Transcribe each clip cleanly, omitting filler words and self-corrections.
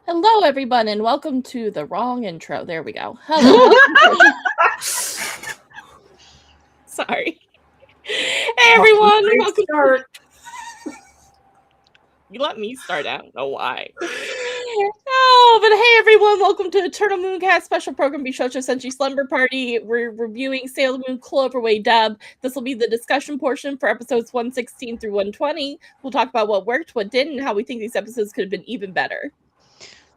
Hello, everyone, and welcome to the wrong intro. There we go. Hello. Sorry. Hey, everyone. Welcome. You let me start. I don't know why. Oh, but hey, everyone. Welcome to Eternal Mooncast special program, Bishocho Senshi Slumber Party. We're reviewing Sailor Moon Cloverway dub. This will be the discussion portion for episodes 116 through 120. We'll talk about what worked, what didn't, and how we think these episodes could have been even better.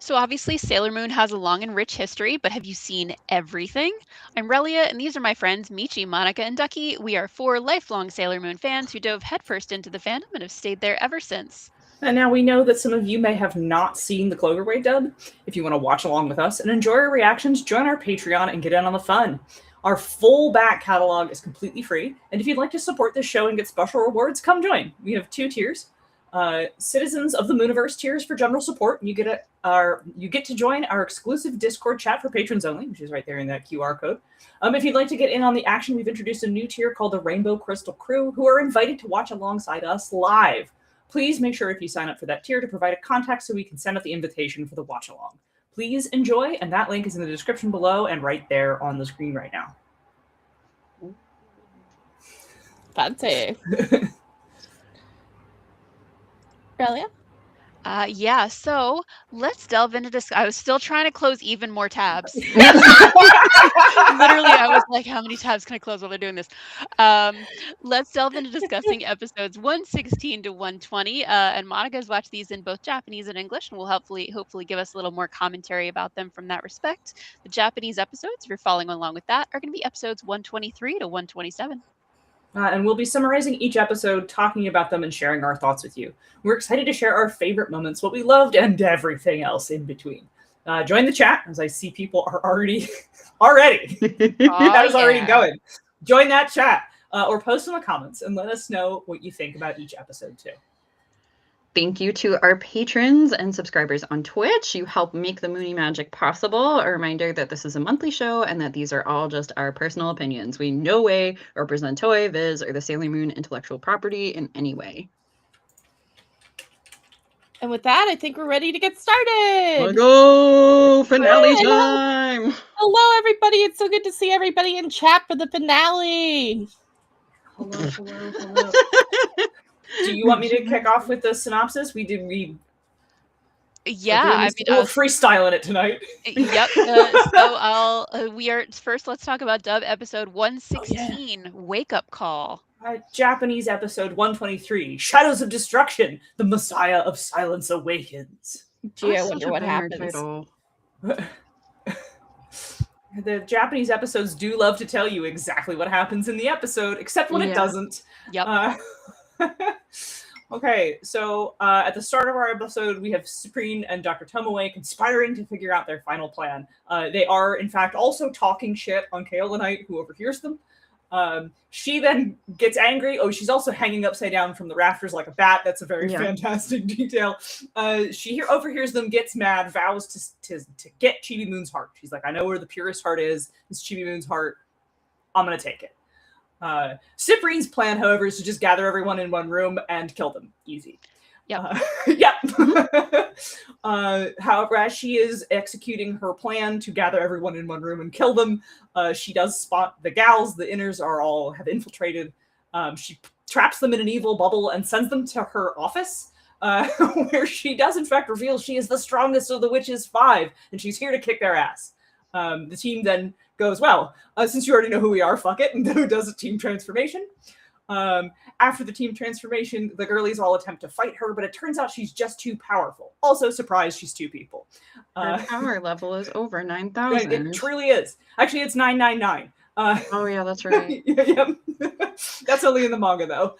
So obviously Sailor Moon has a long and rich history, but have you seen everything? I'm Relia, and these are my friends Michi, Monica, and Ducky. We are 4 lifelong Sailor Moon fans who dove headfirst into the fandom and have stayed there ever since. And now we know that some of you may have not seen the Cloverway dub. If you want to watch along with us and enjoy our reactions, join our Patreon and get in on the fun. Our full back catalog is completely free, and if you'd like to support this show and get special rewards, come join. We have 2 tiers. Citizens of the Mooniverse tiers for general support. You get to join our exclusive Discord chat for patrons only, which is right there in that QR code. If you'd like to get in on the action, we've introduced a new tier called the Rainbow Crystal Crew, who are invited to watch alongside us live. Please make sure if you sign up for that tier to provide a contact so we can send out the invitation for the watch along. Please enjoy, and that link is in the description below and right there on the screen right now. Fancy. Relia? So let's delve into this. I was still trying to close even more tabs. Literally, I was like, how many tabs can I close while they're doing this? Let's delve into discussing episodes 116 to 120. And Monica's watched these in both Japanese and English, and will hopefully give us a little more commentary about them from that respect. The Japanese episodes, if you're following along with that, are going to be episodes 123 to 127. And we'll be summarizing each episode, talking about them, and sharing our thoughts with you. We're excited to share our favorite moments, what we loved, and everything else in between. Join the chat, as I see people are already that is already going. Join that chat, or post in the comments, and let us know what you think about each episode, too. Thank you to our patrons and subscribers on Twitch. You help make the Moony Magic possible. A reminder that this is a monthly show and that these are all just our personal opinions. We in no way represent Toei, Viz, or the Sailor Moon intellectual property in any way. And with that, I think we're ready to get started. Let's go! Finale time! Hello, everybody. It's so good to see everybody in chat for the finale. Hello. Do you want me to kick off with the synopsis? We'll freestyle it tonight. Yep. Let's talk about dub episode 116, Wake Up Call. Japanese episode 123, Shadows of Destruction, the Messiah of Silence Awakens. Gee, I wonder what happens. The Japanese episodes do love to tell you exactly what happens in the episode, except when it doesn't. Yep. Okay, so at the start of our episode, we have Supreme and Dr. Tomoe conspiring to figure out their final plan. They are, in fact, also talking shit on Kaolinite, who overhears them. She then gets angry. Oh, she's also hanging upside down from the rafters like a bat. That's a very fantastic detail. She overhears them, gets mad, vows to get Chibi Moon's heart. She's like, I know where the purest heart is. It's Chibi Moon's heart. I'm going to take it. Cyprien's plan, however, is to just gather everyone in one room and kill them. Easy. Yep. However, as she is executing her plan to gather everyone in one room and kill them, she does spot the gals. The inners have infiltrated. She traps them in an evil bubble and sends them to her office, where she does in fact reveal she is the strongest of the witches 5, and she's here to kick their ass. The team then goes, well, since you already know who we are, fuck it, and who does a team transformation. After the team transformation, the girlies all attempt to fight her, but it turns out she's just too powerful. Also, surprise, she's 2 people. Her power level is over 9,000. It truly is. Actually, it's 999. Oh, yeah, that's right. That's only in the manga, though.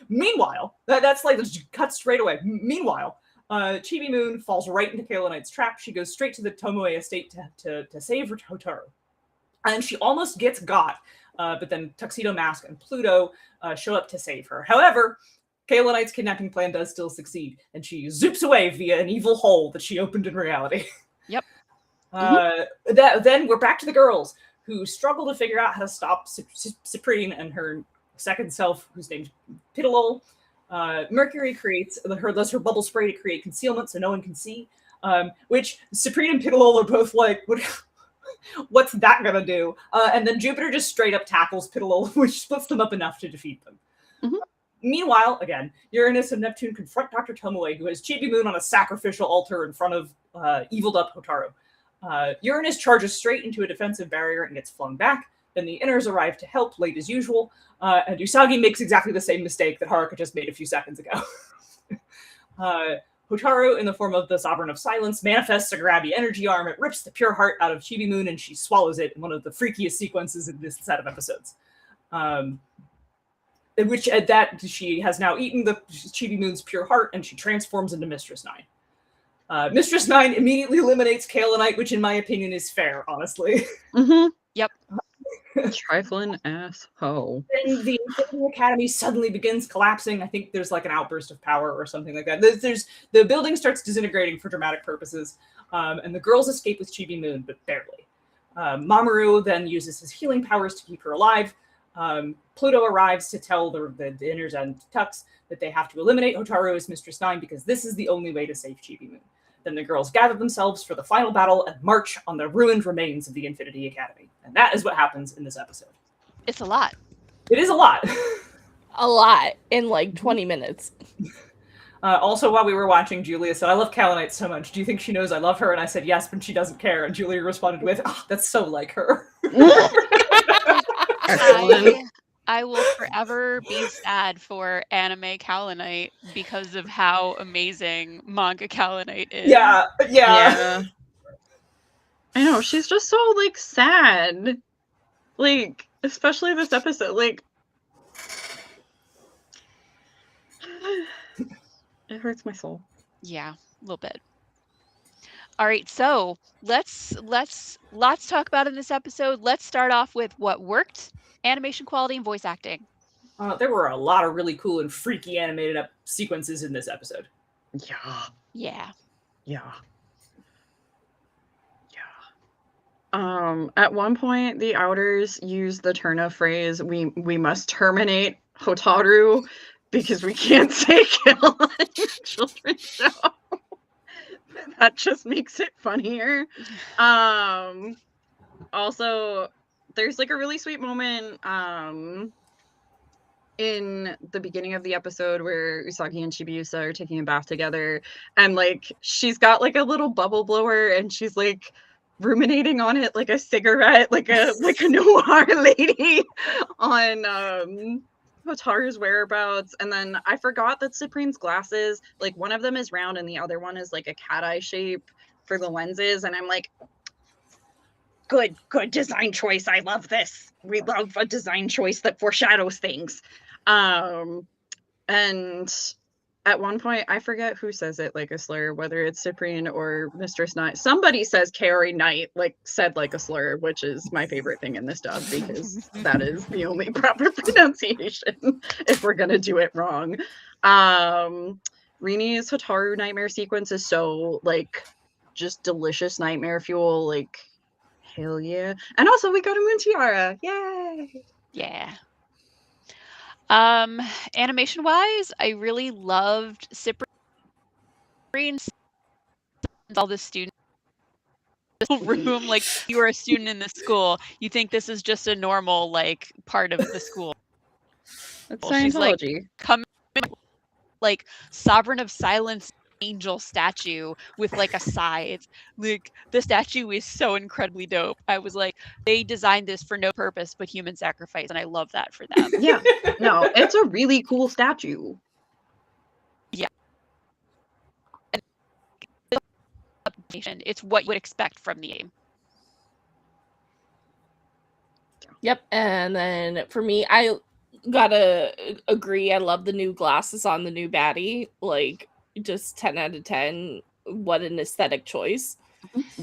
Meanwhile, that's like, cut straight away. Meanwhile, Chibi Moon falls right into Kaolinite's trap. She goes straight to the Tomoe estate to save Totoro. And she almost gets got, but then Tuxedo Mask and Pluto show up to save her. However, Kaolinite's kidnapping plan does still succeed, and she zoops away via an evil hole that she opened in reality. Yep. Then we're back to the girls, who struggle to figure out how to stop Cyprien and her second self, whose name's Pitilol. Mercury does her bubble spray to create concealment so no one can see, which Cyprien and Pitilol are both like, what's that gonna do? And then Jupiter just straight up tackles Pitilol, which splits them up enough to defeat them. Mhm. Meanwhile, again, Uranus and Neptune confront Dr. Tomoe, who has Chibi Moon on a sacrificial altar in front of eviled up Hotaru. Uranus charges straight into a defensive barrier and gets flung back. Then the Inners arrive to help, late as usual, and Usagi makes exactly the same mistake that Haruka just made a few seconds ago. Hotaru, in the form of the Sovereign of Silence, manifests a grabby energy arm. It rips the pure heart out of Chibi Moon, and she swallows it in one of the freakiest sequences in this set of episodes. Which at that she has now eaten the Chibi Moon's pure heart, and she transforms into Mistress 9. Mistress 9 immediately eliminates Kaolinite, which in my opinion is fair, honestly. Mm-hmm. Yep. Trifling asshole. Then the Infinity Academy suddenly begins collapsing. I think there's like an outburst of power or something like that. The building starts disintegrating for dramatic purposes, and the girls escape with Chibi Moon, but barely. Mamoru then uses his healing powers to keep her alive. Pluto arrives to tell the Inners and Tux that they have to eliminate Hotaru as Mistress 9 because this is the only way to save Chibi Moon. Then the girls gather themselves for the final battle and march on the ruined remains of the Infinity Academy. And that is what happens in this episode. It's a lot. It is a lot. A lot in like 20 minutes. Also, while we were watching, Julia said, I love Kaolinite so much. Do you think she knows I love her? And I said, yes, but she doesn't care. And Julia responded with, oh, that's so like her. I will forever be sad for anime Kaolinite because of how amazing manga Kaolinite is. Yeah. I know, she's just so, like, sad. Like, especially this episode, like... It hurts my soul. Yeah, a little bit. All right, so let's talk about in this episode. Let's start off with what worked, animation quality and voice acting. There were a lot of really cool and freaky animated sequences in this episode. Yeah. At one point, the Outers used the Turna phrase, we must terminate Hotaru because we can't say kill on a children's show. That just makes it funnier. Also, there's like a really sweet moment in the beginning of the episode where Usagi and Chibiusa are taking a bath together, and like she's got like a little bubble blower and she's like ruminating on it like a cigarette, like a noir lady on Hotaru's whereabouts. And then I forgot that Cyprien's glasses, like one of them is round and the other one is like a cat eye shape for the lenses, and I'm like, good design choice. I love this. We love a design choice that foreshadows things. And at one point, I forget who says it like a slur, whether it's Cyprien or Mistress Knight. Somebody says Carrie Knight, like said like a slur, which is my favorite thing in this dub because that is the only proper pronunciation if we're gonna do it wrong. Rini's Hotaru nightmare sequence is so like just delicious nightmare fuel, like hell yeah. And also we got a Moon Tiara. Yay! Yeah. Animation wise, I really loved Cyprien. All the students in the room, like you are a student in the school. You think this is just a normal like part of the school. That's She's like Scientology. coming like Sovereign of Silence angel statue with like a scythe. Like the statue is so incredibly dope. I was like, they designed this for no purpose but human sacrifice, and I love that for them. Yeah, no, it's a really cool statue. Yeah. It's what you would expect from the game. Yep. And then for me, I gotta agree. I love the new glasses on the new baddie. Like, just 10 out of 10. What an aesthetic choice.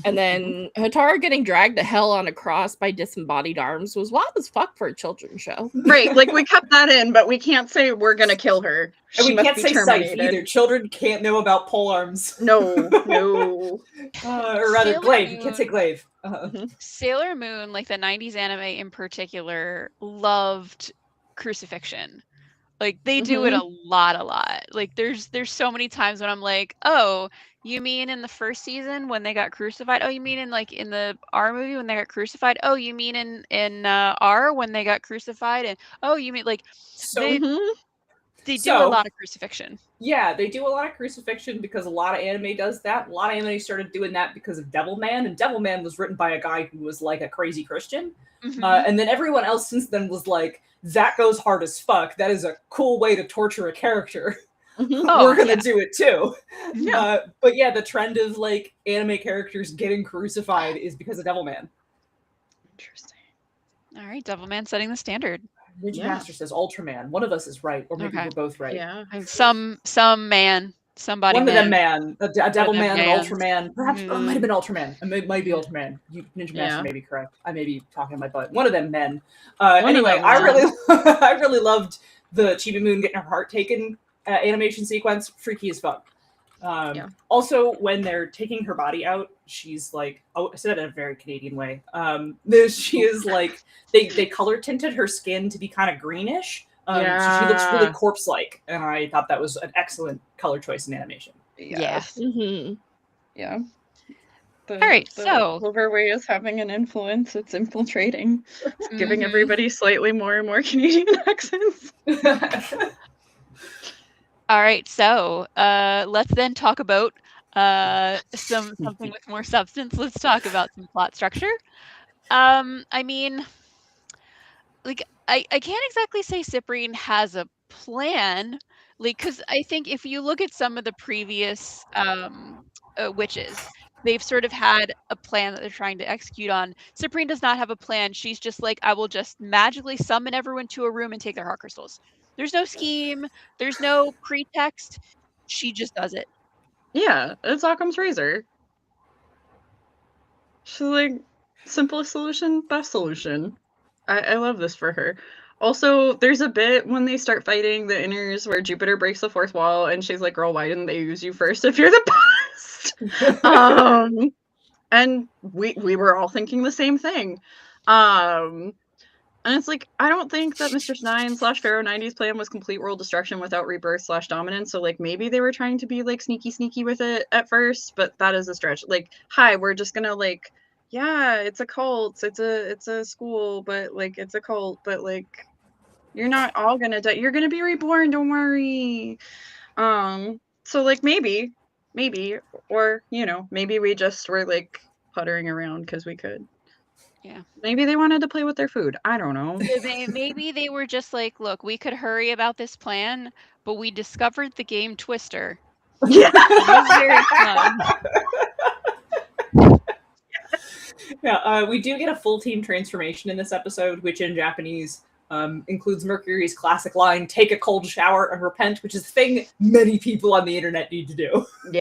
And then Hotaru getting dragged to hell on a cross by disembodied arms was wild as fuck for a children's show. Right, like we kept that in, but we can't say we're gonna kill her. And She we must can't be say Scythe terminated. either. Children can't know about pole arms. No. Or rather, Sailor glaive. You Moon. can't say glaive. Sailor Moon, like the 90s anime in particular, loved crucifixion. Like they do it a lot. Like there's so many times when I'm like, oh, you mean in the first season when they got crucified? Oh, you mean in like in the R movie when they got crucified? Oh, you mean in R when they got crucified? And oh, you mean like So they do a lot of crucifixion. Yeah, they do a lot of crucifixion because a lot of anime does that. A lot of anime started doing that because of Devilman, and Devilman was written by a guy who was like a crazy Christian. And then everyone else since then was like, that goes hard as fuck. That is a cool way to torture a character. We're gonna do it too. But yeah, the trend of like anime characters getting crucified is because of Devilman. Interesting. All right, Devilman setting the standard. Ninja Master says Ultraman. One of us is right, or maybe we're both right. Yeah. Some man. Somebody. One of them man. A Devilman, an mans. Ultraman. Perhaps it might have been Ultraman. It might be Ultraman. Ninja Master may be correct. I may be talking my butt. One of them men. Anyway, I really loved the Chibi Moon getting her heart taken animation sequence. Freaky as fuck. Also, when they're taking her body out, she's like, oh, I said it in a very Canadian way. She is like, they color tinted her skin to be kind of greenish. So she looks really corpse-like, and I thought that was an excellent color choice in animation. Yeah. All right, so Cloverway is having an influence. It's infiltrating. It's giving everybody slightly more and more Canadian accents. All right, so let's then talk about something with more substance. Let's talk about some plot structure. I mean, like I can't exactly say Cyprian has a plan, like, because I think if you look at some of the previous witches, they've sort of had a plan that they're trying to execute on. Cyprian does not have a plan. She's just like, I will just magically summon everyone to a room and take their heart crystals. There's no scheme. There's no pretext. She just does it. Yeah, it's Occam's razor. She's like, simplest solution, best solution. I love this for her. Also, there's a bit when they start fighting the inners where Jupiter breaks the fourth wall, and she's like, girl, why didn't they use you first if you're the best? And we were all thinking the same thing. And it's like, I don't think that Mistress 9 / Pharaoh 90's plan was complete world destruction without rebirth / dominance. So like maybe they were trying to be like sneaky with it at first, but that is a stretch. Like, hi, we're just gonna like, yeah, it's a cult, it's a school, but like it's a cult, but like you're not all gonna die. You're gonna be reborn, don't worry. So like maybe, or you know, maybe we just were like puttering around because we could. Yeah. Maybe they wanted to play with their food. I don't know. Maybe they were just like, look, we could hurry about this plan, but we discovered the game Twister. Yeah. It was very fun. Yeah, we do get a full team transformation in this episode, which in Japanese includes Mercury's classic line, take a cold shower and repent, which is a thing many people on the internet need to do. Yeah.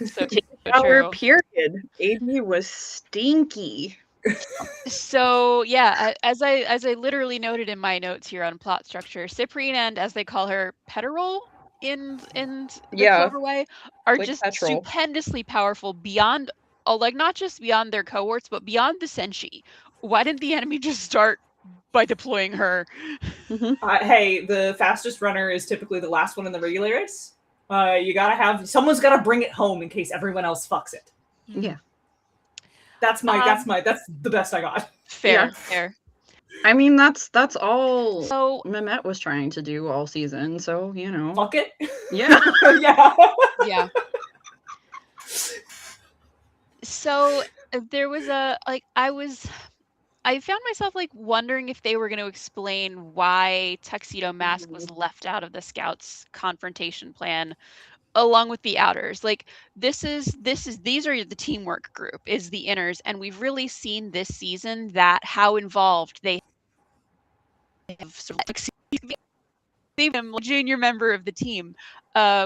So Our period. AD was stinky. So yeah, as I literally noted in my notes here on plot structure, Cyprian and, as they call her, Peterol in the Cloverway are like just petrol. Stupendously powerful beyond, like not just beyond their cohorts, but beyond the Senshi. Why didn't the enemy just start by deploying her? Hey, the fastest runner is typically the last one in the regular race. You gotta have, someone's gotta bring it home in case everyone else fucks it. Yeah. That's the best I got. Fair. I mean, that's all Mehmet was trying to do all season, so you know. Fuck it. Yeah. Yeah. So there was I found myself like wondering if they were going to explain why Tuxedo Mask was left out of the Scouts' confrontation plan, along with the Outers. Like these are the teamwork group, is the Inners, and we've really seen this season that how involved they have sort of made him a junior member of the team,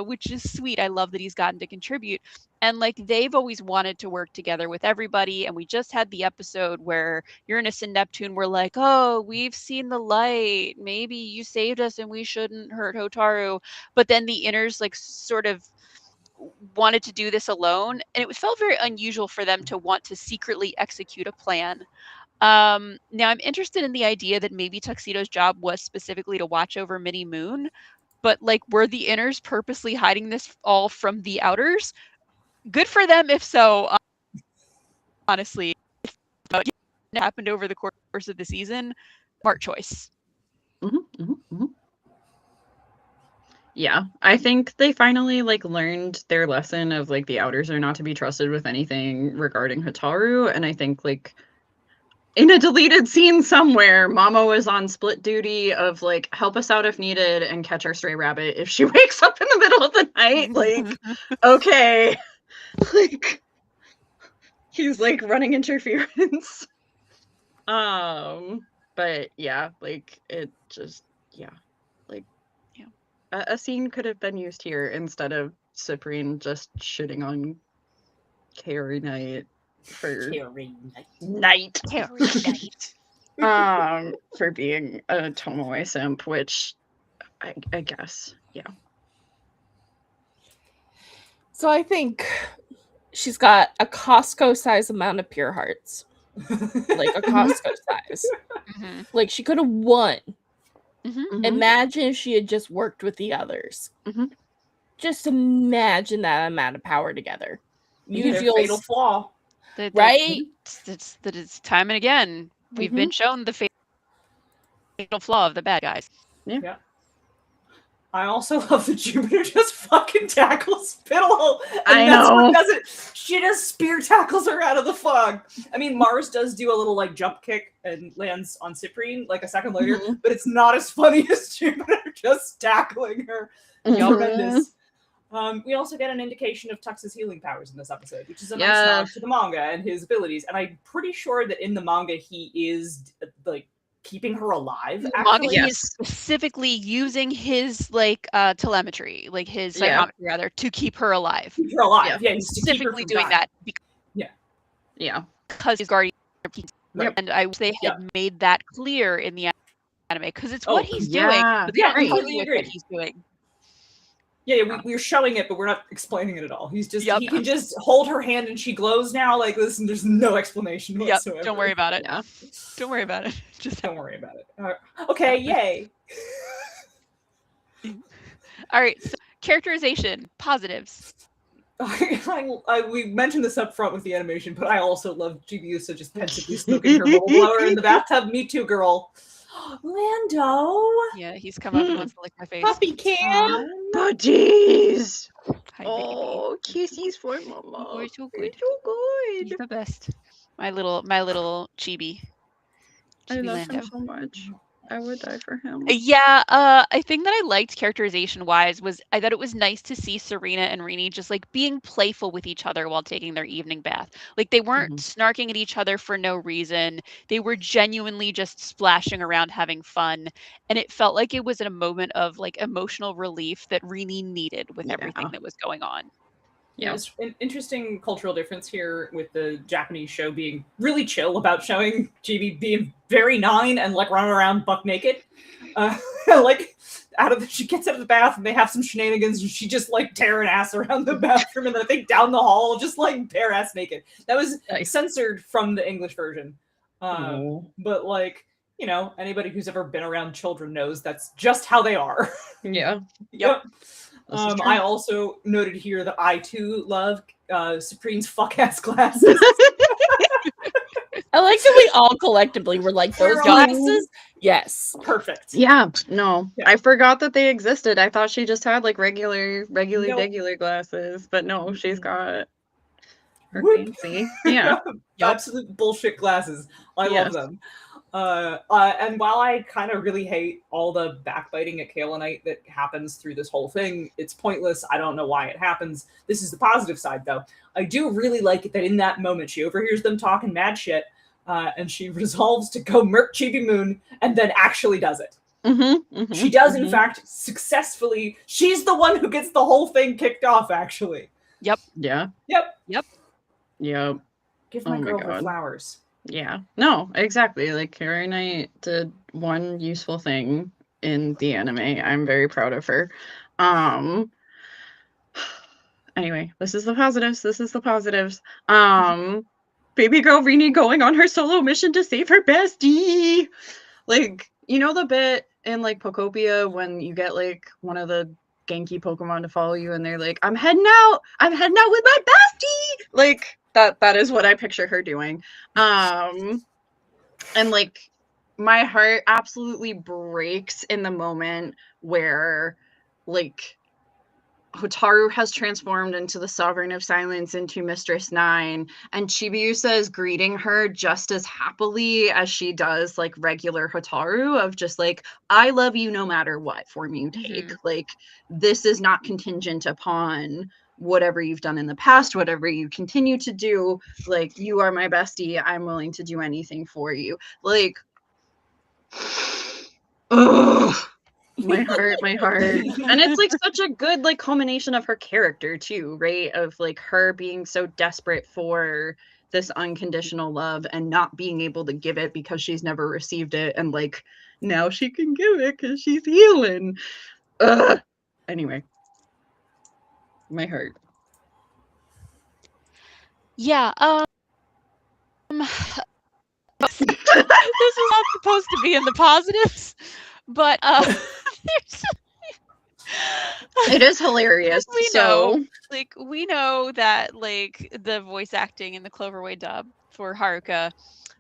which is sweet. I love that he's gotten to contribute. And like they've always wanted to work together with everybody. And we just had the episode where Uranus and Neptune were like, oh, we've seen the light. Maybe you saved us and we shouldn't hurt Hotaru. But then the Inners like sort of wanted to do this alone. And it felt very unusual for them to want to secretly execute a plan. Now I'm interested in the idea that maybe Tuxedo's job was specifically to watch over Minnie Moon, but like, were the inners purposely hiding this all from the outers? Good for them if so, honestly. But it happened over the course of the season. Smart choice. Yeah, I think they finally like learned their lesson of like the outers are not to be trusted with anything regarding Hataru, and I think like in a deleted scene somewhere, Mama was on split duty of like help us out if needed and catch our stray rabbit if she wakes up in the middle of the night. Like, okay, like he's like running interference. But yeah, like it just like a scene could have been used here instead of Cyprian just shitting on Carrie Knight for Night. For being a Tomoe simp, which I guess, yeah. So I think she's got a Costco-sized amount of pure hearts. Like a Costco size. Like she could have won. Imagine if she had just worked with the others. Just imagine that amount of power together. Use your fatal flaw. Right? It's time and again. We've been shown the fatal flaw of the bad guys. Yeah. I also love that Jupiter just fucking tackles Spittle. I know. She just spear tackles her out of the fog. I mean, Mars does do a little like jump kick and lands on Cyprian like a second later, but it's not as funny as Jupiter just tackling her. Horrendous. We also get an indication of Tux's healing powers in this episode, which is a nice nod to the manga and his abilities. And I'm pretty sure that in the manga he is like keeping her alive. He is specifically using his like telemetry, like his psychometry rather, to keep her alive. Keep her alive. Yeah, he's specifically doing that. Because he's guardian. And I wish they had made that clear in the anime, because it's what he's doing. But they don't completely agree. What he's doing. Yeah, we're showing it, but we're not explaining it at all. He's just he can just hold her hand and she glows now like this, and there's no explanation whatsoever. Don't worry about it. Don't worry about it. Just don't worry about it. Okay, yay. All right, so characterization, positives. We mentioned this up front with the animation, but I also love Chibiusa just pensively smoking her bubble blower in the bathtub. Me too, girl. Lando. Yeah, he's come up and wants to lick my face. Puppy cam. Buddies. Hi, oh, kisses for mama. Oh, you're so good. So good. He's the best. My little chibi. I love him so much. I would die for him. Yeah, I think that I liked characterization wise was I thought it was nice to see Serena and Rini just like being playful with each other while taking their evening bath. Like they weren't snarking at each other for no reason. They were genuinely just splashing around having fun. And it felt like it was a moment of like emotional relief that Rini needed with everything that was going on. Yeah, there's an interesting cultural difference here with the Japanese show being really chill about showing Chibi being very nine and like running around buck naked. Like she gets out of the bath and they have some shenanigans and she just like tearing ass around the bathroom and I think down the hall just like bare ass naked. That was censored from the English version. But like, you know, anybody who's ever been around children knows that's just how they are. Yeah. Yep. I also noted here that I too love Supreme's fuck-ass glasses. I like that we all collectively were like, those glasses? Yes. Perfect. Yeah, no. Yeah. I forgot that they existed. I thought she just had like regular glasses, but no, she's got her fancy. Yeah. Absolute bullshit glasses. I love them. And while I kind of really hate all the backbiting at Kaelanite that happens through this whole thing, it's pointless. I don't know why it happens. This is the positive side, though. I do really like it that in that moment, she overhears them talking mad shit, and she resolves to go murk Chibi Moon, and then actually does it. She does, in fact, successfully. She's the one who gets the whole thing kicked off, actually. Yep. Yeah. Yep. Give my girl her flowers. Yeah, no, exactly. Like Carrie Knight did one useful thing in the anime. I'm very proud of her. Anyway, this is the positives. baby girl Rini going on her solo mission to save her bestie. Like, you know the bit in like Pokopia when you get like one of the Genki Pokemon to follow you and they're like, I'm heading out with my bestie. Like that is what I picture her doing. And like my heart absolutely breaks in the moment where like Hotaru has transformed into the Sovereign of Silence, into Mistress Nine, and Chibiusa is greeting her just as happily as she does like regular Hotaru, of just like, I love you no matter what form you take. Like, this is not contingent upon whatever you've done in the past, whatever you continue to do. Like, you are my bestie. I'm willing to do anything for you. Like, ugh. My heart. And it's like such a good like culmination of her character too, right? Of like her being so desperate for this unconditional love and not being able to give it because she's never received it, and like now she can give it because she's healing. Ugh. Anyway, my heart. Yeah. This is not supposed to be in the positives, but it is hilarious. We know that like the voice acting in the Cloverway dub for Haruka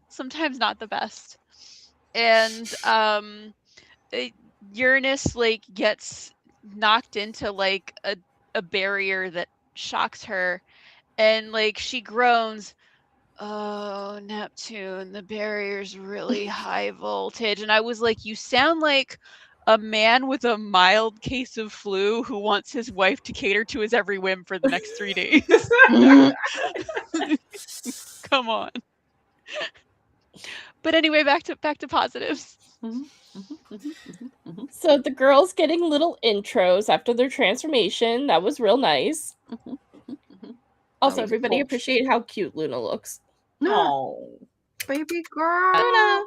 sometimes not the best, and Uranus like gets knocked into like a barrier that shocks her, and like she groans, "Oh, Neptune, the barrier's really high voltage." And I was like, you sound like a man with a mild case of flu who wants his wife to cater to his every whim for the next 3 days. Come on. But anyway, back to positives. So the girls getting little intros after their transformation. That was real nice. Also, everybody appreciate how cute Luna looks. No, baby girl.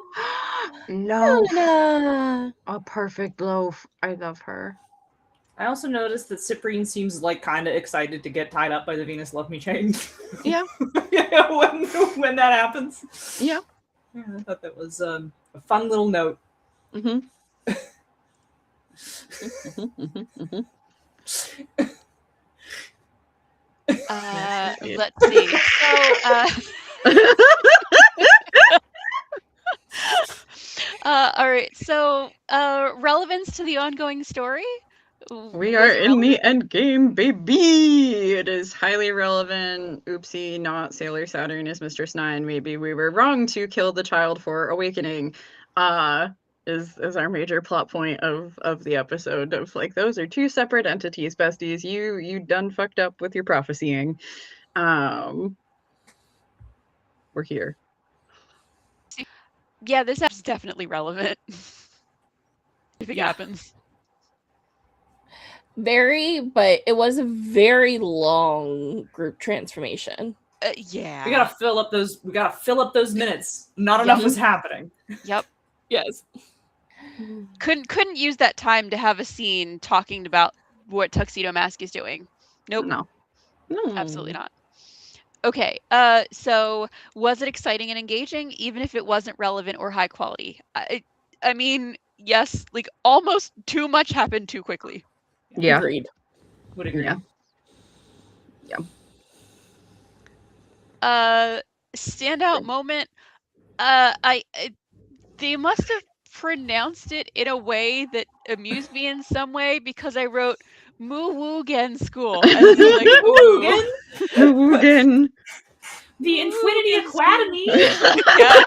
Luna. Loaf. A perfect loaf. I love her. I also noticed that Cyprian seems like kind of excited to get tied up by the Venus Love Me chain. Yeah. when that happens. Yeah. Yeah, I thought that was a fun little note. Let's see. All right. So, relevance to the ongoing story. We are in the end game, baby. It is highly relevant. Oopsie, not Sailor Saturn is Mistress Nine. Maybe we were wrong to kill the child for awakening. Is our major plot point of the episode, of like, those are two separate entities, besties. You done fucked up with your prophesying. We're here. Yeah, this episode's definitely relevant. If it happens. Very, but it was a very long group transformation. Yeah. We gotta fill up those minutes. Not enough was happening. Yep. Yes. Couldn't use that time to have a scene talking about what Tuxedo Mask is doing. Nope. No. Absolutely not. Okay, so was it exciting and engaging, even if it wasn't relevant or high quality? I mean, yes, like almost too much happened too quickly. Yeah. Agreed. Would agree. Yeah. Standout moment. They must have pronounced it in a way that amused me in some way, because I wrote Muwoogen School. As in, like, Muwoogen. The Infinity Academy. Yeah.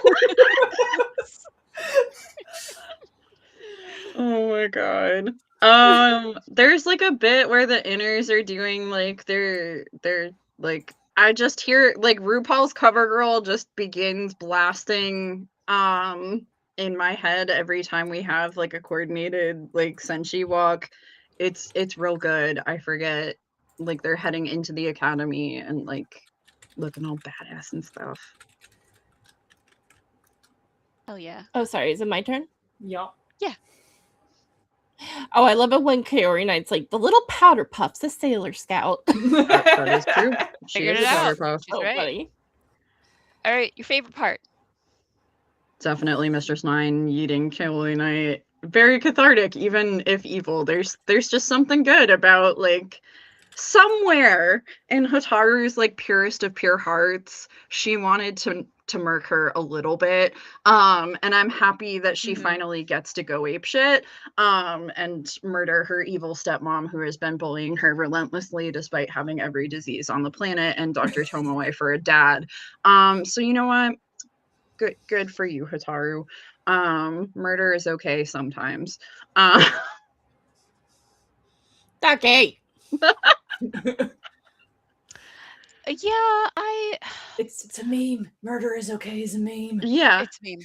Oh my god. There's like a bit where the inners are doing like they're like, I just hear like RuPaul's Cover Girl just begins blasting in my head every time we have like a coordinated like Senshi walk. It's real good. I forget, like, they're heading into the academy and like looking all badass and stuff. Hell yeah. Oh, sorry. Is it my turn? Yeah. Yeah. Oh, I love it when Kaori Knight's like, the little powder puff's a Sailor Scout. That is true. She Figured is it a out. Powder Puff. She's right. Funny. All right, your favorite part. Definitely Mistress Nine eating Chili Knight. Very cathartic, even if evil. There's just something good about like somewhere in Hotaru's like purest of pure hearts, she wanted to murk her a little bit. And I'm happy that she finally gets to go apeshit and murder her evil stepmom who has been bullying her relentlessly despite having every disease on the planet and Dr. Tomoe for a dad. So you know what? Good for you, Hotaru. Murder is okay sometimes. Okay. Yeah, It's a meme. Murder is okay is a meme. Yeah, it's meme.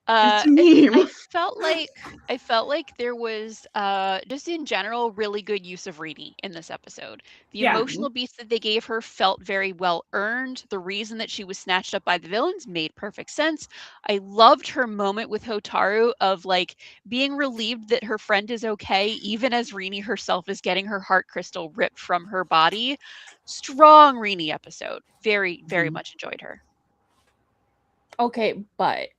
it's a meme. I felt like there was just in general really good use of Reedy in this episode. The Yeah. emotional beats that they gave her felt very well earned. The reason that she was snatched up by the villains made perfect sense. I loved her moment with Hotaru of like being relieved that her friend is okay, even as Rini herself is getting her heart crystal ripped from her body. Strong Rini episode. Very, very much enjoyed her. Okay, but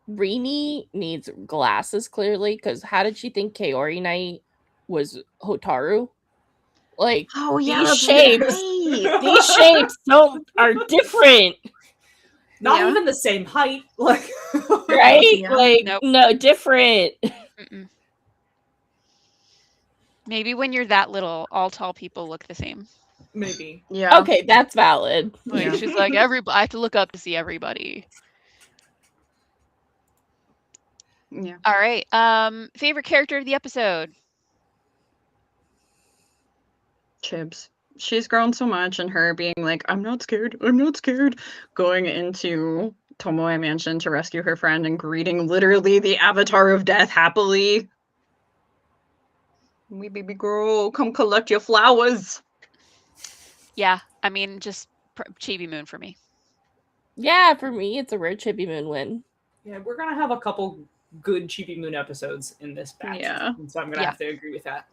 Rini needs glasses clearly, because how did she think Kaori Knight was Hotaru? Like, Oh yeah, these that's shapes, right. these shapes are different, Not Yeah. even the same height. Like right? Yeah. Like, Nope. no, different. Mm-mm. Maybe when you're that little, all tall people look the same. maybe. Yeah. Okay, that's valid. Like Yeah. she's like everybody. I have to look up to see everybody. Yeah. All right. Favorite character of the episode. Chibs. She's grown so much, and her being like, I'm not scared, going into Tomoe Mansion to rescue her friend and greeting literally the avatar of death happily. Wee baby girl, come collect your flowers. Yeah, I mean just Chibi Moon for me. Yeah, for me, it's a rare Chibi Moon win. Yeah, we're gonna have a couple good Chibi Moon episodes in this batch. Yeah. And so I'm gonna have to agree with that.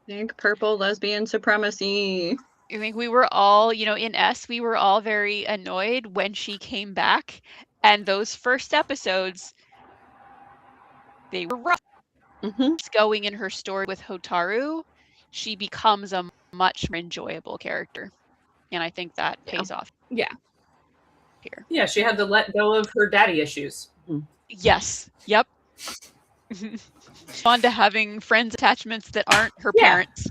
Pink purple lesbian supremacy. I think we were all, in S, we were all very annoyed when she came back, and those first episodes, they were rough. Going in her story with Hotaru, she becomes a much more enjoyable character, and I think that pays off. Yeah. Here. Yeah, she had to let go of her daddy issues. Yes. Yep. On to having friends attachments that aren't her Yeah. parents.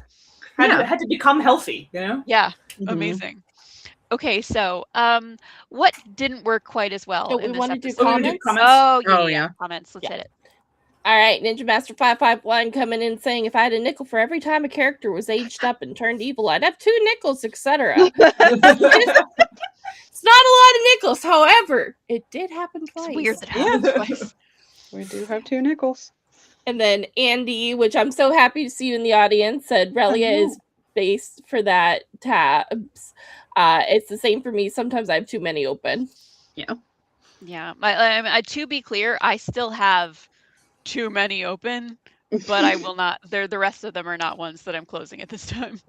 Had to become healthy, you know? Yeah. Mhm. Amazing. Okay, so what didn't work quite as well So in we this want to do episode? comments? Oh, yeah, Oh, yeah. yeah. Comments. Let's hit it. All right, Ninja Master 551 coming in saying, if I had a nickel for every time a character was aged up and turned evil, I'd have 2 nickels, etc. It's not a lot of nickels, however, it did happen twice. It's weird that happens twice. We do have 2 nickels. And then Andy, which I'm so happy to see you in the audience, said Relia is based for that tabs. It's the same for me. Sometimes I have too many open. Yeah. To be clear, I still have too many open, but I will not. The rest of them are not ones that I'm closing at this time.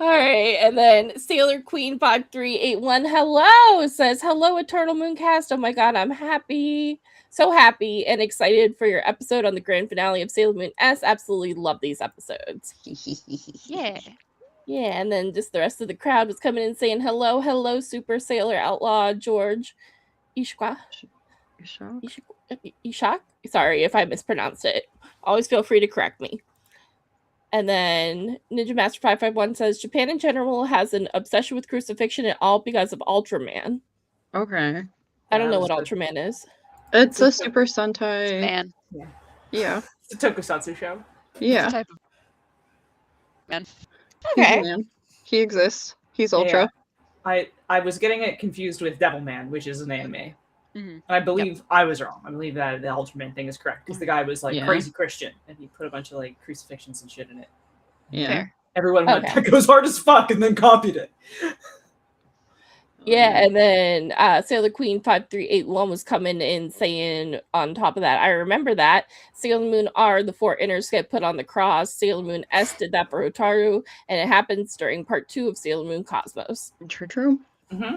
All right, and then Sailor Queen 5381 hello says hello Eternal Mooncast. Oh my god, I'm happy, so happy and excited for your episode on the grand finale of Sailor Moon S. Absolutely love these episodes. Yeah. Yeah, and then just the rest of the crowd was coming in saying hello, Super Sailor Outlaw George Ishwa. Ishak? Sorry if I mispronounced it. Always feel free to correct me. And then Ninja Master 551 says Japan in general has an obsession with crucifixion and all because of Ultraman. Okay. I don't know what Ultraman is. It's a Super Sentai. Man. Yeah. It's a tokusatsu show. Yeah. Type of man. He's Okay. a man. He exists. He's Ultra. I was getting it confused with Devilman, which is an anime. Mhm. And I believe I was wrong. I believe that the Ultraman thing is correct because the guy was like Yeah. crazy Christian and he put a bunch of like crucifixions and shit in it. Yeah. Fair. Everyone went, Okay. that goes hard as fuck, and then copied it. Yeah, and then Sailor Queen 5381 was coming in saying on top of that, I remember that Sailor Moon R, the 4 inners get put on the cross. Sailor Moon S did that for Hotaru, and it happens during part 2 of Sailor Moon Cosmos. True. Mm-hmm.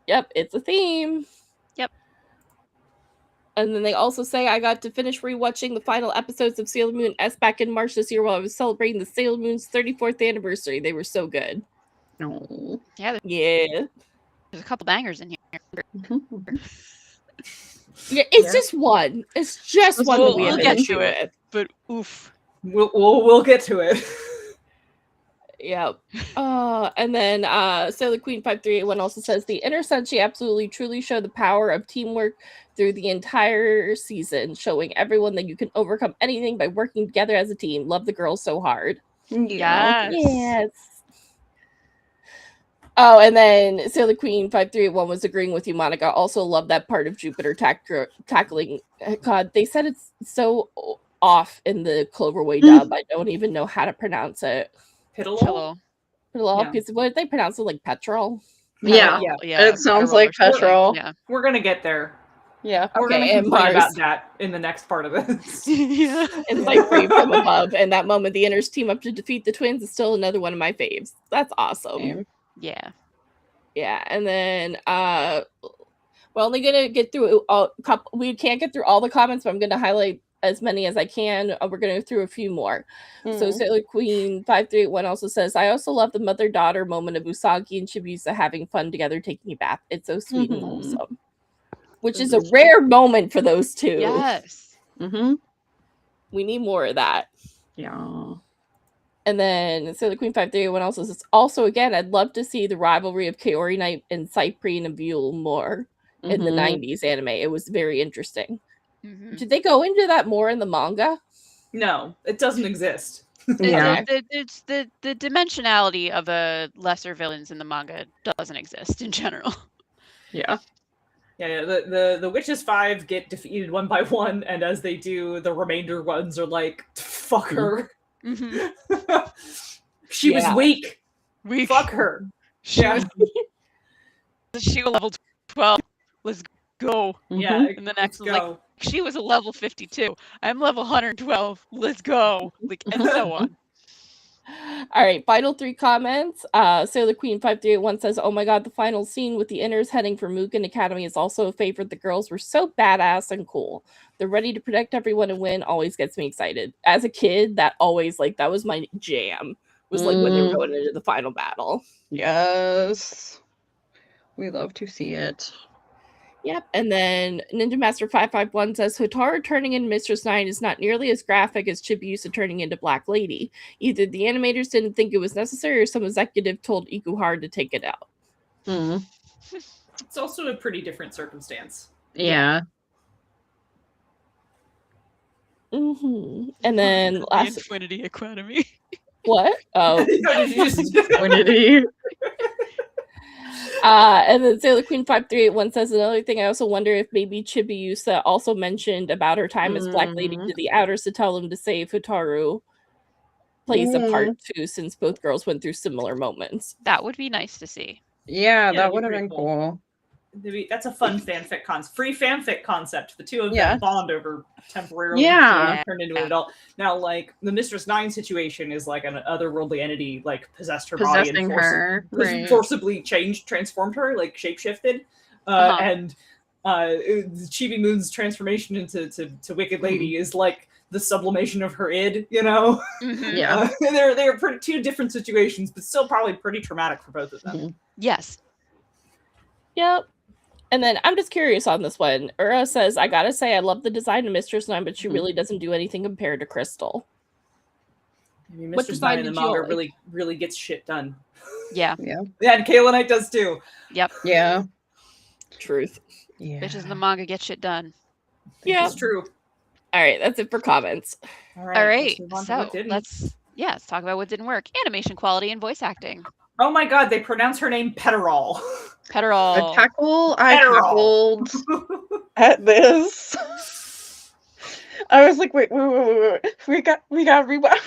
Yep, it's a theme. Yep. And then they also say, I got to finish rewatching the final episodes of Sailor Moon S back in March this year while I was celebrating the Sailor Moon's 34th anniversary. They were so good. No. Yeah, Yeah. there's a couple bangers in here. Yeah, it's Yeah. just one. It's just one that we We'll have get an to issue it. with. But oof. We'll get to it. Yep. And then Sailor Queen 5381 also says the Inner Senshi absolutely truly show the power of teamwork through the entire season, showing everyone that you can overcome anything by working together as a team. Love the girls so hard. Yes. Yes. Oh, and then Sailor Queen 5381 was agreeing with you, Monica. Also love that part of Jupiter tackling. God, they said it's so off in the Cloverway dub. I don't even know how to pronounce it. Pillow? What Yeah. did they pronounce it, like petrol? Yeah. Yeah. It sounds Petrol like or something. petrol. Yeah. We're gonna get there. Yeah. We're gonna Okay, and complain Mars. about that in the next part of this. Yeah. And like free from above. And that moment the Inners team up to defeat the twins is still another one of my faves. That's awesome. Same. Yeah. Yeah, and then we're only gonna get through a couple. We can't get through all the comments, but I'm gonna highlight as many as I can. We're gonna go through a few more. So Sailor Queen 5381 also says, I also love the mother-daughter moment of Usagi and Chibiusa having fun together taking a bath. It's so sweet and wholesome. Which is a rare moment for those two. Yes. Mm-hmm. We need more of that. Yeah. And then Sailor Queen 5381 also says, also again, I'd love to see the rivalry of Kaori Knight and Cyprien and Buell more in the 90s anime. It was very interesting. Mm-hmm. Did they go into that more in the manga? No, it doesn't exist. Yeah. It's the dimensionality of lesser villains in the manga doesn't exist in general. Yeah. Yeah, the Witches 5 get defeated one by one, and as they do, the remainder ones are like, fuck her. Mm-hmm. She was weak. Weak. Fuck her. She was level 12. Let's go. Yeah, And the next let's was go. like, she was a level 52. I'm level 112. Let's go. Like, and so on. All right, final three comments. Sailor Queen 5381 says, oh my god, the final scene with the Inners heading for Mugen Academy is also a favorite. The girls were so badass and cool. They're ready to protect everyone and win. Always gets me excited. As a kid, that always, like, that was my jam. Was like when they were going into the final battle. Yes. We love to see it. Yep. And then Ninja Master 551 says, Hotaru turning into Mistress 9 is not nearly as graphic as Chibiusa turning into Black Lady. Either the animators didn't think it was necessary or some executive told Ikuhara to take it out. It's also a pretty different circumstance. Yeah. Mm-hmm. And then last... The Infinity Academy. What? Oh. Infinity. And then Sailor Queen 5381 says, another thing, I also wonder if maybe Chibiusa also mentioned about her time as Black Lady to the Outers to tell them to save Hotaru plays a part too, since both girls went through similar moments. That would be nice to see. Yeah, that that'd be would have pretty been cool. That's a fun fanfic concept. Free fanfic concept. The two of them bond over temporarily. Turn into an adult. Now, like, the Mistress 9 situation is like an otherworldly entity, like, possessed her body and forcibly transformed her, like, shapeshifted. And Chibi Moon's transformation into Wicked Lady is like the sublimation of her id, you know? Yeah. They're two different situations, but still probably pretty traumatic for both of them. Yes. Yep. And then I'm just curious on this one. Ura says, I gotta say, I love the design of Mistress 9, but she really doesn't do anything compared to Crystal. I mean, Mistress 9 in the manga really gets shit done. Yeah. Yeah, and Kayla Knight does too. Yep. Yeah. Truth. Yeah. Bitches in the manga get shit done. Yeah. It's true. All right, that's it for comments. All right. So let's talk about what didn't work. Animation quality and voice acting. Oh my god, they pronounce her name Petarol. Petarol. I cackled at this. I was like, wait. We got rewind.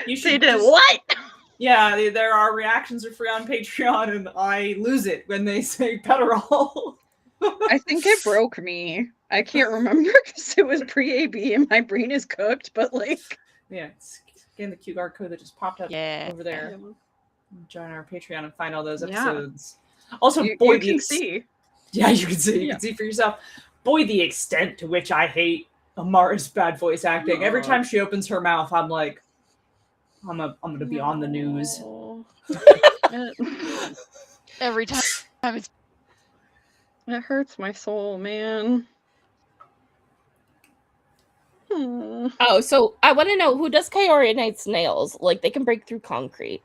You should what? Yeah, there are reactions are free on Patreon, and I lose it when they say Petarol. I think it broke me. I can't remember because it was pre-AB and my brain is cooked, but like... Yeah, it's again the QR code that just popped up over there. Join our Patreon and find all those Yeah. episodes. Also, You boy, can see. Yeah, you can see. You Yeah. can see for yourself. Boy, the extent to which I hate Amara's bad voice acting. Every Aw. time she opens her mouth, I'm like, I'm gonna be on the news. No. Every time it's It hurts my soul, man. Oh, so I want to know who does Kaori Knight's nails? Like, they can break through concrete.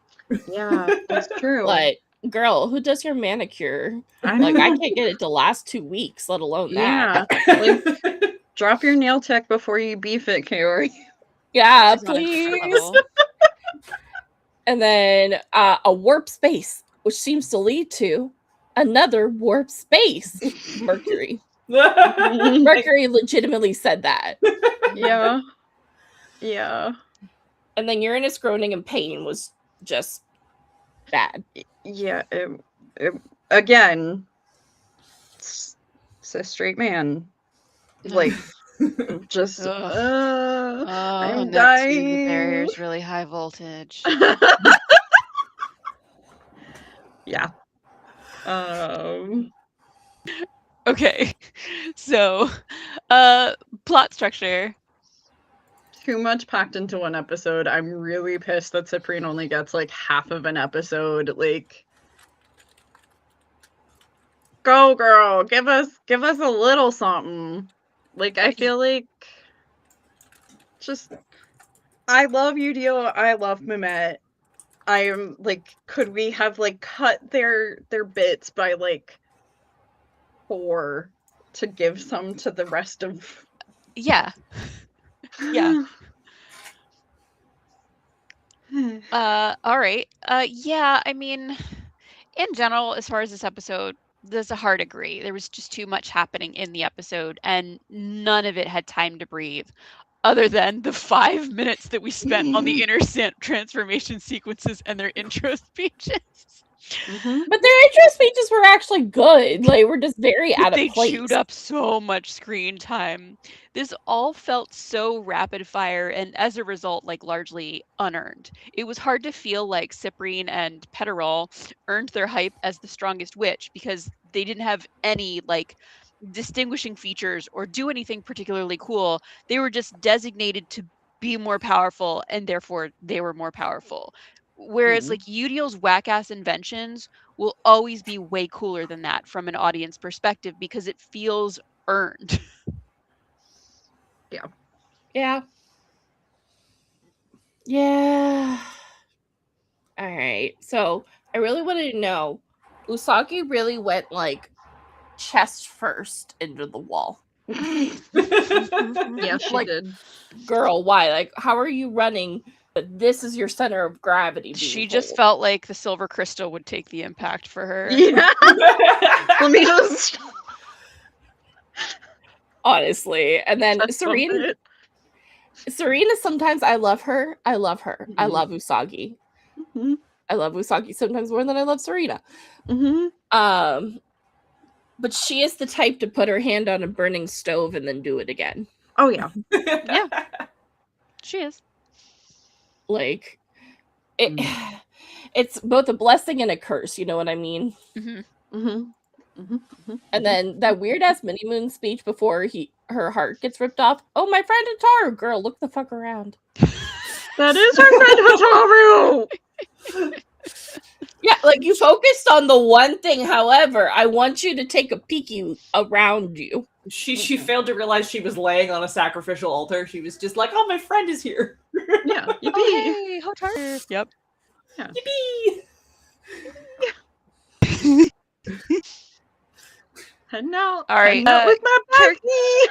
Yeah, that's true. Like, girl, who does your manicure? I Like, I know. can't get it to last 2 weeks, let alone Yeah, that. like, drop your nail tech before you beef it, Kaori. Yeah, It's not please. acceptable. And then a warp space, which seems to lead to another warp space. Mercury. Mercury legitimately said that. Yeah. Yeah. And then Uranus groaning in pain was just bad. Yeah. Again, it's a straight man. Like, just, Ugh. I'm Neptune, dying. the barrier's really high voltage. Yeah. Okay, so plot structure. Too much packed into one episode. I'm really pissed that Cyprian only gets like half of an episode. Like, go girl, give us a little something. Like, I feel like just I love Udio, I love Mehmet. I am like, could we have like cut their bits by like 4 to give some to the rest of Yeah. Yeah. All right. Yeah, I mean, in general, as far as this episode, there's a hard agree. There was just too much happening in the episode, and none of it had time to breathe, other than the 5 minutes that we spent on the inner transformation sequences and their intro speeches. But their intro speeches were actually good. Like, we're just very out of They place. chewed up so much screen time. This all felt so rapid fire, and as a result, like largely unearned. It was hard to feel like Cyprian and Petterol earned their hype as the strongest witch because they didn't have any like distinguishing features or do anything particularly cool. They were just designated to be more powerful, and therefore they were more powerful. Whereas like Udiel's whack-ass inventions will always be way cooler than that from an audience perspective because it feels earned. Yeah. All right. So I really wanted to know, Usagi really went like chest first into the wall. Yeah, she Like, did. Girl, why? Like, how are you running? But this is your center of gravity. She just felt like the silver crystal would take the impact for her. Yeah. Let me just honestly. And then just Serena, sometimes I love her. I love Usagi. I love Usagi sometimes more than I love Serena. But she is the type to put her hand on a burning stove and then do it again. Oh yeah. Yeah. She is. Like, it's both a blessing and a curse, you know what I mean? And then that weird ass mini moon speech before her heart gets ripped off. Oh, my friend Hataru, girl, look the fuck around. That is her friend Hataru. Yeah, like, you focused on the one thing. However, I want you to take a peeky around you. She failed to realize she was laying on a sacrificial altar. She was just like, "Oh, my friend is here." Yeah. Yippee. Oh, hey, Hataru. Yep. Yeah. Yippee! And now, all right. with my turkey.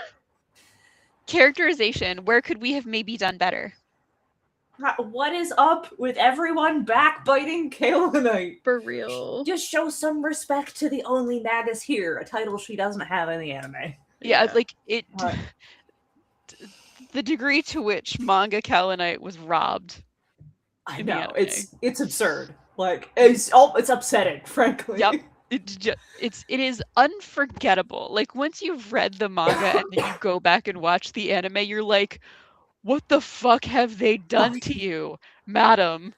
Characterization. Where could we have maybe done better? What is up with everyone backbiting Kaelanite? For real. Just show some respect to the only Magus here, a title she doesn't have in the anime. Yeah, like it. The degree to which manga Kaelanite was robbed. I know, it's absurd. Like, it's upsetting, frankly. Yep. It is unforgettable. Like, once you've read the manga and then you go back and watch the anime, you're like, what the fuck have they done to you, madam?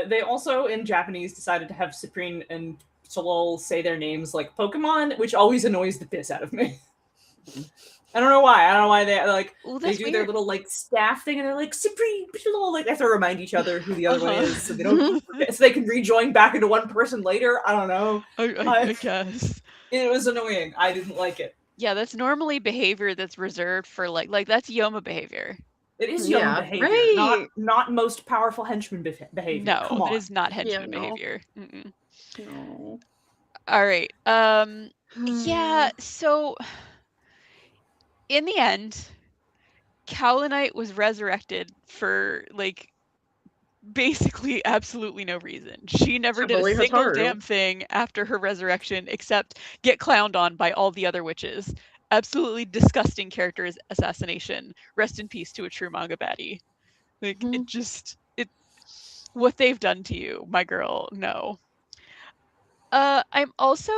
They also, in Japanese, decided to have Cyprien and Chalol say their names like Pokemon, which always annoys the piss out of me. I don't know why. I don't know why they like they do their little like staff thing and they're like Cyprien, Chalol, like they have to remind each other who the other one is so they don't forget, so they can rejoin back into one person later. I don't know. I guess. It was annoying. I didn't like it. Yeah, that's normally behavior that's reserved for like that's Yoma behavior. It is Yoma behavior, right. not most powerful henchman behavior. No, come on. it is not henchman behavior. No. All right. Yeah. So, in the end, Kaolinite was resurrected for like basically absolutely no reason. She never did a single damn thing after her resurrection except get clowned on by all the other witches. Absolutely disgusting character assassination. Rest in peace to a true manga baddie. Like it what they've done to you, my girl. No. I'm also,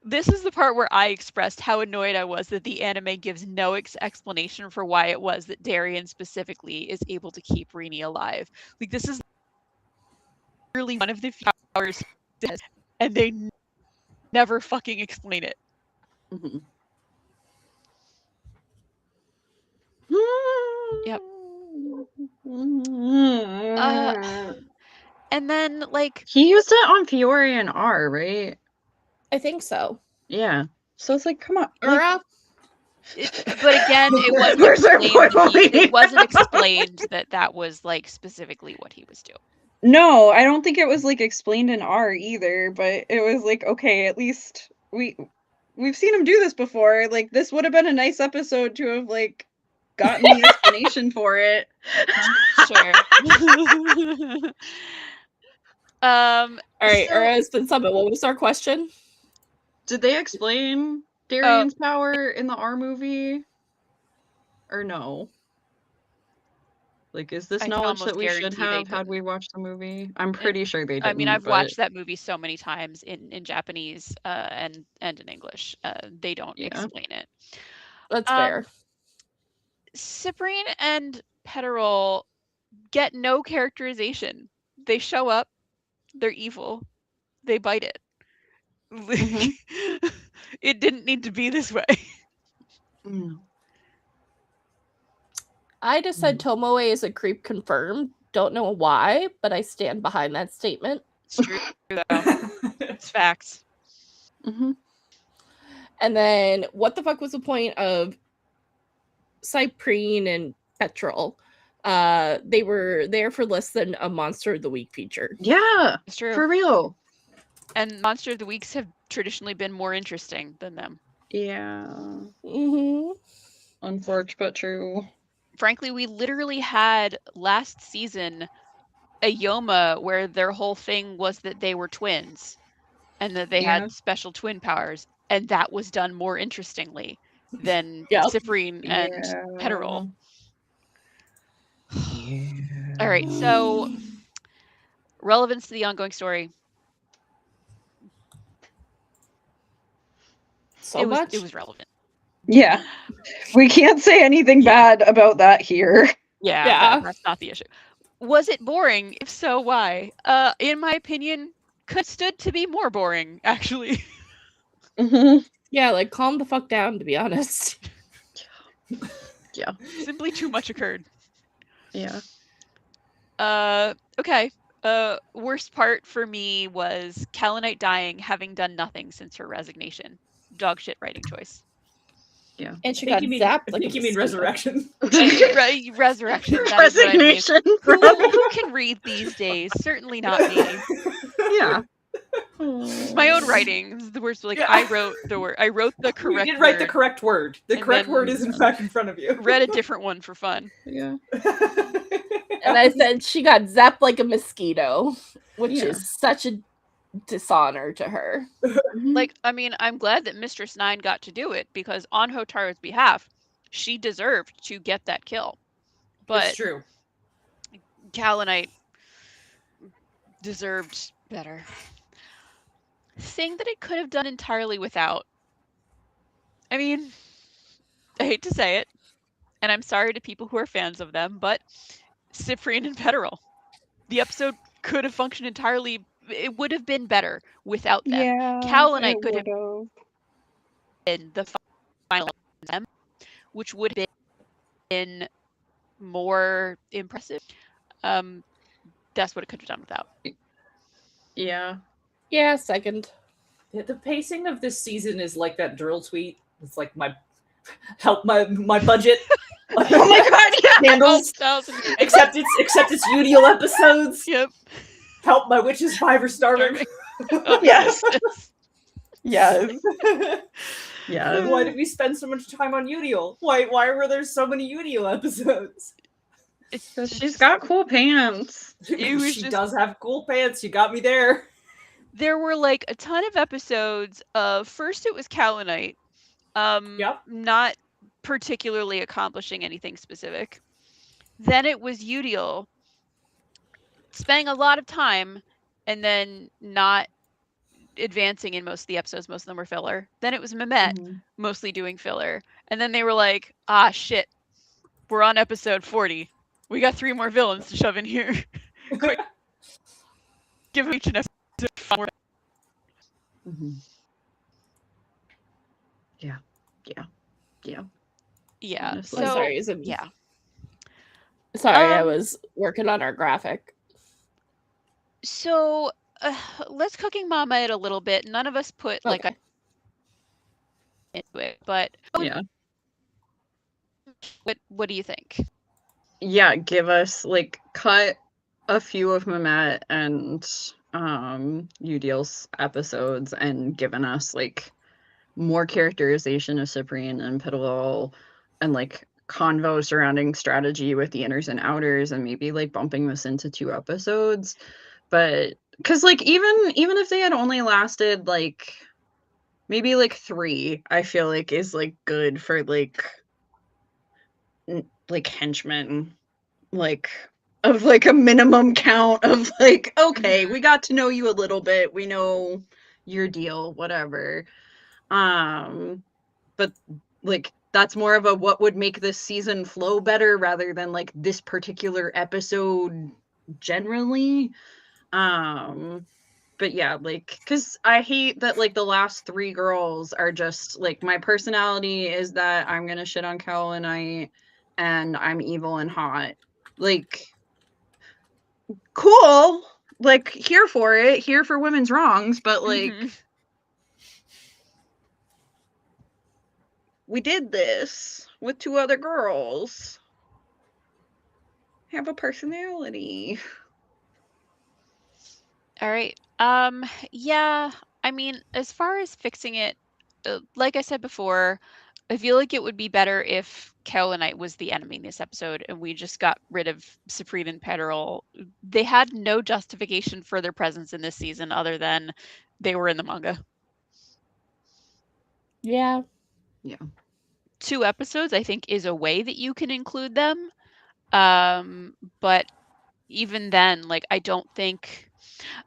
this is the part where I expressed how annoyed I was that the anime gives no explanation for why it was that Darien specifically is able to keep Rini alive. Like, this is really one of the few powers, and they never fucking explain it. Yep. And then, like... He used it on Fiore and R, right? I think so. Yeah. So it's like, come on. Like, but again, it wasn't explained that that was, like, specifically what he was doing. No, I don't think it was, like, explained in R either, but it was like, okay, at least we've seen him do this before. Like, this would have been a nice episode to have, like, gotten the explanation for it. Sure. All right, Ura's been summoned. What was our question? Did they explain Darien's power in the R movie? Or no? Like, is this knowledge that we should have had we watched the movie? I'm pretty sure they didn't. I mean, I've watched that movie so many times in Japanese and in English. They don't explain it. That's fair. Cyprien and Petarol get no characterization. They show up, they're evil, they bite it. It didn't need to be this way. I just said Tomoe is a creep confirmed. Don't know why, but I stand behind that statement. It's true, though. It's facts. And then, what the fuck was the point of Cyprien and Petrol? They were there for less than a Monster of the Week feature. Yeah, it's true. For real. And Monster of the Weeks have traditionally been more interesting than them. Yeah. Unfortunate, but true. Frankly, we literally had last season a Yoma where their whole thing was that they were twins and that they had special twin powers, and that was done more interestingly than Cyprien and Petarol. All right, so relevance to the ongoing story. It was relevant. Yeah. We can't say anything bad about that here. Yeah. That's not the issue. Was it boring? If so, why? In my opinion, could stood to be more boring, actually. Yeah, like, calm the fuck down, to be honest. Yeah. Simply too much occurred. Yeah. Okay. Worst part for me was Kaolinite dying, having done nothing since her resignation. Dog shit writing choice. Yeah. And she got zapped. I think you mean resurrection. Resurrection. Resignation. Who can read these days? Certainly not me. Yeah. My own writing. The words like I wrote the word. I wrote the correct. You did write the correct word. The correct word is in fact in front of you. Read a different one for fun. Yeah. And I said she got zapped like a mosquito, which is such a dishonor to her. Like, I mean, I'm glad that Mistress Nine got to do it because on Hotaru's behalf, she deserved to get that kill. But it's true. Kaolinite deserved better. Thing that it could have done entirely without. I mean, I hate to say it, and I'm sorry to people who are fans of them, but Cyprien and Petarol. The episode could have functioned entirely. It would have been better without them. Yeah, Kaolinite it could have would've. been the final them, which would have been more impressive. That's what it could have done without. Yeah. Yeah, second. The pacing of this season is like that drill tweet. It's like my budget. Oh my god, yeah. Handles. 12,000. Except it's UDL episodes. Yep. Help, my witch is 5 or starving. Oh, Yes. Yes. Yeah. Why did we spend so much time on UDL? Why were there so many UDL episodes? Because she's got cool pants. It was She just- does have cool pants. You got me there. There were like a ton of episodes of first it was Kaolinite, Yep. not particularly accomplishing anything specific. Then it was Udiel, spending a lot of time and then not advancing in most of the episodes. Most of them were filler. Then it was Mehmet, Mhm. mostly doing filler. And then they were like, ah, shit, we're on episode 40. We got 3 more villains to shove in here. Quick, give each an episode 4. Mhm. Yeah. Yeah. Honestly. So, Sorry, is it? yeah. Sorry, I Um, was working on our graphic. So let's Cooking Mama it a little bit. None of us put like Okay. into it, but Yeah. what do you think? Yeah, give us like cut a few of Mehmet and Udiel's episodes and given us like more characterization of Cyprian and Piddle and like convo surrounding strategy with the inners and outers and maybe like bumping this into 2 episodes. But because like even if they had only lasted like maybe like 3, I feel like is like good for like henchmen, like of like a minimum count of like, okay, we got to know you a little bit, we know your deal, whatever. But like that's more of a what would make this season flow better rather than like this particular episode generally. But yeah, like because I hate that like the last 3 girls are just like, my personality is that I'm gonna shit on Kaolinite and I'm evil and hot. Like, cool, like here for it, here for women's wrongs, but like we did this with 2 other girls. Have a personality. All right. Yeah, I mean, as far as fixing it, like I said before, I feel like it would be better if Kaolinite was the enemy in this episode and we just got rid of Cyprian and Petrol. They had no justification for their presence in this season other than they were in the manga. Yeah. 2 episodes, I think, is a way that you can include them. But even then, like, I don't think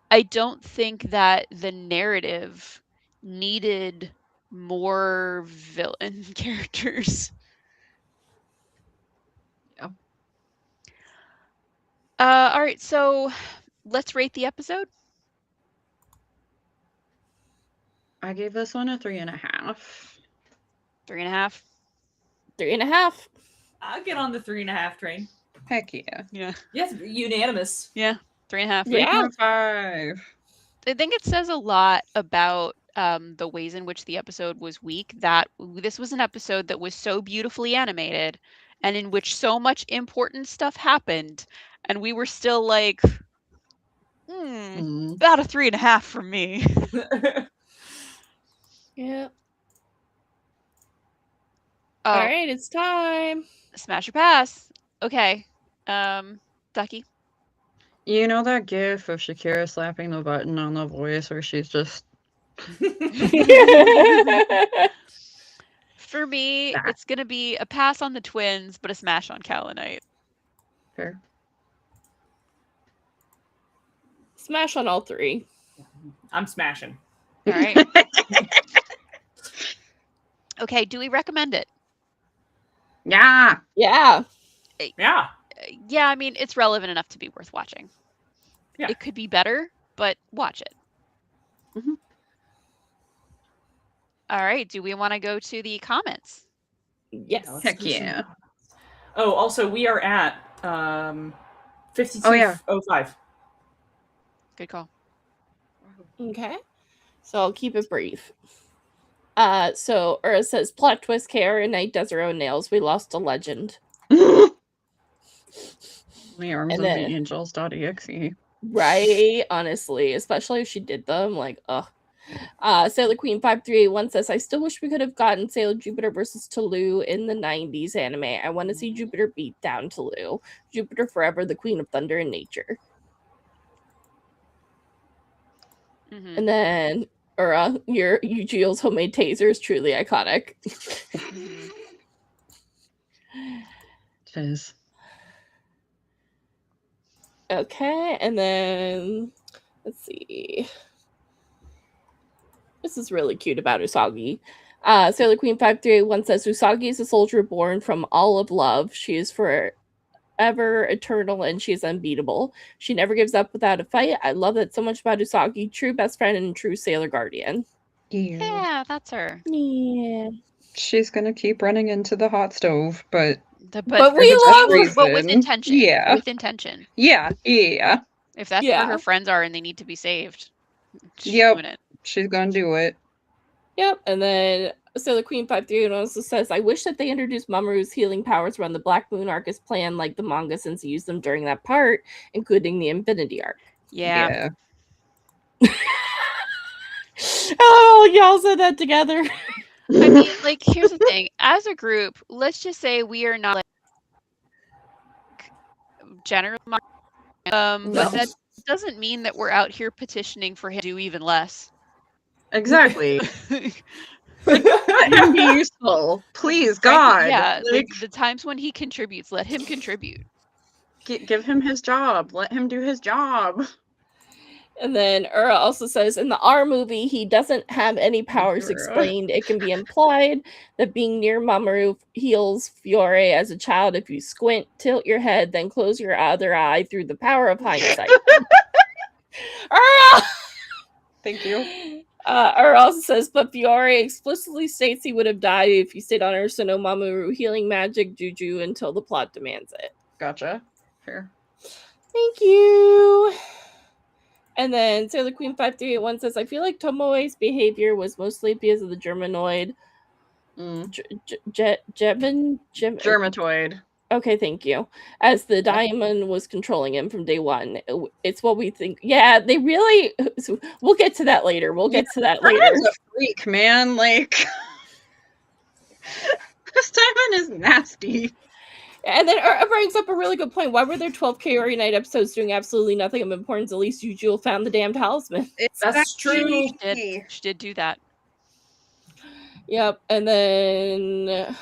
that the narrative needed more villain characters. Yeah. All right, so let's rate the episode. I gave this one a 3.5. 3.5. 3.5. I'll get on the 3.5 train. Heck yeah. Yeah. Yes, unanimous. 3.5. Yeah. 3.5. I think it says a lot about the ways in which the episode was weak, that this was an episode that was so beautifully animated and in which so much important stuff happened, and we were still like, about a 3.5 from me. Yeah. Oh, All right, it's time. smash or pass. Okay. Ducky. You know that gif of Shakira slapping the button on The Voice where she's just For me, That. it's gonna be a pass on the twins, but a smash on Kaolinite. fair. Smash on all 3. I'm smashing. All right. Okay, do we recommend it? Yeah. Yeah. Yeah. Yeah, I mean, it's relevant enough to be worth watching. Yeah. It could be better, but watch it. Mhm. All right. Do we want to go to the comments? Yes. let's Heck do some yeah. comments. Oh, also, we are at 52:05. Good call. Okay. So I'll keep it brief. So Ura says, plot twist, Kara Knight does her own nails. We lost a legend. The arms And of then- the angels.exe. Right? Honestly, especially if she did them. Like, ugh. Sailor Queen 5381 says, I still wish we could have gotten Sailor Jupiter versus Tolu in the 90s anime. I want to see Jupiter beat down Tolu. Jupiter forever, the queen of thunder and nature. Mhm. And then Ura, your Eugio's homemade taser is truly iconic. Mhm. It is. Okay, and then let's see. This is really cute about Usagi. Sailor Queen 5381 says Usagi is a soldier born from all of love. She is forever eternal and she is unbeatable. She never gives up without a fight. I love that so much about Usagi. True best friend and true Sailor Guardian. Yeah, that's her. Yeah. She's gonna keep running into the hot stove, but But we for the love best her. but with reason. intention. Yeah. With intention. Yeah. If that's Yeah. where her friends are and they need to be saved, she's Yep. doing it. She's gonna do it. Yep. And then Sailor Queen 531 also says, I wish that they introduced Mamoru's healing powers around the Black Moon arc as planned, like the manga, since he used them during that part, including the Infinity arc. Yeah. Oh, y'all said that together. I mean, like, here's the thing. As a group, let's just say we are not like general, No. but that doesn't mean that we're out here petitioning for him to do even less. Exactly. Let him be useful. Please, God. Yeah, Like, the times when he contributes, let him contribute. give him his job. Let him do his job. And then Ura also says, in the R movie, he doesn't have any powers Ura. explained. It can be implied that being near Mamoru heals Fiore as a child if you squint, tilt your head, then close your other eye through the power of hindsight. Ura! Thank you. Ura also says, but Fiore explicitly states he would have died if he stayed on Earth, so no Mamoru healing magic juju until the plot demands it. Gotcha. Fair. Thank you. And then Sailor Queen 5381 says, I feel like Tomoe's behavior was mostly because of the Germanoid. Germatoid. Okay, thank you. As the diamond was controlling him from day one. It's what we think. Yeah, they really... We'll get to that later. He's a freak, man. Like... this diamond is nasty. And then it brings up a really good point. Why were there 12 Kaori Night episodes doing absolutely nothing of importance? At least Jewel found the damn talisman. That's true. She did do that. Yep. And then...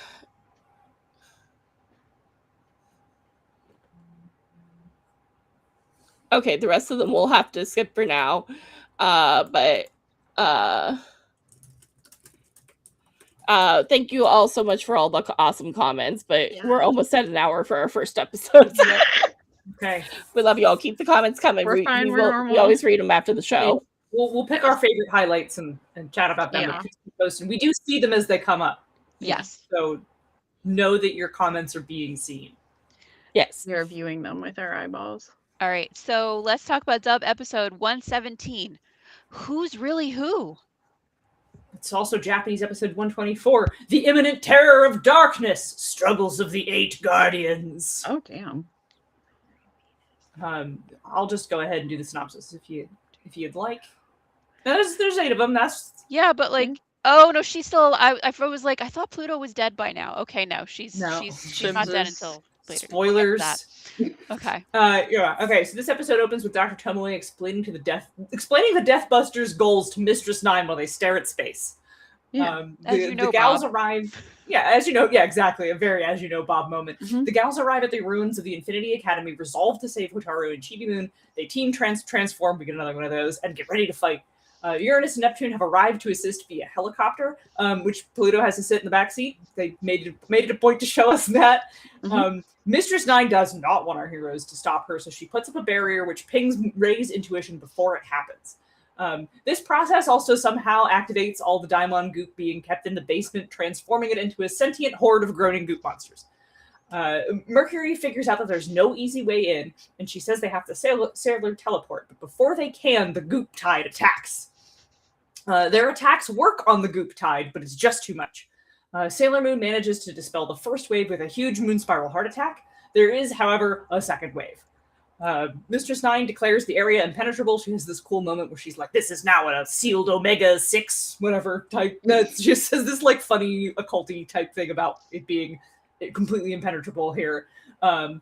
Okay, the rest of them we'll have to skip for now. Thank you all so much for all the awesome comments, but we're almost at an hour for our first episode. Okay. We love you all. Keep the comments coming. We're fine, We always read them after the show. We'll pick our favorite highlights and chat about them. Yeah. We do see them as they come up. Yes. So know that your comments are being seen. Yes. We're viewing them with our eyeballs. All right, so let's talk about Dub episode 117. Who's really who? It's also Japanese episode 124, The Imminent Terror of Darkness, Struggles of the Eight Guardians. Oh, damn. I'll just go ahead and do the synopsis if you'd like. There's 8 of them. That's Yeah, but like, oh no, she's still. I was like, I thought Pluto was dead by now. Okay, no, she's not dead until later. Spoilers. Okay. Yeah. Okay. So this episode opens with Dr. Tomoe explaining the Deathbusters' goals to Mistress 9 while they stare at space. Yeah. The gals arrive. Yeah, as you know. Yeah, exactly. A very as you know Bob moment. Mhm. The gals arrive at the ruins of the Infinity Academy, resolved to save Hotaru and Chibi Moon. They team transform. We get another one of those and get ready to fight. Uranus and Neptune have arrived to assist via helicopter, which Pluto has to sit in the back seat. They made it a point to show us that. Mhm. Mistress Nine does not want our heroes to stop her, so she puts up a barrier which pings Ray's intuition before it happens. This process also somehow activates all the Daimon goop being kept in the basement, transforming it into a sentient horde of groaning goop monsters. Mercury figures out that there's no easy way in, and she says they have to sailor teleport, but before they can, the goop tide attacks. Their attacks work on the goop tide, but it's just too much. Sailor Moon manages to dispel the first wave with a huge moon spiral heart attack. There is, however, a second wave. Mistress Nine declares the area impenetrable. She has this cool moment where she's like, this is now a sealed Omega 6, whatever type. She says this like funny occulty type thing about it being completely impenetrable here. And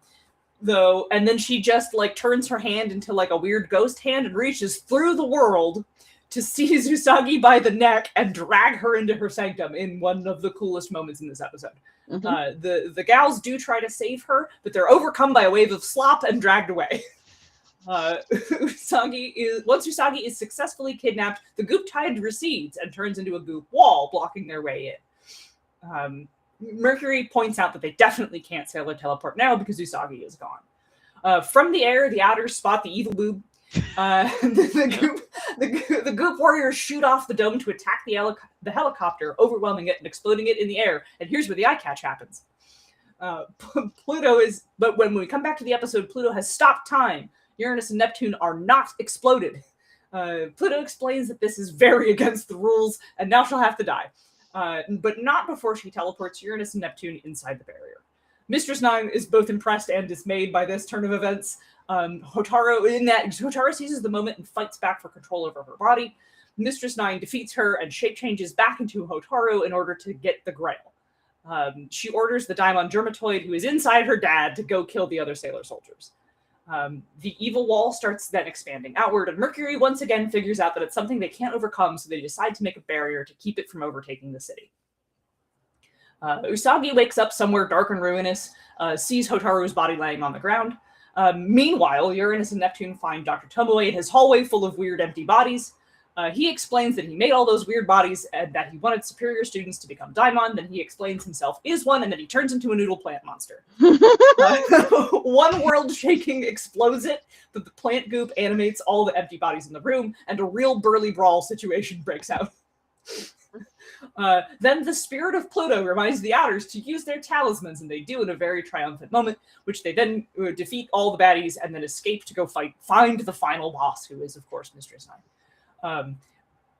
then she just like turns her hand into like a weird ghost hand and reaches through the world to seize Usagi by the neck and drag her into her sanctum in one of the coolest moments in this episode. Mm-hmm. The gals do try to save her, but they're overcome by a wave of slop and dragged away. Once Usagi is successfully kidnapped, the goop tide recedes and turns into a goop wall, blocking their way in. Mercury points out that they definitely can't sailor teleport now because Usagi is gone. From the air, the Outers spot the evil boob. The goop warriors shoot off the dome to attack the helicopter, overwhelming it and exploding it in the air. And here's where the eye catch happens. But when we come back to the episode, Pluto has stopped time. Uranus and Neptune are not exploded. Pluto explains that this is very against the rules, and now she'll have to die. But not before she teleports Uranus and Neptune inside the barrier. Mistress Nine is both impressed and dismayed by this turn of events. Hotaru seizes the moment and fights back for control over her body. Mistress Nine defeats her and shape changes back into Hotaru in order to get the Grail. She orders the Daimon Germatoid, who is inside her dad, to go kill the other sailor soldiers. The evil wall starts then expanding outward, and Mercury once again figures out that it's something they can't overcome, so they decide to make a barrier to keep it from overtaking the city. Usagi wakes up somewhere dark and ruinous, sees Hotaru's body laying on the ground. Meanwhile, Uranus and Neptune find Dr. Tomoe in his hallway full of weird empty bodies. He explains that he made all those weird bodies and that he wanted superior students to become Daimon. Then he explains himself is one, and then he turns into a noodle plant monster. One world-shaking explodes it, but the plant goop animates all the empty bodies in the room, and a real burly brawl situation breaks out. Then the spirit of Pluto reminds the Outers to use their talismans, and they do in a very triumphant moment, which they then defeat all the baddies and then escape to go find the final boss, who is, of course, Mistress Nine.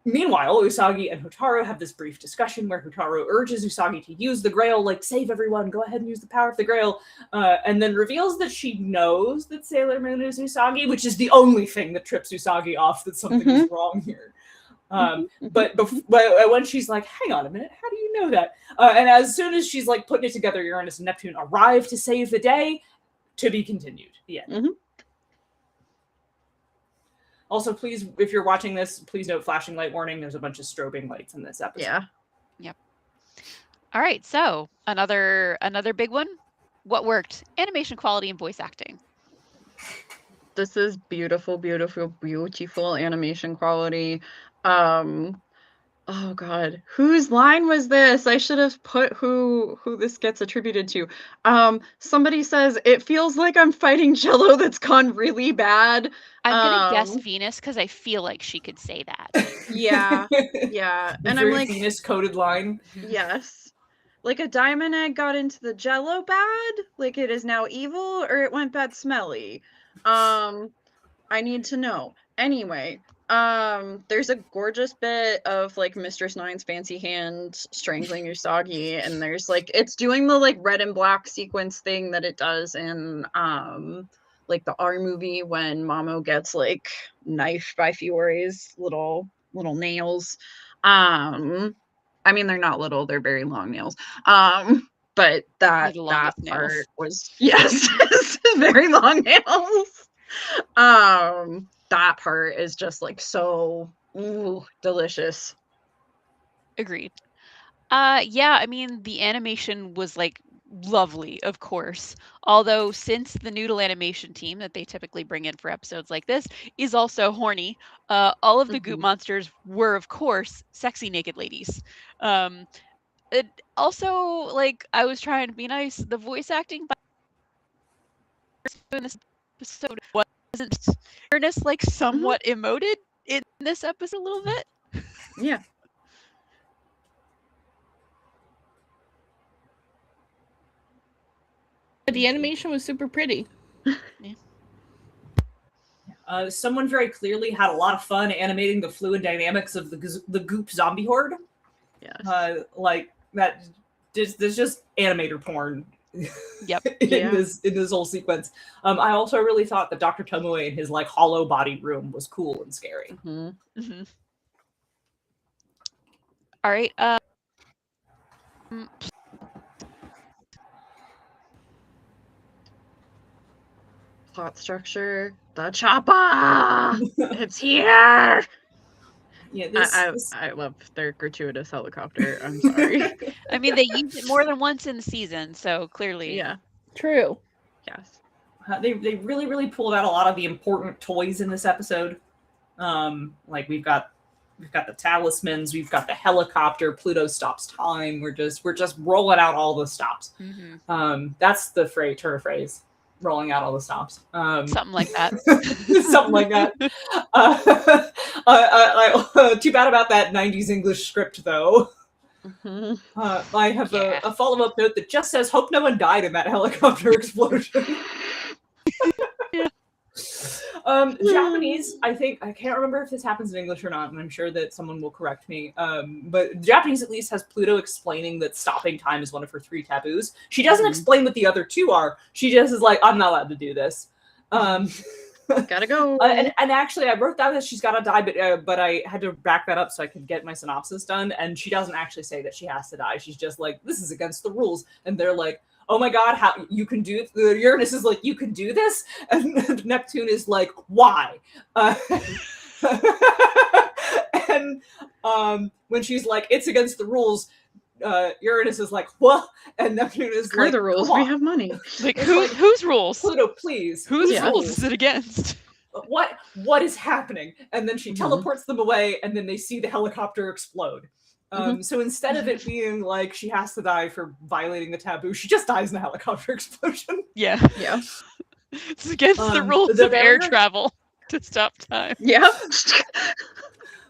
Meanwhile, Usagi and Hotaru have this brief discussion where Hotaru urges Usagi to use the Grail, like, save everyone, go ahead and use the power of the Grail, and then reveals that she knows that Sailor Moon is Usagi, which is the only thing that trips Usagi off that something is wrong here. But when she's like, hang on a minute, how do you know that? And as soon as she's like putting it together, Uranus and Neptune arrive to save the day. To be continued. The end. Mm-hmm. Also, please, if you're watching this, please note flashing light warning. There's a bunch of strobing lights in this episode. Yeah. Yep. All right. So another big one. What worked? Animation quality and voice acting. This is beautiful, beautiful, beautiful animation quality. Oh God, whose line was this? I should have put who this gets attributed to. Somebody says, it feels like I'm fighting Jello that's gone really bad. I'm gonna guess Venus because I feel like she could say that. Yeah. And I'm like, Venus coded line. Yes. Like a diamond egg got into the Jello bad, like it is now evil, or it went bad smelly. I need to know. Anyway, there's a gorgeous bit of like Mistress Nine's fancy hand strangling Usagi, and there's like it's doing the like red and black sequence thing that it does in like the R movie when Mamo gets like knifed by Fiore's little nails. I mean they're not little, they're very long nails. But that part was yes, very long nails. That part is just like so delicious. Agreed. Yeah, I mean the animation was like lovely, of course. Although since the noodle animation team that they typically bring in for episodes like this is also horny, all of the goop monsters were of course sexy naked ladies. It also, like, I was trying to be nice. The voice acting in this episode wasn't Ernest like somewhat emoted in this episode a little bit. Yeah. The animation was super pretty. Someone very clearly had a lot of fun animating the fluid dynamics of the goop zombie horde. Yes. Like that. There's just animator porn. Yep. in this whole sequence. I also really thought that Dr. Tomoe in his like hollow body room was cool and scary. All right. Plot structure. The chopper. It's here. Yeah, I love their gratuitous helicopter. I'm sorry. I mean, they used it more than once in the season, so clearly. Yeah. True. Yes. They really pulled out a lot of the important toys in this episode. Like we've got the talismans, we've got the helicopter, Pluto stops time. We're just rolling out all the stops. That's the turn of phrase. Rolling out all the stops. Something like that. Something like that. Too bad about that 90s English script, though. I have a follow-up note that just says, hope no one died in that helicopter explosion. Japanese, I can't remember if this happens in English or not, and I'm sure that someone will correct me. But Japanese at least has Pluto explaining that stopping time is one of her 3 taboos. She doesn't explain what the other 2 are. She just is like, I'm not allowed to do this. Gotta go. And actually, I wrote down that she's gotta die, but I had to back that up so I could get my synopsis done. And she doesn't actually say that she has to die. She's just like, this is against the rules. And they're like, oh my god, how you can do it? Uranus is like, you can do this? And Neptune is like, why? And when she's like, it's against the rules, Uranus is like, what? And Neptune is Screw like, the rules, we have money. Like, whose rules? Pluto, please. Whose rules is it against? What is happening? And then she teleports them away, and then they see the helicopter explode. So instead of it being like she has to die for violating the taboo, she just dies in a helicopter explosion. Yeah. It's against the rules of air travel to stop time. Yeah.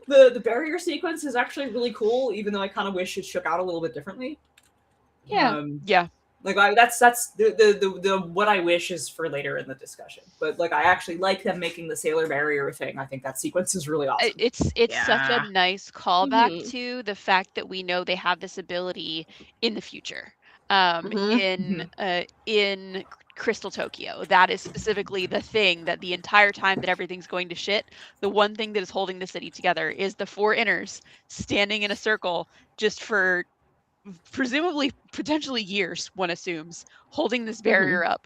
The barrier sequence is actually really cool, even though I kind of wish it shook out a little bit differently. Yeah. Like that's the what I wish is for later in the discussion. But like I actually like them making the sailor barrier thing. I think that sequence is really awesome. It's such a nice callback to the fact that we know they have this ability in the future. In Crystal Tokyo. That is specifically the thing that the entire time that everything's going to shit, the one thing that is holding the city together is the 4 inners standing in a circle just for presumably potentially years, one assumes, holding this barrier up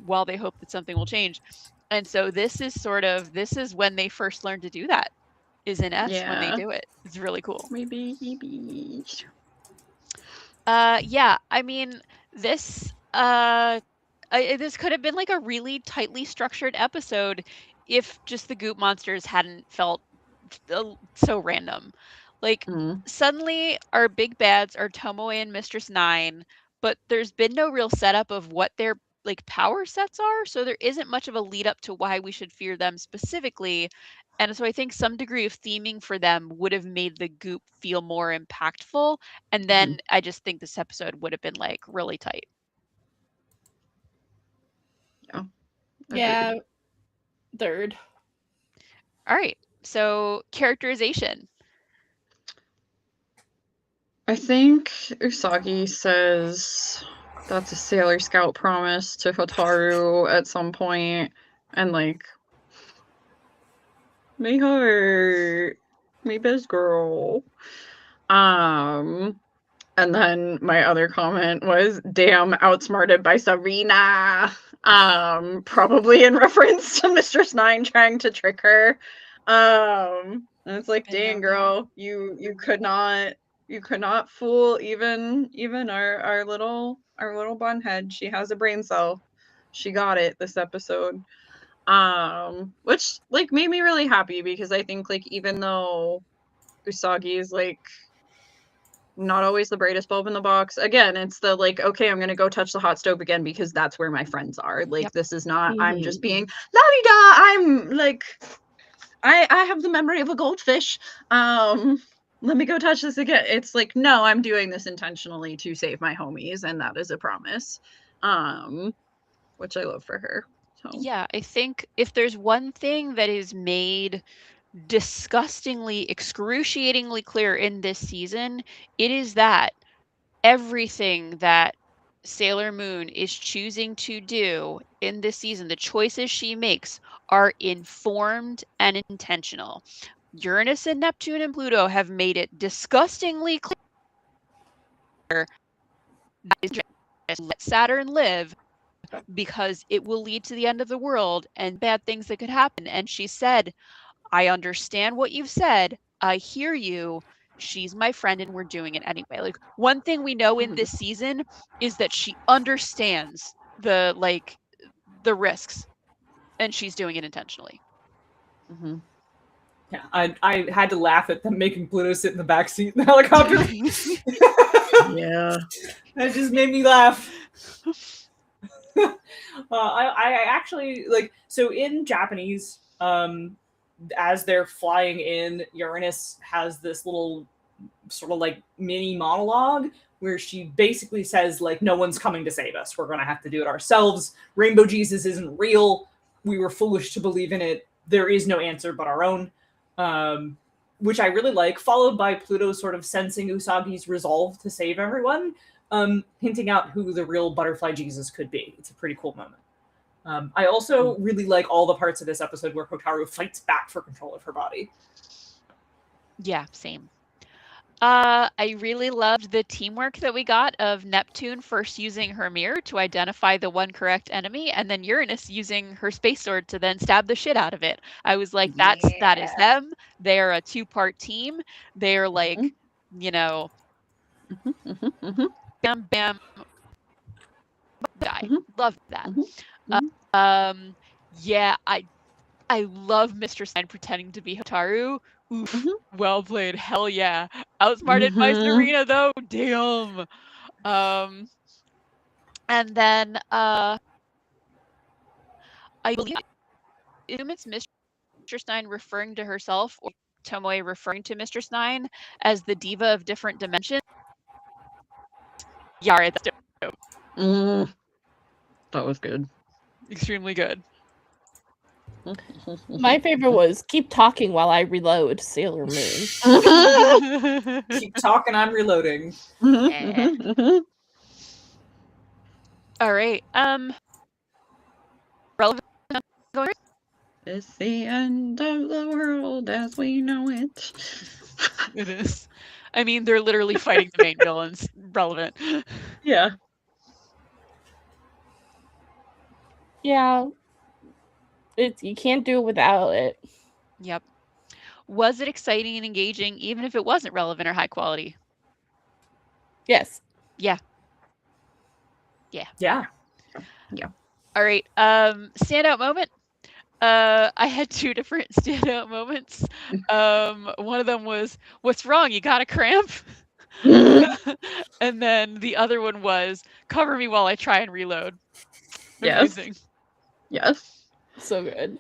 while they hope that something will change. And so this is when they first learned to do that, is in S when they do it. It's really cool. Maybe. I mean, this this could have been like a really tightly structured episode if just the goop monsters hadn't felt so random. Like, suddenly our big bads are Tomoe and Mistress 9, but there's been no real setup of what their like power sets are, so there isn't much of a lead up to why we should fear them specifically. And so I think some degree of theming for them would have made the goop feel more impactful. And then I just think this episode would have been like really tight. Yeah. Third. All right. So characterization. I think Usagi says that's a Sailor Scout promise to Hotaru at some point, and like, my heart, my best girl. And then my other comment was, damn, outsmarted by Serena. Probably in reference to Mistress 9 trying to trick her. And it's like, dang girl, you could not fool even our little bunhead. She has a brain cell. She got it this episode. Which like made me really happy, because I think like even though Usagi is like not always the brightest bulb in the box. Again, it's the like, okay, I'm gonna go touch the hot stove again because that's where my friends are. Like, this is not, I'm just being la-di-da, I'm like, I have the memory of a goldfish. Let me go touch this again. It's like, no, I'm doing this intentionally to save my homies, and that is a promise. Which I love for her. So. Yeah, I think if there's one thing that is made disgustingly, excruciatingly clear in this season, it is that everything that Sailor Moon is choosing to do in this season, the choices she makes are informed and intentional. Uranus and Neptune and Pluto have made it disgustingly clear that let Saturn live because it will lead to the end of the world and bad things that could happen. And she said, I understand what you've said. I hear you. She's my friend and we're doing it anyway. Like, one thing we know in this season is that she understands the risks and she's doing it intentionally. Mm-hmm. Yeah, I had to laugh at them making Pluto sit in the back seat in the helicopter. Yeah. That just made me laugh. I actually, like, so in Japanese, as they're flying in, Uranus has this little sort of like mini monologue where she basically says, like, no one's coming to save us. We're going to have to do it ourselves. Rainbow Jesus isn't real. We were foolish to believe in it. There is no answer but our own. Which I really like, followed by Pluto sort of sensing Usagi's resolve to save everyone, hinting out who the real butterfly Jesus could be. It's a pretty cool moment. I also really like all the parts of this episode where Hotaru fights back for control of her body. Yeah, same. I really loved the teamwork that we got of Neptune first using her mirror to identify the one correct enemy, and then Uranus using her space sword to then stab the shit out of it. I was like, that is them. They are a two-part team. They are like, you know, bam, bam, die. Love that. Yeah, I love Mr. Stein pretending to be Hotaru. Oof, well played. Hell yeah. Outsmarted by Serena though. Damn. And then I believe it's Mr. Stein referring to herself, or Tomoe referring to Mr. Stein as the diva of different dimensions. Yeah, right, that's dope. That was good. Extremely good. My favorite was keep talking while I reload Sailor Moon. Keep talking, I'm reloading. All right. Relevant. It's the end of the world as we know it. It is. I mean, they're literally fighting the main villains. Relevant. Yeah. Yeah. You can't do it without it. Yep. Was it exciting and engaging, even if it wasn't relevant or high quality? Yes. Yeah. All right. Standout moment. I had two different standout moments. One of them was, "What's wrong? You got a cramp?" And then the other one was, "Cover me while I try and reload." Amazing. Yes. So good.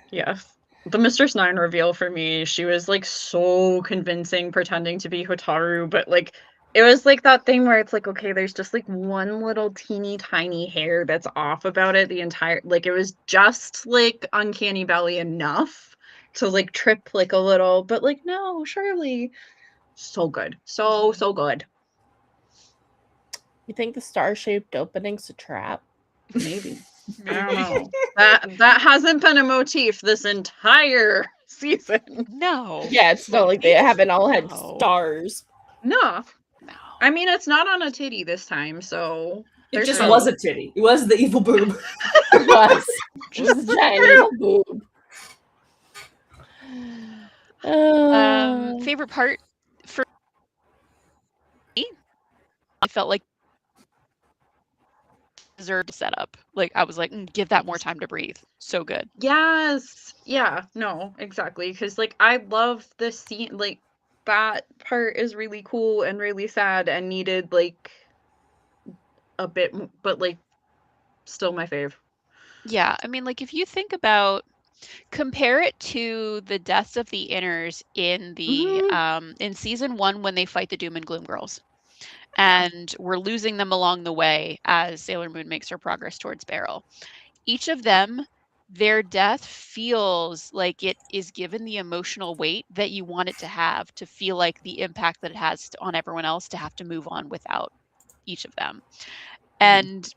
Yes. The Mr. Stein reveal for me, she was like so convincing pretending to be Hotaru, but like it was like that thing where it's like, okay, there's just like one little teeny tiny hair that's off about it the entire, like it was just like uncanny valley enough to like trip like a little, but like no, surely. So good. So good. You think the star-shaped opening's a trap? Maybe. I don't know. That hasn't been a motif this entire season. No. Yeah, it's not like they haven't all had stars. No. I mean, it's not on a titty this time, so it just was a titty. It was the evil boob. It was just a giant evil boob. Favorite part for me, I felt like deserved setup. Like I was like, give that more time to breathe. So good. Yes. Yeah. No. Exactly. Because like I love this scene. Like that part is really cool and really sad and needed like a bit, but like still my fave. Yeah, I mean, like if you think about, compare it to the deaths of the inners in the in season 1 when they fight the Doom and Gloom girls, and we're losing them along the way as Sailor Moon makes her progress towards Beryl. Each of them, their death feels like it is given the emotional weight that you want it to have, to feel like the impact that it has on everyone else, to have to move on without each of them. And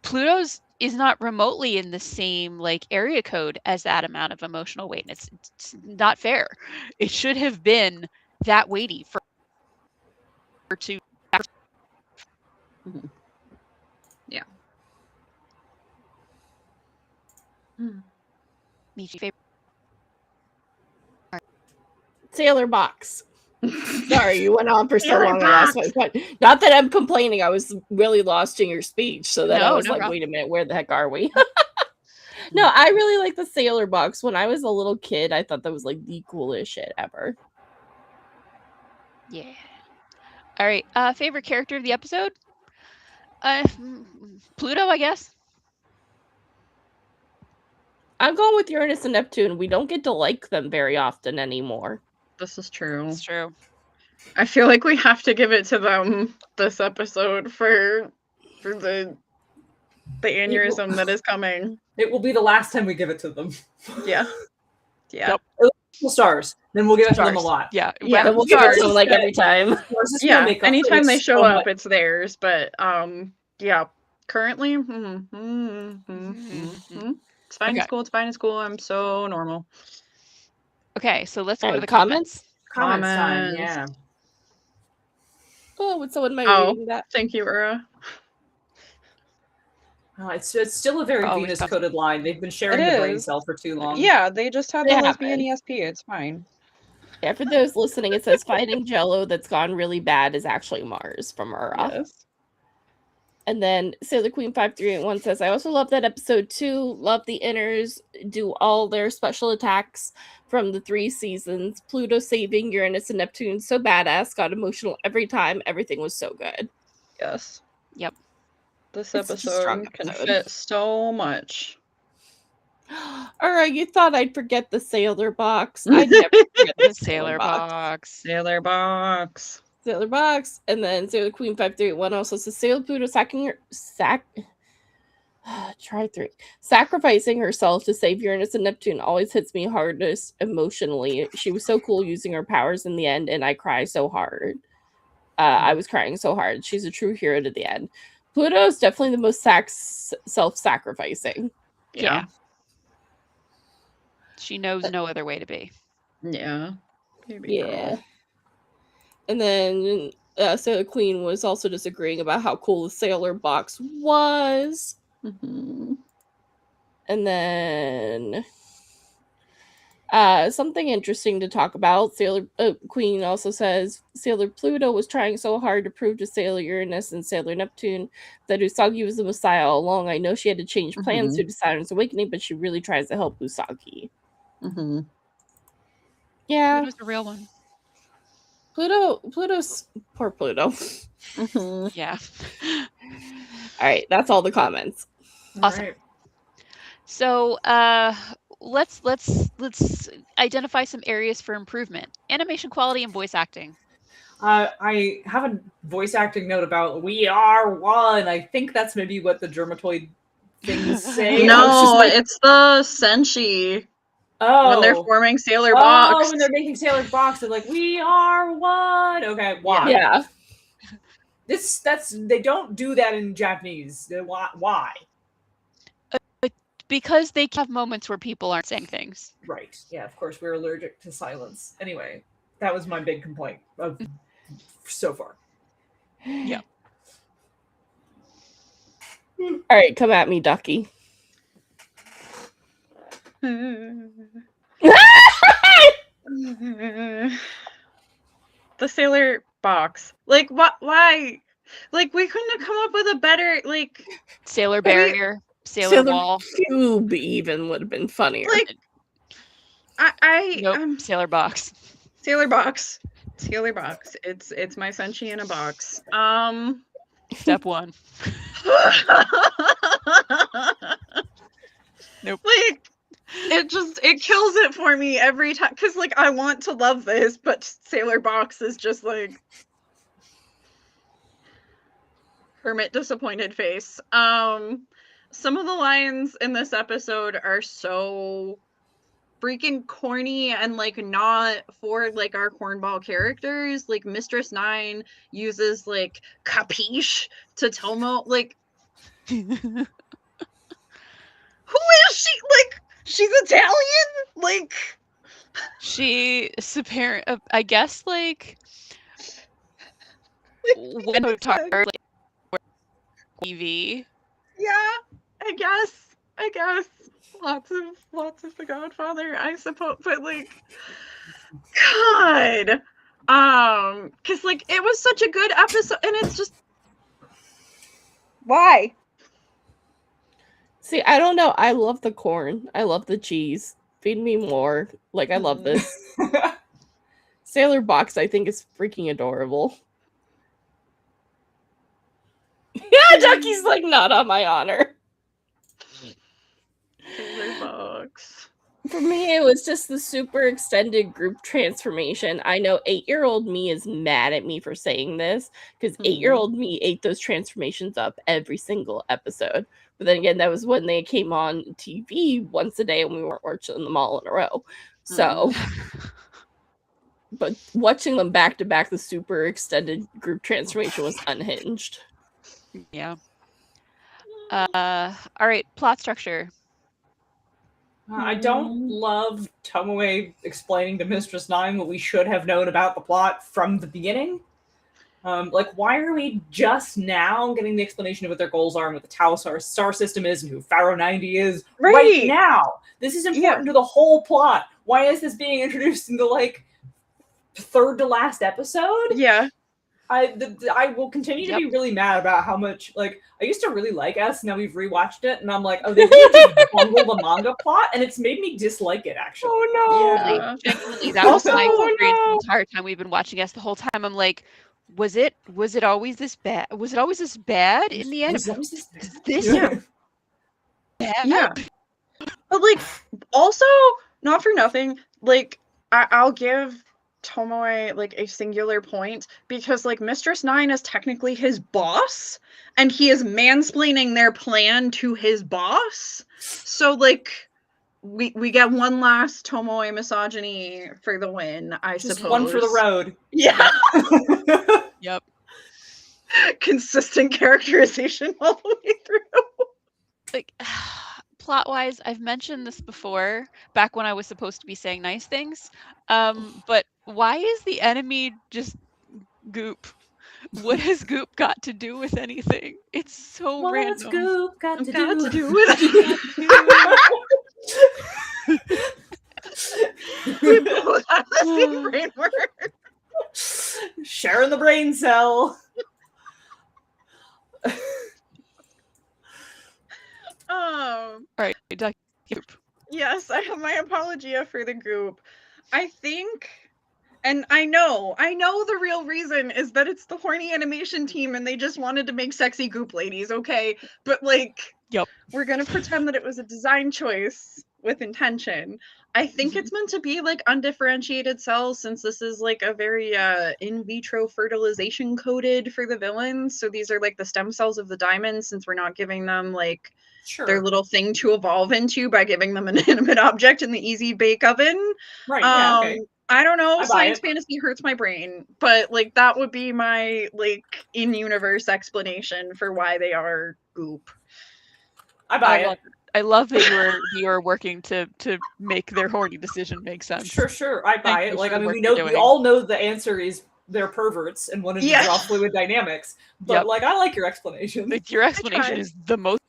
Pluto's is not remotely in the same like area code as that amount of emotional weight. And it's not fair. It should have been that weighty for her to. Yeah. Michi favorite. Sailor Box. Sorry, you went on for so Sailor long. I lost my point. Not that I'm complaining. I was really lost in your speech, so that I was like, problem. wait a minute, where the heck are we? No, I really like the Sailor Box. When I was a little kid, I thought that was like the coolest shit ever. Yeah. All right. Favorite character of the episode? Pluto, I guess. I'm going with Uranus and Neptune. We don't get to like them very often anymore. This is true. It's true. I feel like we have to give it to them this episode for the aneurysm that is coming. It will be the last time we give it to them. Yeah. Yeah. Yep. Stars. Then we'll give it to them a lot. Yeah. Yeah. Then we'll give it to them like every time. Yeah. Anytime they show up, it's theirs. But yeah. Currently, it's fine. It's cool. It's fine. It's cool. I'm so normal. Okay, so let's go to the comments. Comments time. Yeah. Oh, would someone mind reading that? Thank you, Ura. It's still a very Venus-coded line. They've been sharing the brain cell for too long. Yeah, they just had the lesbian ESP. It's fine. Yeah, for those listening, it says fighting Jello that's gone really bad is actually Mars from Ura. Yes. And then Sailor Queen 5381 says, I also love that episode too. Love the inners do all their special attacks from the 3 seasons. Pluto saving Uranus and Neptune, so badass. Got emotional every time. Everything was so good. Yes. Yep. This It's such a strong episode can episode. fit so much. Alright, you thought I'd forget the Sailor Box. I'd never forget the Sailor Box. Sailor Box. Sailor Box. And then Sailor Queen 531 also says Sailor Pluto sacrificing herself to save Uranus and Neptune always hits me hardest emotionally. She was so cool using her powers in the end, and I cry so hard. I was crying so hard. She's a true hero to the end. Pluto is definitely the most self-sacrificing. Yeah. She knows no other way to be. Yeah. Baby girl. And then Sailor Queen was also disagreeing about how cool the Sailor Box was. Mm-hmm. And then something interesting to talk about. Sailor Queen also says Sailor Pluto was trying so hard to prove to Sailor Uranus and Sailor Neptune that Usagi was the Messiah all along. I know she had to change plans due to Saturn's awakening, but she really tries to help Usagi. Mm-hmm. Yeah. Pluto's the real one. Pluto's poor Pluto. Mm-hmm. Yeah. All right, that's all the comments. Awesome. Right. So let's identify some areas for improvement. Animation quality and voice acting. I have a voice acting note about "We Are One." I think that's maybe what the Dermatoid things say. No, it's the Senshi. Oh, When they're forming Sailor Box. Oh, when they're making Sailor Box, they're like, "We are one." Okay, why? Yeah. They don't do that in Japanese. Why? Because they have moments where people aren't saying things. Right. Yeah, of course, we're allergic to silence. Anyway, that was my big complaint of so far. Yeah. All right, come at me, Ducky. The Sailor Box. Like, what? Why? Like, we couldn't have come up with a better, like... Sailor barrier. Sailor wall. Cube even would have been funnier. Like, Nope. Sailor Box. Sailor Box. Sailor box. It's my Senshi in a box. Step 1. Nope. Like, it kills it for me every time, because like I want to love this, but Sailor Box is just like hermit disappointed face. Some of the lines in this episode are so freaking corny and like not for like our cornball characters. Like Mistress Nine uses like capiche to Tomo. Like, who is she? Like, she's Italian? Like, She's apparent. I guess like when we talk like TV. yeah, I guess lots of The Godfather, I suppose, but like, God, because like it was such a good episode, and it's just why. See, I don't know. I love the corn. I love the cheese. Feed me more. Like, I love this. Sailor Box, I think, is freaking adorable. Yeah, Ducky's like, not on my honor. Sailor Box. For me, it was just the super extended group transformation. I know 8-year-old me is mad at me for saying this, because 8-year-old me ate those transformations up every single episode. But then again, that was when they came on TV once a day and we weren't watching them all in a row. So, but watching them back to back, the super extended group transformation was unhinged. Yeah. All right, plot structure. I don't love Tomoe explaining to Mistress Nine what we should have known about the plot from the beginning. Like, why are we just now getting the explanation of what their goals are and what the Tau star system is and who Pharaoh 90 is right now? This is important to the whole plot. Why is this being introduced in the, like, third to last episode? Yeah. I will continue to be really mad about how much, like, I used to really like S, now we've rewatched it, and I'm like, oh, they really just bungled the manga plot, and it's made me dislike it, actually. Oh, no! Yeah. Genuinely, that was my experience the entire time we've been watching S. The whole time, I'm like, was it always this bad? Was it always this bad in the end? Is this bad? Yeah. But, like, also, not for nothing, like, I'll give Tomoe like a singular point, because like Mistress Nine is technically his boss and he is mansplaining their plan to his boss. So like we get one last Tomoe misogyny for the win, I just suppose. one for the road. Yeah. Yep. Consistent characterization all the way through. Like, plot-wise, I've mentioned this before, back when I was supposed to be saying nice things. But why is the enemy just goop? What has goop got to do with anything? It's so random. What's goop got to do with we both have the same brain work. Sharing the brain cell. All right, Ducky Goop. Yes, I have my apologia for the goop. I think, and I know the real reason is that it's the horny animation team and they just wanted to make sexy goop ladies, okay? But like, we're gonna pretend that it was a design choice with intention. I think it's meant to be like undifferentiated cells, since this is like a very in vitro fertilization coded for the villains. So these are like the stem cells of the diamond, since we're not giving them like their little thing to evolve into by giving them an inanimate object in the easy bake oven. Right, yeah, okay. I don't know, science fantasy hurts my brain, but like that would be my like in-universe explanation for why they are goop. I buy it. I love that you are working to make their horny decision make sense. Sure, I buy it. Like, I mean, we all know the answer is they're perverts and wanted to draw fluid dynamics, but like, I like your explanation. Like, your explanation is the most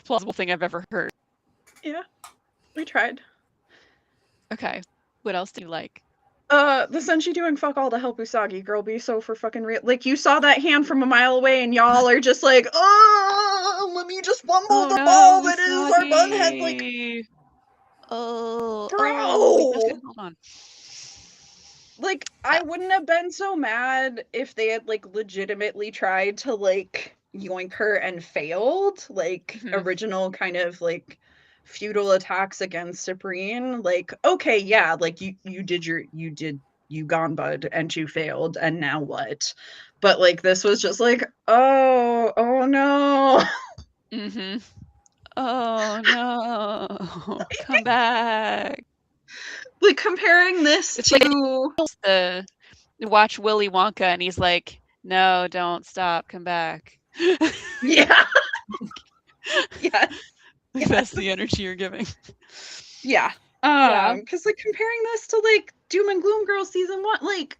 plausible thing I've ever heard. Yeah, we tried. Okay, what else do you like? The Senshi doing fuck all to help Usagi, girl, be so for fucking real. Like, you saw that hand from a mile away and y'all are just like, oh, let me just fumble the ball that is our bunhead. Like, bro. Wait, hold on. Like, I wouldn't have been so mad if they had, like, legitimately tried to, like, yoink her and failed. Like, original kind of, like, feudal attacks against Cyprian. Like, okay, yeah, like, you gone, bud, and you failed, and now what? But, like, this was just like, oh no. Oh no. Come back. Like, comparing this It's to... like watch Willy Wonka and he's like, no, don't stop, come back. Yeah. Yeah. That's the energy you're giving. Yeah. Yeah. Because, like, comparing this to, like, Doom and Gloom Girl season 1, like,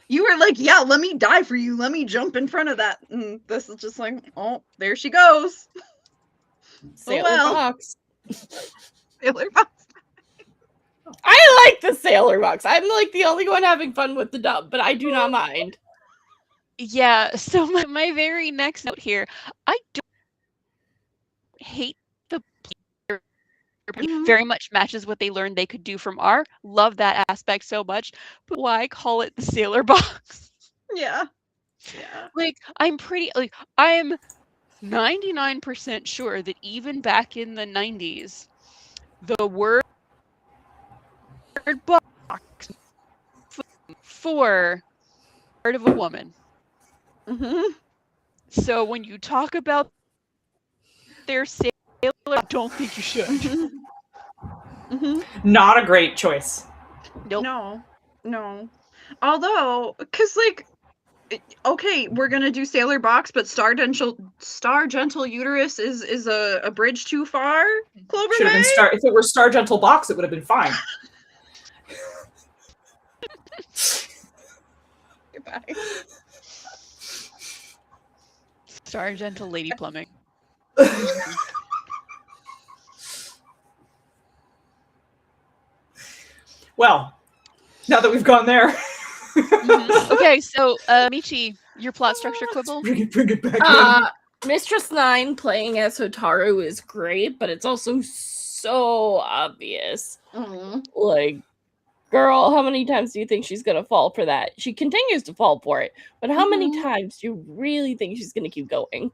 you were like, yeah, let me die for you, let me jump in front of that. And this is just like, oh, there she goes. Sailor well. Box. Sailor Box. I like the Sailor Box. I'm like the only one having fun with the dub, but I do not mind. Yeah, so my very next note here, I don't hate the very much matches what they learned they could do from R. Love that aspect so much. But why call it the Sailor Box? Yeah. Yeah. Like, I'm 99% sure that even back in the 90s, the word box for part of a woman. So when you talk about their sailor, I don't think you should. Not a great choice. Nope. No. Although, because, like, okay, we're gonna do Sailor Box, but Star Gentle Uterus is a bridge too far. Clover Should have been Star. If it were Star Gentle Box, it would have been fine. Goodbye. Star Gentle Lady Plumbing. Well, now that we've gone there. Okay, so Michi, your plot structure quibble? Bring it back in. Mistress 9 playing as Hotaru is great, but it's also so obvious. Like, girl, how many times do you think she's gonna fall for that? She continues to fall for it, but how many times do you really think she's gonna keep going?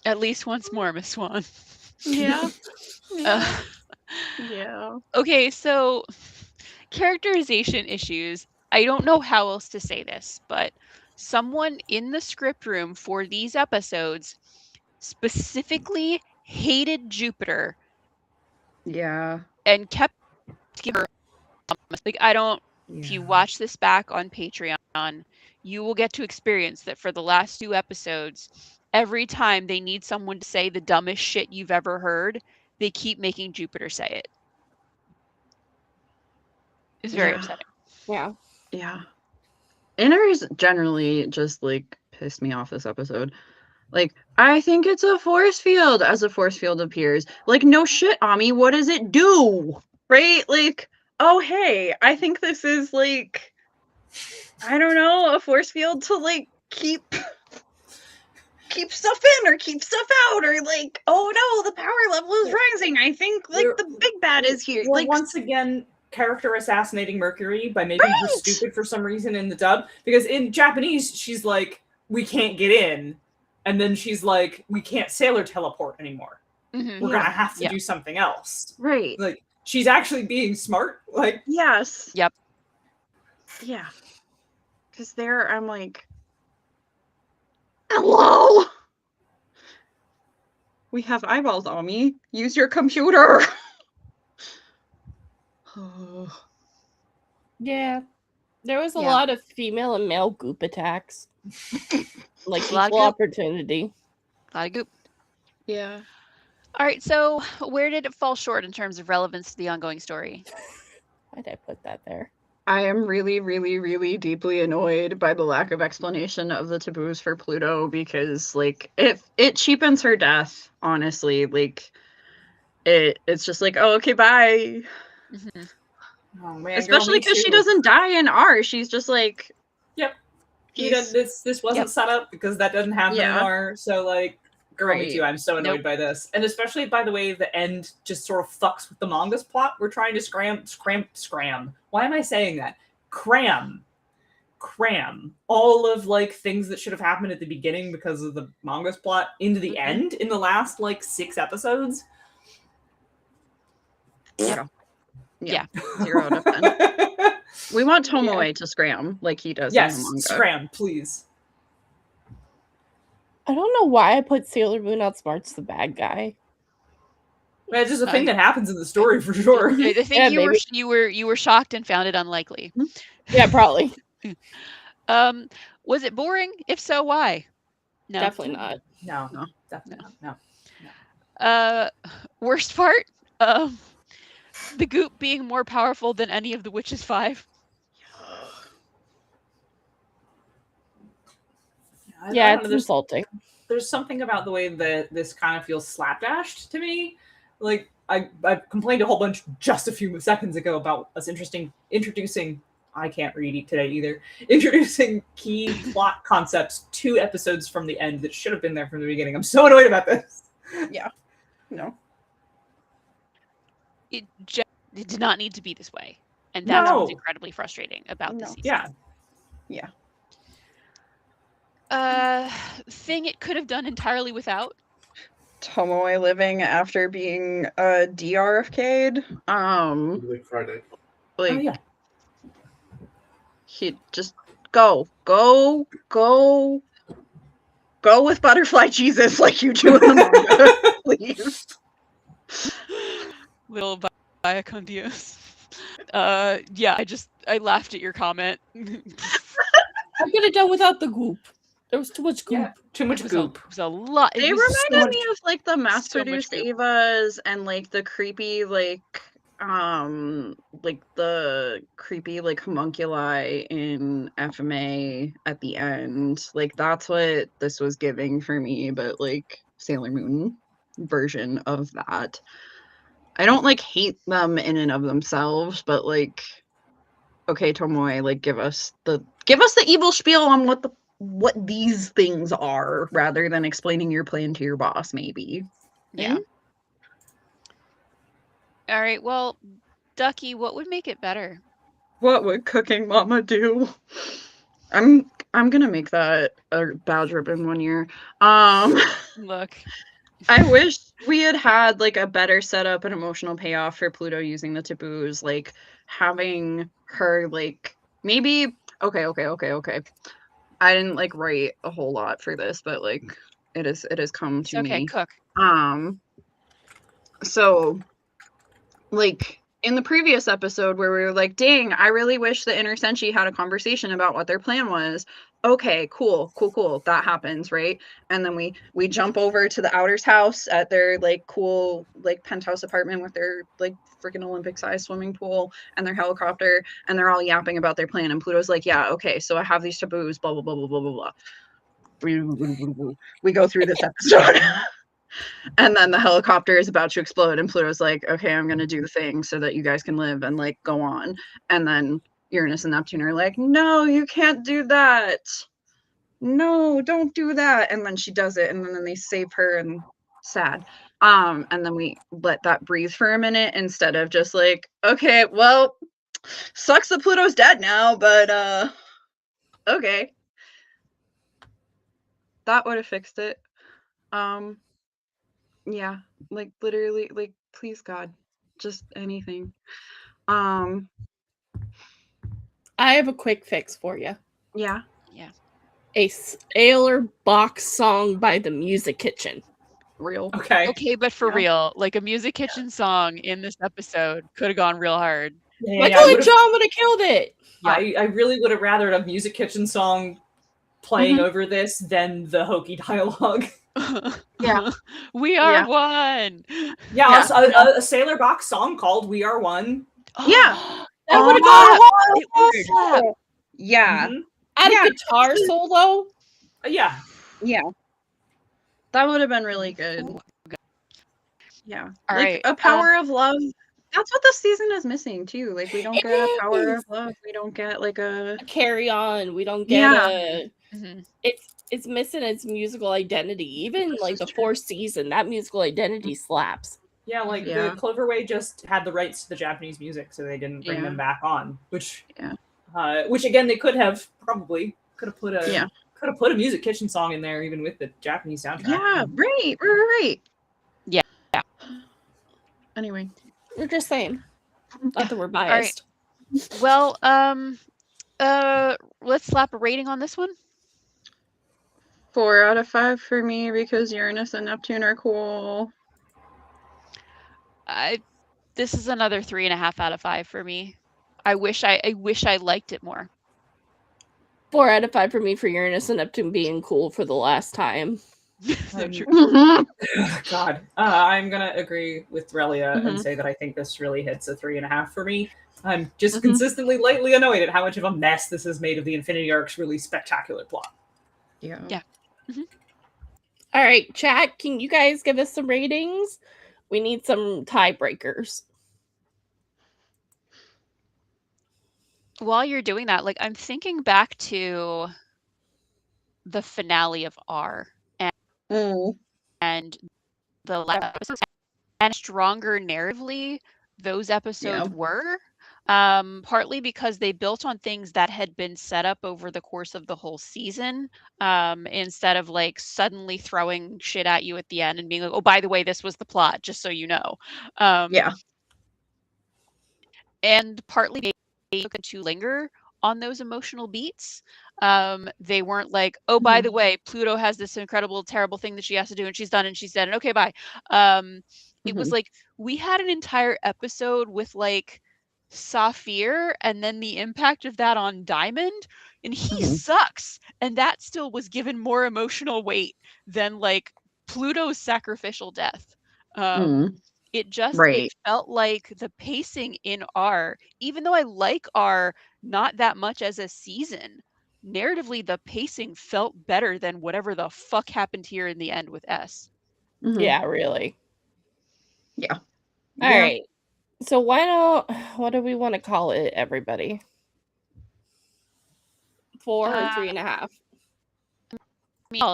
At least once more, Miss Swan. Yeah. Yeah. Okay, so characterization issues. I don't know how else to say this, but someone in the script room for these episodes specifically hated Jupiter. Yeah. And kept giving her, like, I don't, if you watch this back on Patreon, you will get to experience that for the last 2 episodes, every time they need someone to say the dumbest shit you've ever heard, they keep making Jupiter say it. It's very upsetting. Yeah. Yeah. Inners generally just, like, pissed me off this episode. Like, I think it's a force field as a force field appears. Like, no shit, Ami, what does it do? Right? Like, oh, hey, I think this is, like, I don't know, a force field to, like, keep stuff in or keep stuff out, or, like, oh no, the power level is rising. I think, like, the big bad is here. We're Like, once again character assassinating Mercury by making her stupid for some reason in the dub. Because in Japanese, she's like, we can't get in. And then she's like, we can't sailor teleport anymore. We're going to have to do something else. Right. Like, she's actually being smart. Like, yes. Yep. Yeah. Because there, I'm like, hello? We have eyeballs, Ami. Use your computer. Yeah. There was a lot of female and male goop attacks. Like, equal opportunity. A lot of goop. Yeah. All right, so where did it fall short in terms of relevance to the ongoing story? Why did I put that there? I am really, really, really deeply annoyed by the lack of explanation of the taboos for Pluto because, like, it cheapens her death, honestly. Like, it's just like, oh, okay, bye. oh man, especially because she doesn't die in R. She's just like, this wasn't set up because that doesn't happen in R. So, like, Girl, me too. I'm so annoyed Nope. by this. And especially by the way the end just sort of fucks with the manga's plot. We're trying to scram. Why am I saying that? Cram all of like things that should have happened at the beginning because of the manga's plot into the end in the last like 6 episodes. Yeah. 0 out of 10. We want Tomoe to scram like he does in the manga. Scram, please. I don't know why I put Sailor Moon outsmarts the bad guy. It's just a thing that happens in the story for sure. I think Yeah, you were shocked and found it unlikely. Yeah, probably. Was it boring? If so, why? No. Definitely not. No, definitely not. No. Worst part? The goop being more powerful than any of the Witches 5. Yeah, it's insulting. There's something about the way that this kind of feels slapdashed to me. Like, I complained a whole bunch just a few seconds ago about us introducing, I can't read today either, introducing key plot concepts 2 episodes from the end that should have been there from the beginning. I'm so annoyed about this. Yeah. No. It did not need to be this way. And that's what's incredibly frustrating about this season. Yeah. Thing it could have done entirely without. Tomoe living after being DRFK'd. Like Friday. Like, he just go with Butterfly Jesus like you do in the manga, please. Little via con Dios. Yeah, I laughed at your comment. I could have done without the goop. There was too much goop. Yeah, too much goop. It was a lot. They reminded me of like the mass-produced Evas and like the creepy like the creepy like homunculi in FMA at the end. Like that's what this was giving for me, but like Sailor Moon version of that. I don't like hate them in and of themselves, but like, okay, Tomoe, like give us the evil spiel on what these things are, rather than explaining your plan to your boss, maybe. Yeah. All right. Well, Ducky, what would make it better? What would Cooking Mama do? I'm gonna make that a badge ribbon one year. Look. I wish we had like a better setup and emotional payoff for Pluto using the taboos, like having her like maybe okay. I didn't like write a whole lot for this, but like it has come to me. Okay, cook. So like in the previous episode where we were like, dang, I really wish the Inner Senshi had a conversation about what their plan was. Okay, cool. That happens, right? And then we jump over to the Outer's house at their like cool like penthouse apartment with their like freaking Olympic-sized swimming pool and their helicopter, and they're all yapping about their plan. And Pluto's like, yeah, okay, so I have these taboos, blah blah blah blah blah blah blah. We go through this episode. And then the helicopter is about to explode, and Pluto's like, okay, I'm gonna do the thing so that you guys can live and like go on. And then Uranus and Neptune are like, no, you can't do that. No, don't do that. And then she does it, and then they save her, and sad. And then we let that breathe for a minute instead of just like, okay, well, sucks that Pluto's dead now, but okay. That would have fixed it. Yeah, like literally, like please God, just anything. I have a quick fix for you. Yeah. A Sailor Box song by the Music Kitchen. Real. Okay, but for real, like a Music Kitchen song in this episode could have gone real hard. Michael and John would have killed it. I really would have rathered a Music Kitchen song playing over this than the hokey dialogue. Yeah. We are one. Yeah. A Sailor Box song called "We Are One." Yeah. That would have gone hard. Yeah. Add a guitar solo. Yeah. That would have been really good. Yeah. All like right. A Power of Love. That's what this season is missing too. Like we don't get a Power of Love. We don't get like a Carry On. We don't get a. Mm-hmm. It's it's missing its musical identity. Even like the fourth season, that musical identity slaps. Yeah, like Yeah. the Cloverway just had the rights to the Japanese music, so they didn't bring them back on. Which again, they could have put a music kitchen song in there, even with the Japanese soundtrack. Yeah, right. Yeah. Anyway, We're just saying. Not that we're biased. Well, let's slap a rating on this one. 4 out of 5 for me because Uranus and Neptune are cool. This is another 3.5 out of 5 for me. I wish I liked it more. 4 out of 5 for me for Uranus and Neptune being cool for the last time. So true. God, I'm gonna agree with Relia and say that I think this really hits a 3.5 for me. I'm just consistently lightly annoyed at how much of a mess this has made of the Infinity Arc's really spectacular plot. Yeah. All right, chat, can you guys give us some ratings? We need some tiebreakers. While you're doing that, like I'm thinking back to the finale of R and the last episodes, and stronger narratively those episodes were. Partly because they built on things that had been set up over the course of the whole season, instead of like suddenly throwing shit at you at the end and being like, oh, by the way, this was the plot, just so you know. And partly they took to linger on those emotional beats. They weren't like, oh, by the way, Pluto has this incredible, terrible thing that she has to do, and she's done, and she's dead, and okay, bye. It was like, we had an entire episode with like Saphir and then the impact of that on Diamond, and he sucks, and that still was given more emotional weight than like Pluto's sacrificial death. It just it felt like the pacing in R, even though I like R not that much as a season, narratively the pacing felt better than whatever the fuck happened here in the end with S. Yeah, really. Yeah. All right. So what do we want to call it, everybody? 4 or 3.5?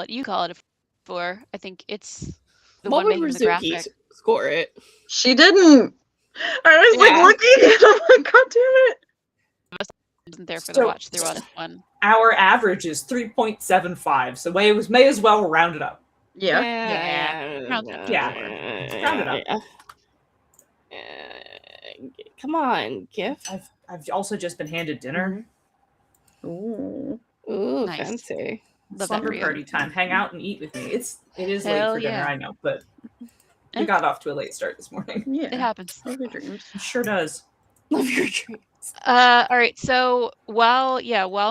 You call it a 4. I think it's the what one would making the graphic. Score it? She didn't. I was like looking at him like, God damn it. Wasn't there for the watch through on this one. Our average is 3.75, so may as well round it up. Round it up. Come on, GIF. I've also just been handed dinner. Ooh, nice. Fancy. Slumber party time. Hang out and eat with me. It is late for dinner, I know, but we got off to a late start this morning. Yeah, it happens. Love your dreams. It sure does. Love your dreams. All right. So while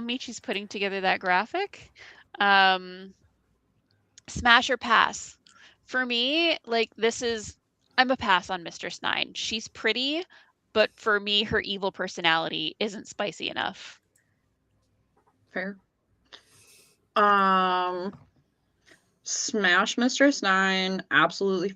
Michi's putting together that graphic, smash or pass. For me, like I'm a pass on Mistress 9. She's pretty, but for me, her evil personality isn't spicy enough. Fair. Smash Mistress 9. Absolutely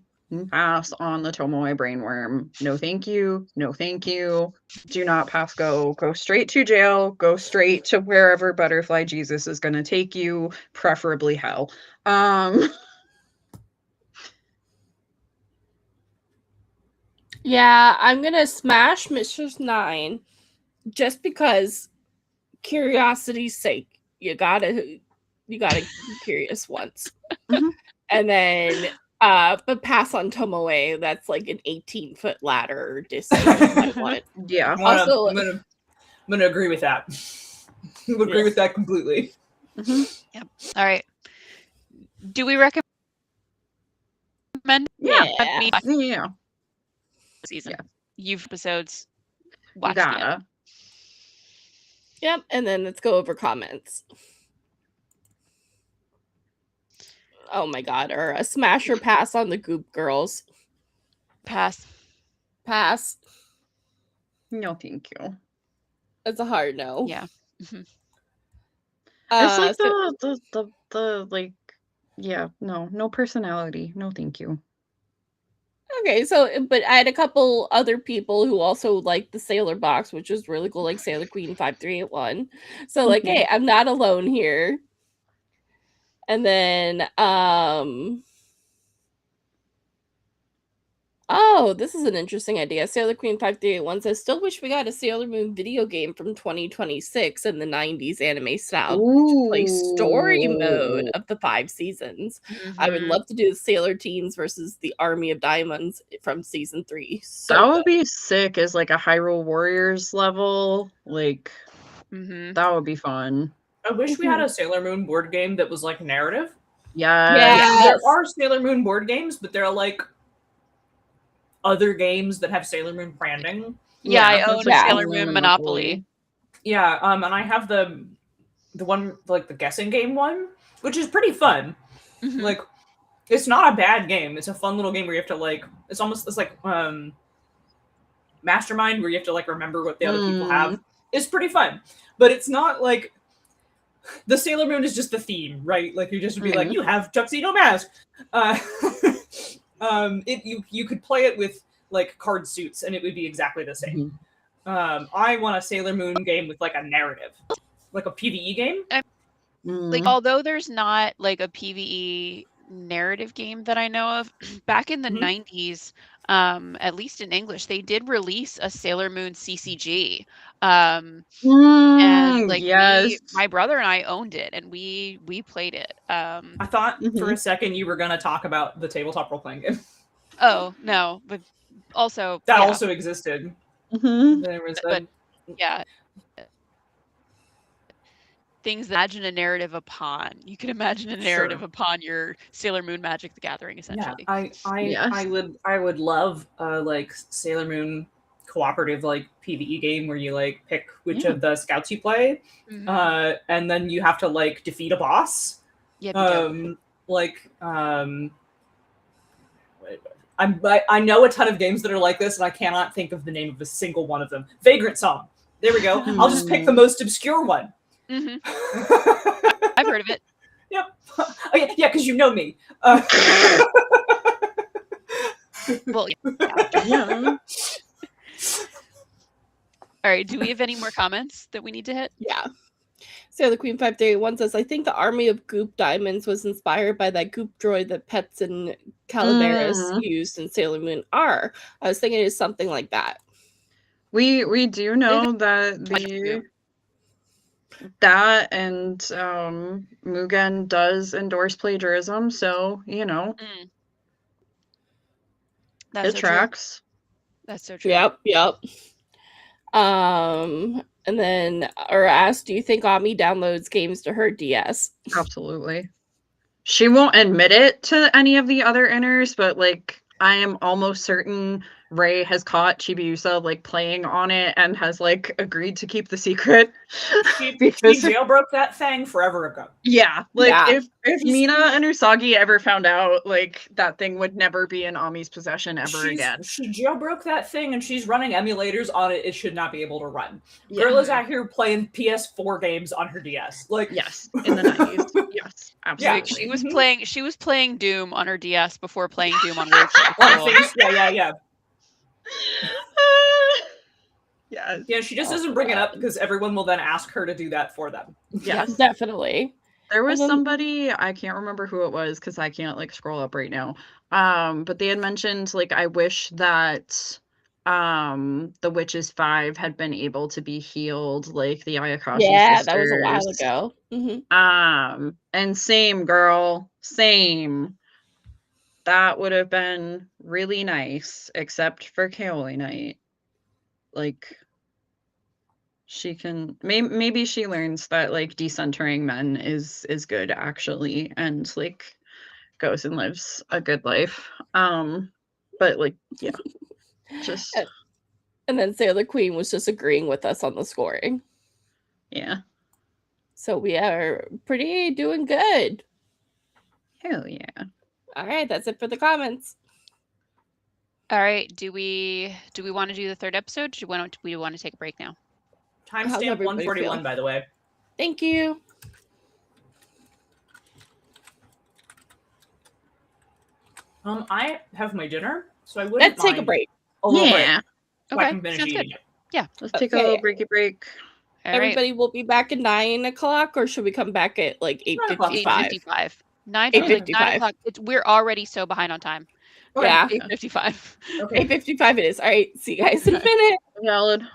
pass on the Tomoe brainworm. No thank you. No thank you. Do not pass go. Go straight to jail. Go straight to wherever Butterfly Jesus is going to take you, preferably hell. Yeah, I'm gonna smash Mistress 9 just because curiosity's sake. You gotta be curious once. And then but pass on Tomoe. That's like an 18-foot ladder distance. I want. Yeah. I'm gonna agree with that. I agree with that completely. Yep. All right. Do we recommend? Yeah. Season. Yeah. You've episodes. Watch gotta. Yep. And then let's go over comments. Oh my god, or a smash or pass on the Goop Girls. Pass. No, thank you. That's a hard no. Yeah. It's like the like, yeah, no personality. No, thank you. Okay, so but I had a couple other people who also liked the Sailor Box, which was really cool, like Sailor Queen 5381. So like, hey, I'm not alone here. And then, oh, this is an interesting idea. Sailor Queen 5381 says, still wish we got a Sailor Moon video game from 2026 in the 90s anime style to play story mode of the 5 seasons. I would love to do the Sailor Teens versus the Army of Diamonds from season 3. So that would be sick as like a Hyrule Warriors level. Like, that would be fun. I wish we had a Sailor Moon board game that was like narrative. Yes. There are Sailor Moon board games, but they're like other games that have Sailor Moon branding. Yeah, I own Sailor Moon Monopoly. Yeah, and I have the one, like the guessing game one, which is pretty fun. Like, it's not a bad game. It's a fun little game where you have to like, it's like Mastermind, where you have to like remember what the other people have. It's pretty fun, but it's not like the Sailor Moon is just the theme, right? Like you just would be like, you have tuxedo mask. You could play it with like card suits and it would be exactly the same. I want a Sailor Moon game with like a narrative, like a PvE game. Like, although there's not like a PvE narrative game that I know of, back in the 90s, at least in English, they did release a Sailor Moon CCG. And like my brother and I owned it and we played it. I thought for a second you were gonna talk about the tabletop role-playing game. Oh no, but also that also existed. There was things that imagine a narrative upon. You can imagine a narrative upon your Sailor Moon Magic the Gathering, essentially. I would love like Sailor Moon cooperative like PvE game where you like pick which of the scouts you play, and then you have to like defeat a boss. I know a ton of games that are like this, and I cannot think of the name of a single one of them. Vagrant Song. There we go. I'll just pick the most obscure one. I've heard of it. Yep. Oh, yeah, because you know me. Well, yeah. All right. Do we have any more comments that we need to hit? Yeah. Sailor Queen 531 says, I think the Army of Goop Diamonds was inspired by that Goop droid that Pets and Calaveras used in Sailor Moon R. I was thinking it's something like that. We do know that that and Mugen does endorse plagiarism, so you know it tracks. That's so true. Yep. And then, or asked, do you think Ami downloads games to her DS? Absolutely. She won't admit it to any of the other inners, but like I am almost certain Ray has caught Chibiusa like playing on it and has like agreed to keep the secret. She jailbroke that thing forever ago. Yeah, like if Mina and Usagi ever found out, like that thing would never be in Ami's possession ever again. She jailbroke that thing and she's running emulators on it. It should not be able to run. Girl is out here playing PS4 games on her DS. Like yes, in the 90s. Yes, absolutely. Yeah, she was playing Doom on her DS before playing Doom on Wave. Yeah. Yeah, she just doesn't bring it up because everyone will then ask her to do that for them. Yes, definitely. There was somebody, I can't remember who it was because I can't like scroll up right now. But they had mentioned like I wish that the Witches 5 had been able to be healed like the Ayakashi sisters. That was a while ago. And same girl, same. That would have been really nice, except for Kaoli Knight. Like, she can maybe she learns that like decentering men is good actually, and like goes and lives a good life. But like just and then Sailor Queen was just agreeing with us on the scoring. Yeah. So we are pretty doing good. Hell yeah. All right, that's it for the comments. All right, do we want to do the third episode? Do we want to take a break now? Timestamp 141, by the way. Thank you. I have my dinner, so I wouldn't Let's take a break. A little break. Okay, So I can finish sounds eating good. it. Yeah, let's take a little break. All right. Everybody will be back at 9 o'clock, or should we come back at like 8:55? 8:55. 9 8:55. o'clock. We're already so behind on time. Okay. Yeah. 8:55. Okay. 8:55 it is. All right. See you guys in a minute. Valid.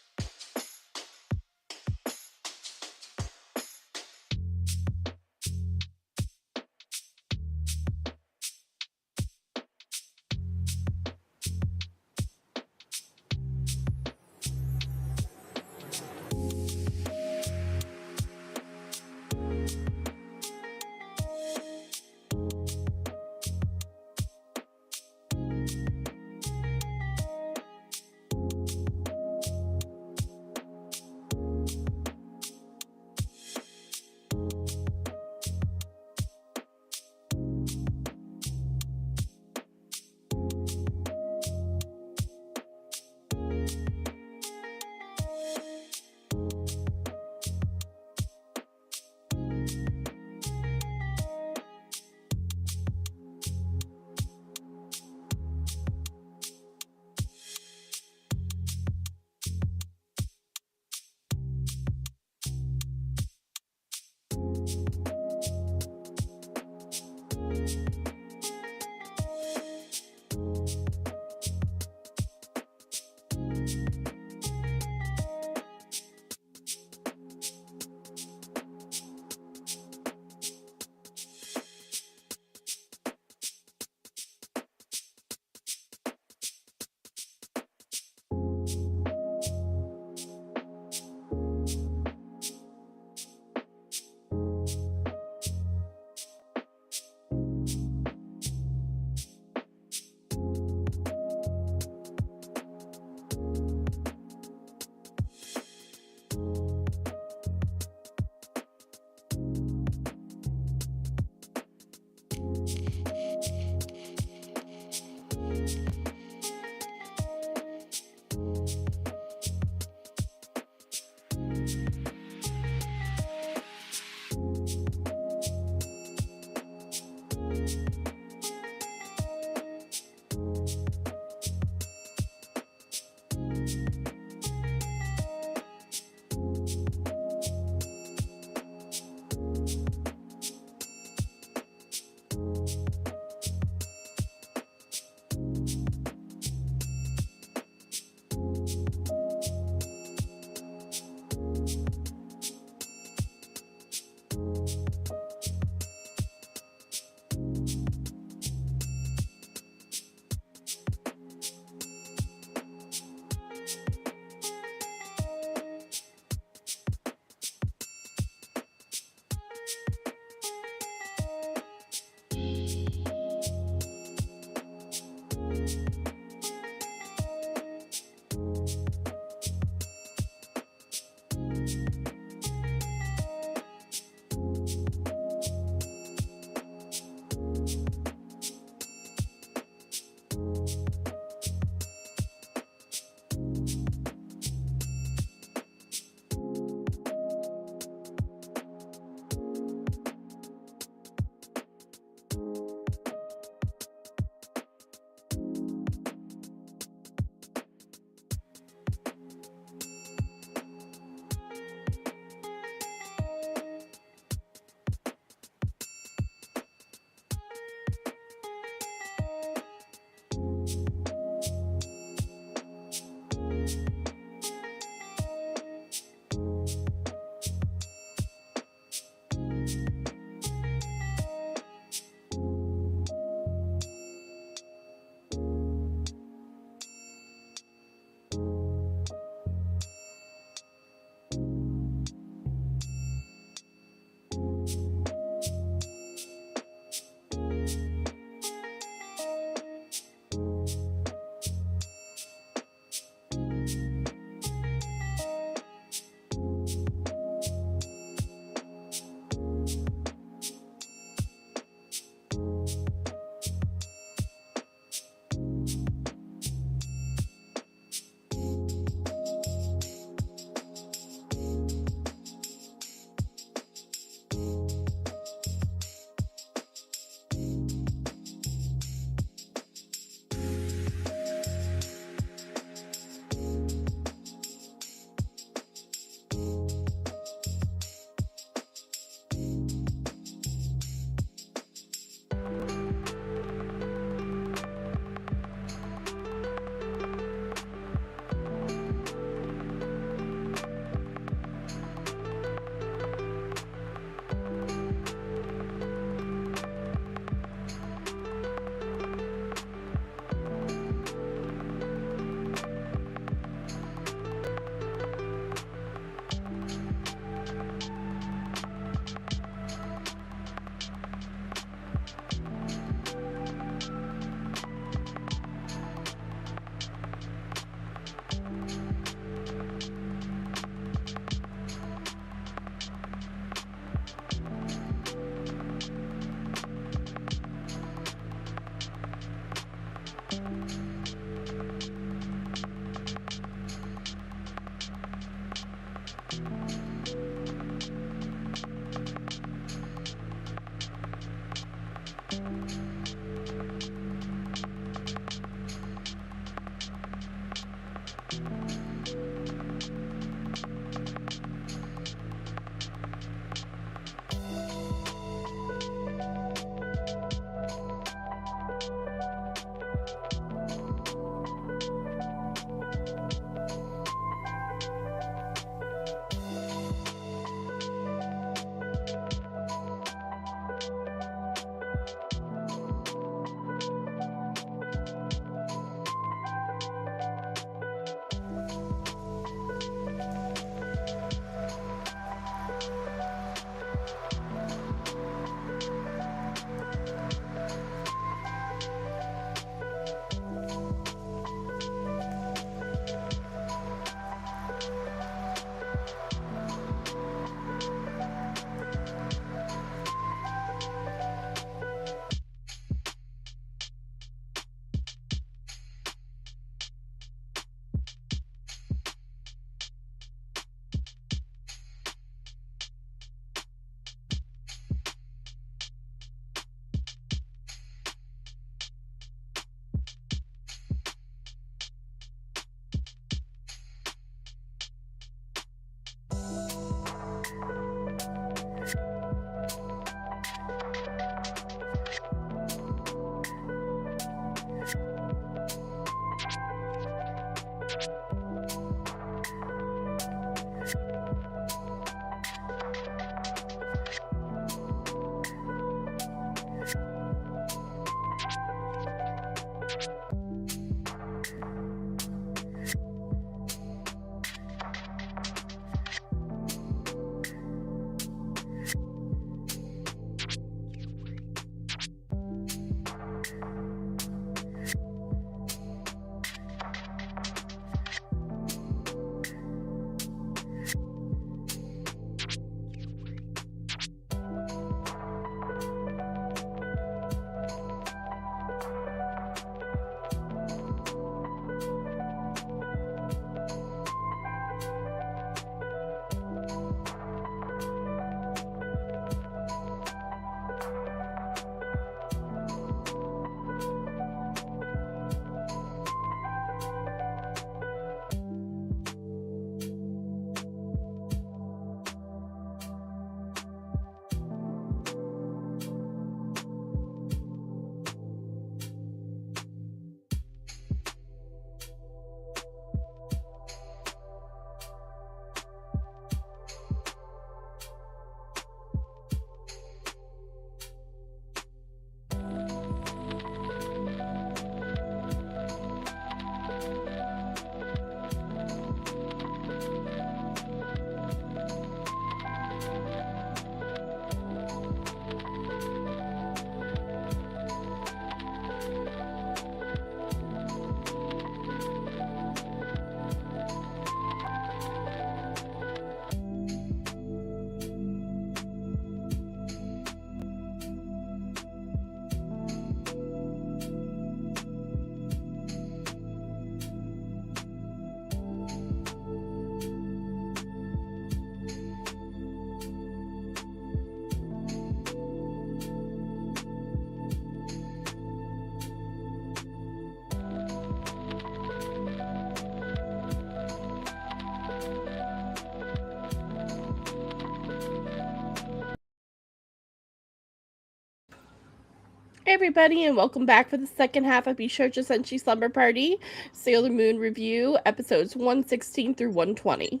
Hey everybody, and welcome back for the second half of Bishocha Senshi Slumber Party Sailor Moon Review, episodes 116 through 120.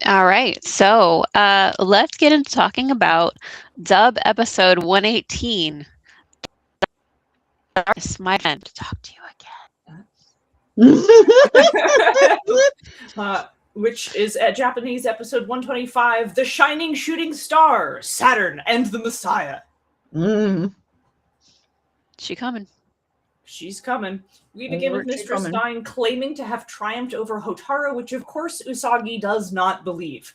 All right, so let's get into talking about dub episode 118. It's my friend to talk to you again. Which is at Japanese episode 125, The Shining Shooting Star, Saturn and the Messiah. She coming. She's coming. We begin with Mistress Nine claiming to have triumphed over Hotaru, which of course Usagi does not believe.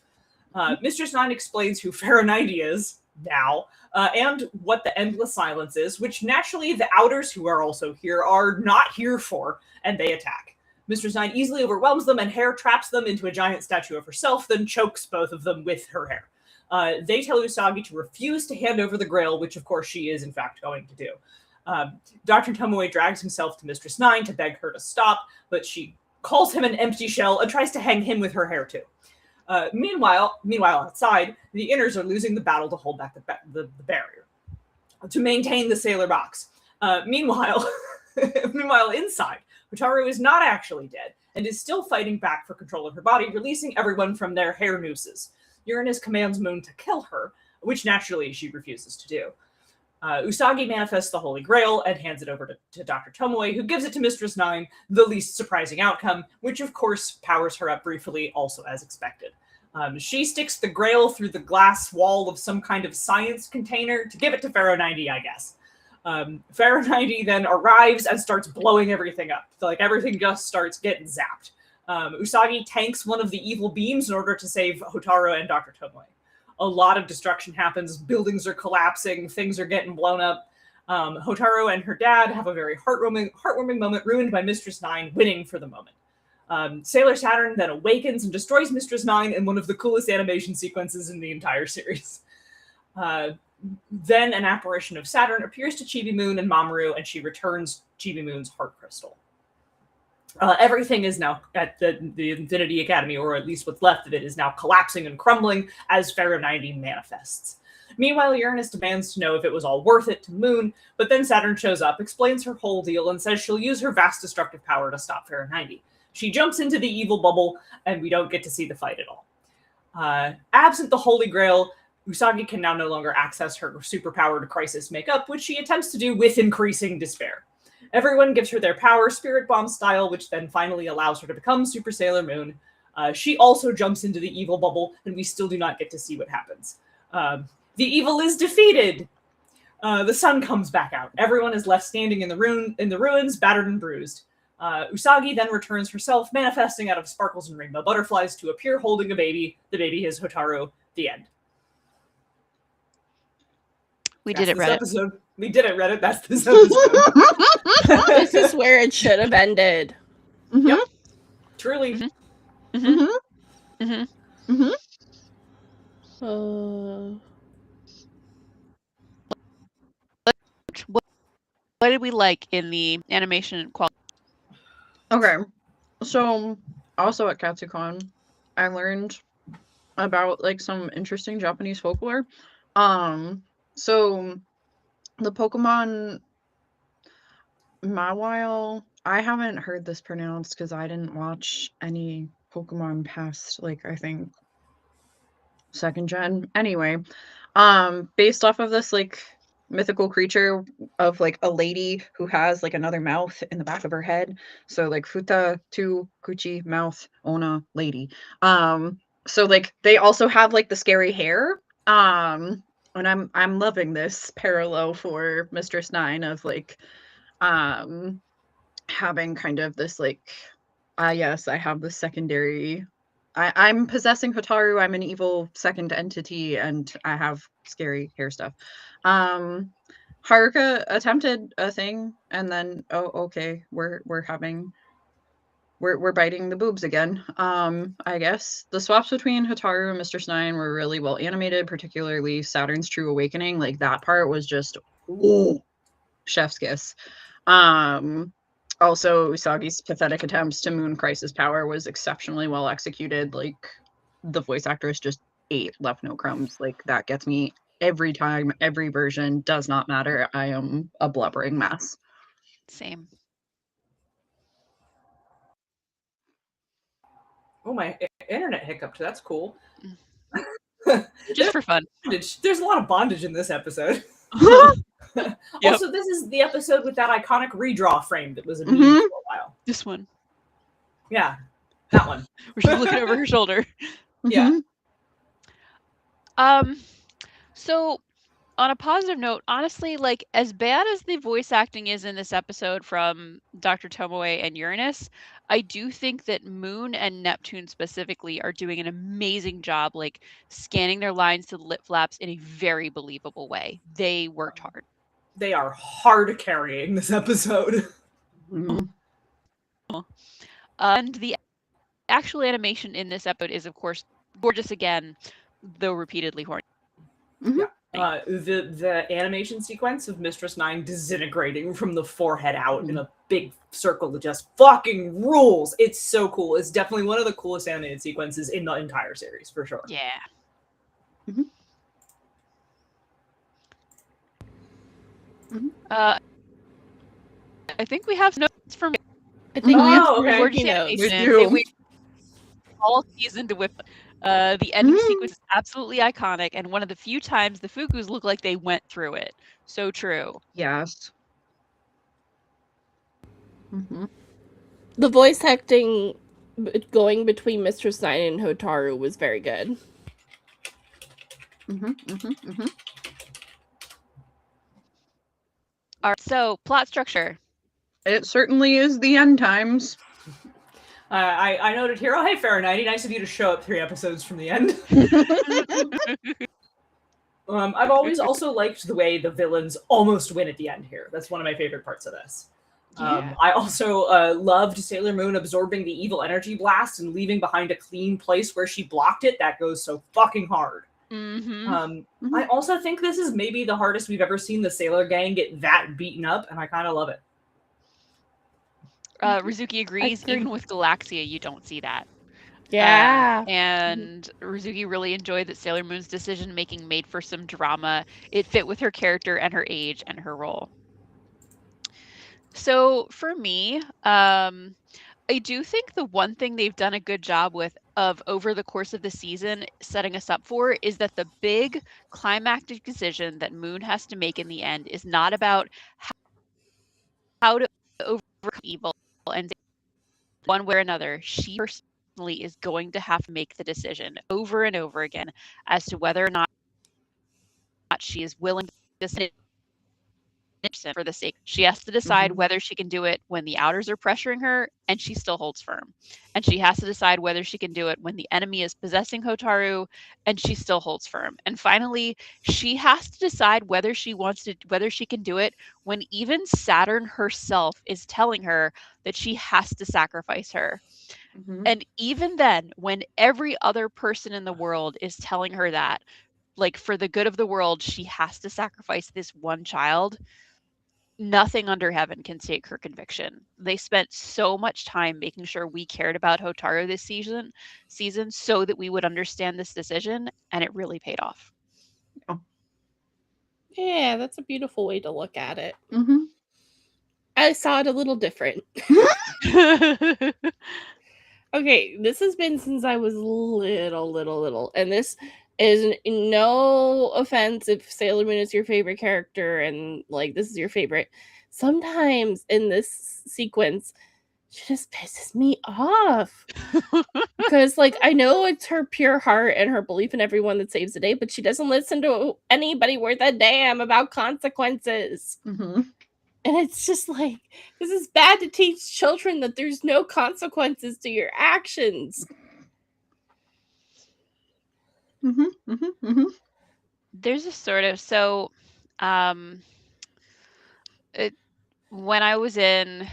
Mistress Nine explains who Pharaoh 90 is now, and what the Endless Silence is, which naturally the Outers, who are also here, are not here for, and they attack. Mistress Nine easily overwhelms them and hair traps them into a giant statue of herself, then chokes both of them with her hair. They tell Usagi to refuse to hand over the Grail, which of course she is in fact going to do. Dr. Tomoe drags himself to Mistress Nine to beg her to stop, but she calls him an empty shell and tries to hang him with her hair too. Meanwhile, outside, the Inners are losing the battle to hold back the barrier, to maintain the sailor box. Meanwhile, inside, Hotaru is not actually dead and is still fighting back for control of her body, releasing everyone from their hair nooses. Uranus commands Moon to kill her, which naturally she refuses to do. Usagi manifests the Holy Grail and hands it over to Dr. Tomoe, who gives it to Mistress Nine, the least surprising outcome, which of course powers her up briefly, also as expected. She sticks the Grail through the glass wall of some kind of science container to give it to Pharaoh 90, I guess. Pharaoh 90 then arrives and starts blowing everything up. So, everything just starts getting zapped. Usagi tanks one of the evil beams in order to save Hotaru and Dr. Tomoe. A lot of destruction happens. Buildings are collapsing. Things are getting blown up. Hotaru and her dad have a very heartwarming moment ruined by Mistress Nine winning for the moment. Sailor Saturn then awakens and destroys Mistress Nine in one of the coolest animation sequences in the entire series. Then an apparition of Saturn appears to Chibi Moon and Mamoru, and she returns Chibi Moon's heart crystal. Everything is now at the Infinity Academy, or at least what's left of it, is now collapsing and crumbling as Pharaoh 90 manifests. Meanwhile, Uranus demands to know if it was all worth it to Moon, but then Saturn shows up, explains her whole deal, and says she'll use her vast destructive power to stop Pharaoh 90. She jumps into the evil bubble, and we don't get to see the fight at all. Absent the Holy Grail, Usagi can now no longer access her superpowered crisis makeup, which she attempts to do with increasing despair. Everyone gives her their power, Spirit Bomb style, which then finally allows her to become Super Sailor Moon. She also jumps into the evil bubble, and we still do not get to see what happens. The evil is defeated! The sun comes back out. Everyone is left standing in the ruins, battered and bruised. Usagi then returns herself, manifesting out of sparkles and rainbow butterflies to appear holding a baby. The baby is Hotaru. The end. We did it, Reddit. Episode. We did it, Reddit. That's this episode. This is where it should have ended. Mm-hmm. Yep. Truly. Mm-hmm. Mm-hmm. Mm-hmm. What did we like in the animation quality? Okay, so also at Katsucon, I learned about some interesting Japanese folklore. So the Pokemon Mawile, I haven't heard this pronounced because I didn't watch any Pokemon past I think 2nd gen. Anyway, based off of this mythical creature of a lady who has another mouth in the back of her head. So Futa, Tu, Kuchi, mouth, Ona, lady. So they also have the scary hair. And I'm loving this parallel for Mistress Nine of having kind of this yes, I have this secondary. I'm possessing Hotaru. I'm an evil second entity, and I have scary hair stuff. Haruka attempted a thing, and then okay, we're biting the boobs again. I guess the swaps between Hotaru and Mistress Nine were really well animated, particularly Saturn's True Awakening. That part was just chef's kiss. Also, Usagi's pathetic attempts to Moon Crisis power was exceptionally well executed. The voice actress just left no crumbs. That gets me every time, every version does not matter. I am a blubbering mess. Same. Oh, my internet hiccuped. That's cool. Just for fun. There's a lot of bondage in this episode. Yep. Also, this is the episode with that iconic redraw frame that was a meme for a while. This one. Yeah, that one. Where she's looking over her shoulder. Yeah. So on a positive note, honestly, like as bad as the voice acting is in this episode from Dr. Tomoe and Uranus, I do think that Moon and Neptune specifically are doing an amazing job, like scanning their lines to the lip flaps in a very believable way. They worked hard. They are hard carrying this episode. And the actual animation in this episode is, of course, gorgeous again, though repeatedly horny. Yeah. The animation sequence of Mistress Nine disintegrating from the forehead out in a big circle that just fucking rules. It's so cool. It's definitely one of the coolest animated sequences in the entire series, for sure. Yeah. I think we have notes from. I think we have okay. working notes. We do. We all seasoned to whip. The ending sequence is absolutely iconic, and one of the few times the Fukus look like they went through it. So true. Yes. The voice acting going between Mistress Nine and Hotaru was very good. All right, so plot structure. It certainly is the end times. I noted here, oh, hey, Fahrenheit, nice of you to show up 3 episodes from the end. I've always also liked the way the villains almost win at the end here. That's one of my favorite parts of this. I also loved Sailor Moon absorbing the evil energy blast and leaving behind a clean place where she blocked it. That goes so fucking hard. I also think this is maybe the hardest we've ever seen the Sailor Gang get that beaten up, and I kind of love it. Rizuki agrees. Even with Galaxia, you don't see that. Yeah. And Rizuki really enjoyed that Sailor Moon's decision-making made for some drama. It fit with her character and her age and her role. So for me, I do think the one thing they've done a good job with of over the course of the season setting us up for is that the big climactic decision that Moon has to make in the end is not about how to overcome evil and one way or another. She personally is going to have to make the decision over and over again as to whether or not she is willing to sit for the sake. She has to decide whether she can do it when the outers are pressuring her and she still holds firm. And she has to decide whether she can do it when the enemy is possessing Hotaru and she still holds firm. And finally, she has to decide whether she can do it when even Saturn herself is telling her that she has to sacrifice her. And even then, when every other person in the world is telling her that, like for the good of the world, she has to sacrifice this one child, nothing under heaven can shake her conviction. They spent so much time making sure we cared about Hotaru this season so that we would understand this decision, and it really paid off. Yeah, that's a beautiful way to look at it. I saw it a little different. Okay, this has been since I was little. And this is no offense if Sailor Moon is your favorite character and like this is your favorite. Sometimes in this sequence, she just pisses me off. Because like I know it's her pure heart and her belief in everyone that saves the day, but she doesn't listen to anybody worth a damn about consequences. And it's just like, this is bad to teach children that there's no consequences to your actions. There's a sort of, so when I was in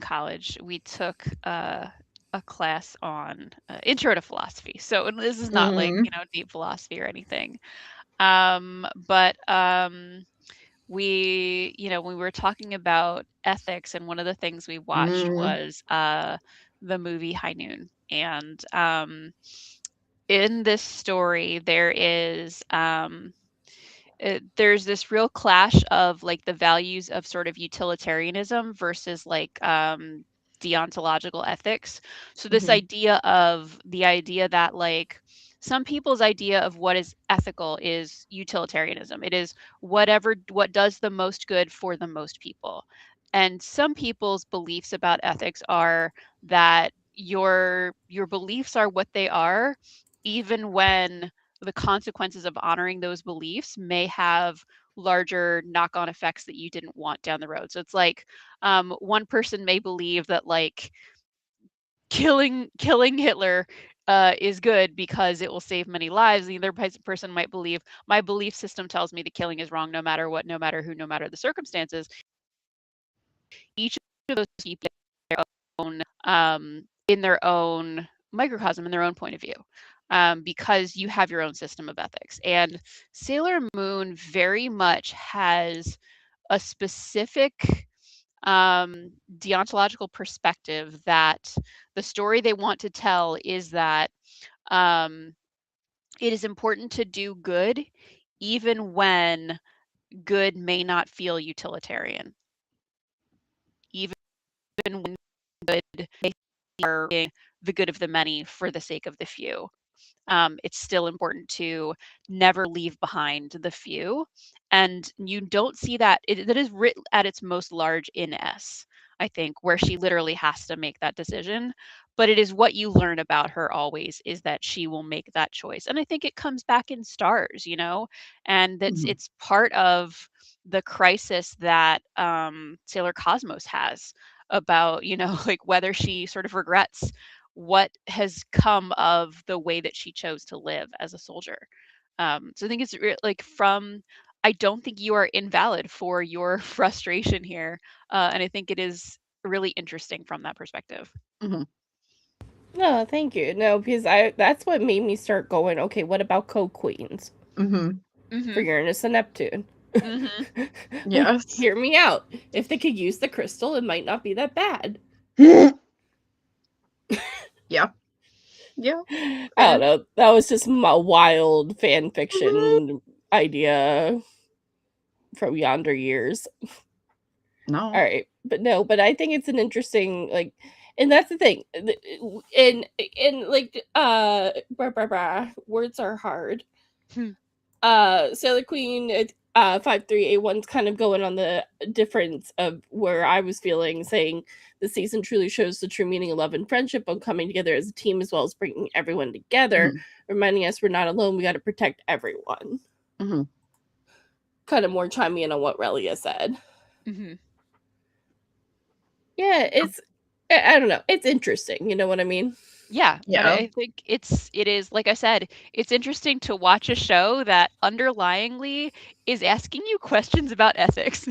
college, we took a class on intro to philosophy. So this is not like, deep philosophy or anything. But we were talking about ethics, and one of the things we watched was the movie High Noon. And in this story, there is there's this real clash of like the values of sort of utilitarianism versus like deontological ethics. So this idea that like some people's idea of what is ethical is utilitarianism. It is what does the most good for the most people. And some people's beliefs about ethics are that your beliefs are what they are, even when the consequences of honoring those beliefs may have larger knock-on effects that you didn't want down the road. So it's like one person may believe that like killing Hitler is good because it will save many lives. The other person might believe my belief system tells me that killing is wrong, no matter what, no matter who, no matter the circumstances. Each of those people in their own microcosm, in their own point of view. Because you have your own system of ethics. And Sailor Moon very much has a specific deontological perspective that the story they want to tell is that it is important to do good even when good may not feel utilitarian. Even when good may are the good of the many for the sake of the few. It's still important to never leave behind the few. And you don't see that. That is writ at its most large in S, I think, where she literally has to make that decision. But it is what you learn about her always is that she will make that choice. And I think it comes back in Stars, and it's part of the crisis that Sailor Cosmos has about, like whether she sort of regrets what has come of the way that she chose to live as a soldier. So I think it's like I don't think you are invalid for your frustration here. And I think it is really interesting from that perspective. No, thank you. No, because that's what made me start going, okay, what about co-queens? For Uranus and Neptune. Yes. Hear me out. If they could use the crystal, it might not be that bad. Yeah. I don't know. That was just my wild fan fiction idea from yonder years. No. All right. But I think it's an interesting, like, and that's the thing. And like words are hard. Sailor Queen 5381's kind of going on the difference of where I was feeling, saying the season truly shows the true meaning of love and friendship on coming together as a team, as well as bringing everyone together, reminding us we're not alone, we got to protect everyone. Kind of more chiming in on what Relia said. Yeah, it's, I don't know, it's interesting, you know what I mean? Yeah. I think it is, like I said, it's interesting to watch a show that underlyingly is asking you questions about ethics.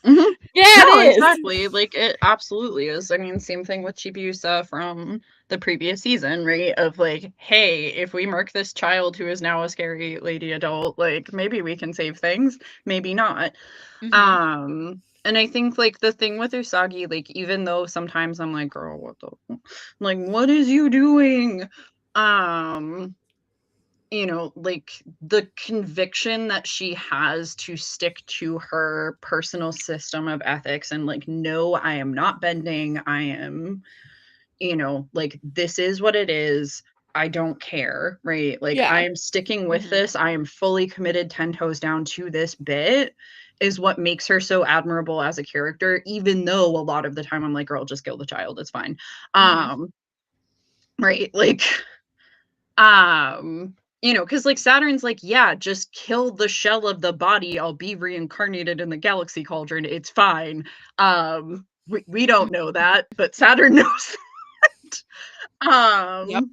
Yeah, no, it is. Exactly. Like it absolutely is. I mean, same thing with Chibiusa from the previous season, right? Of like, hey, if we mark this child who is now a scary lady adult, like maybe we can save things, maybe not. And I think like the thing with Usagi, like even though sometimes I'm like, girl, what the, like, what is you doing? Like the conviction that she has to stick to her personal system of ethics and like, no, I am not bending. I am, like, this is what it is. I don't care, right? Like, I am sticking with this. I am fully committed 10 toes down to this bit is what makes her so admirable as a character, even though a lot of the time I'm like, girl, just kill the child. It's fine. Right. Like, because like Saturn's like, yeah, just kill the shell of the body. I'll be reincarnated in the galaxy cauldron. It's fine. We don't know that, but Saturn knows that.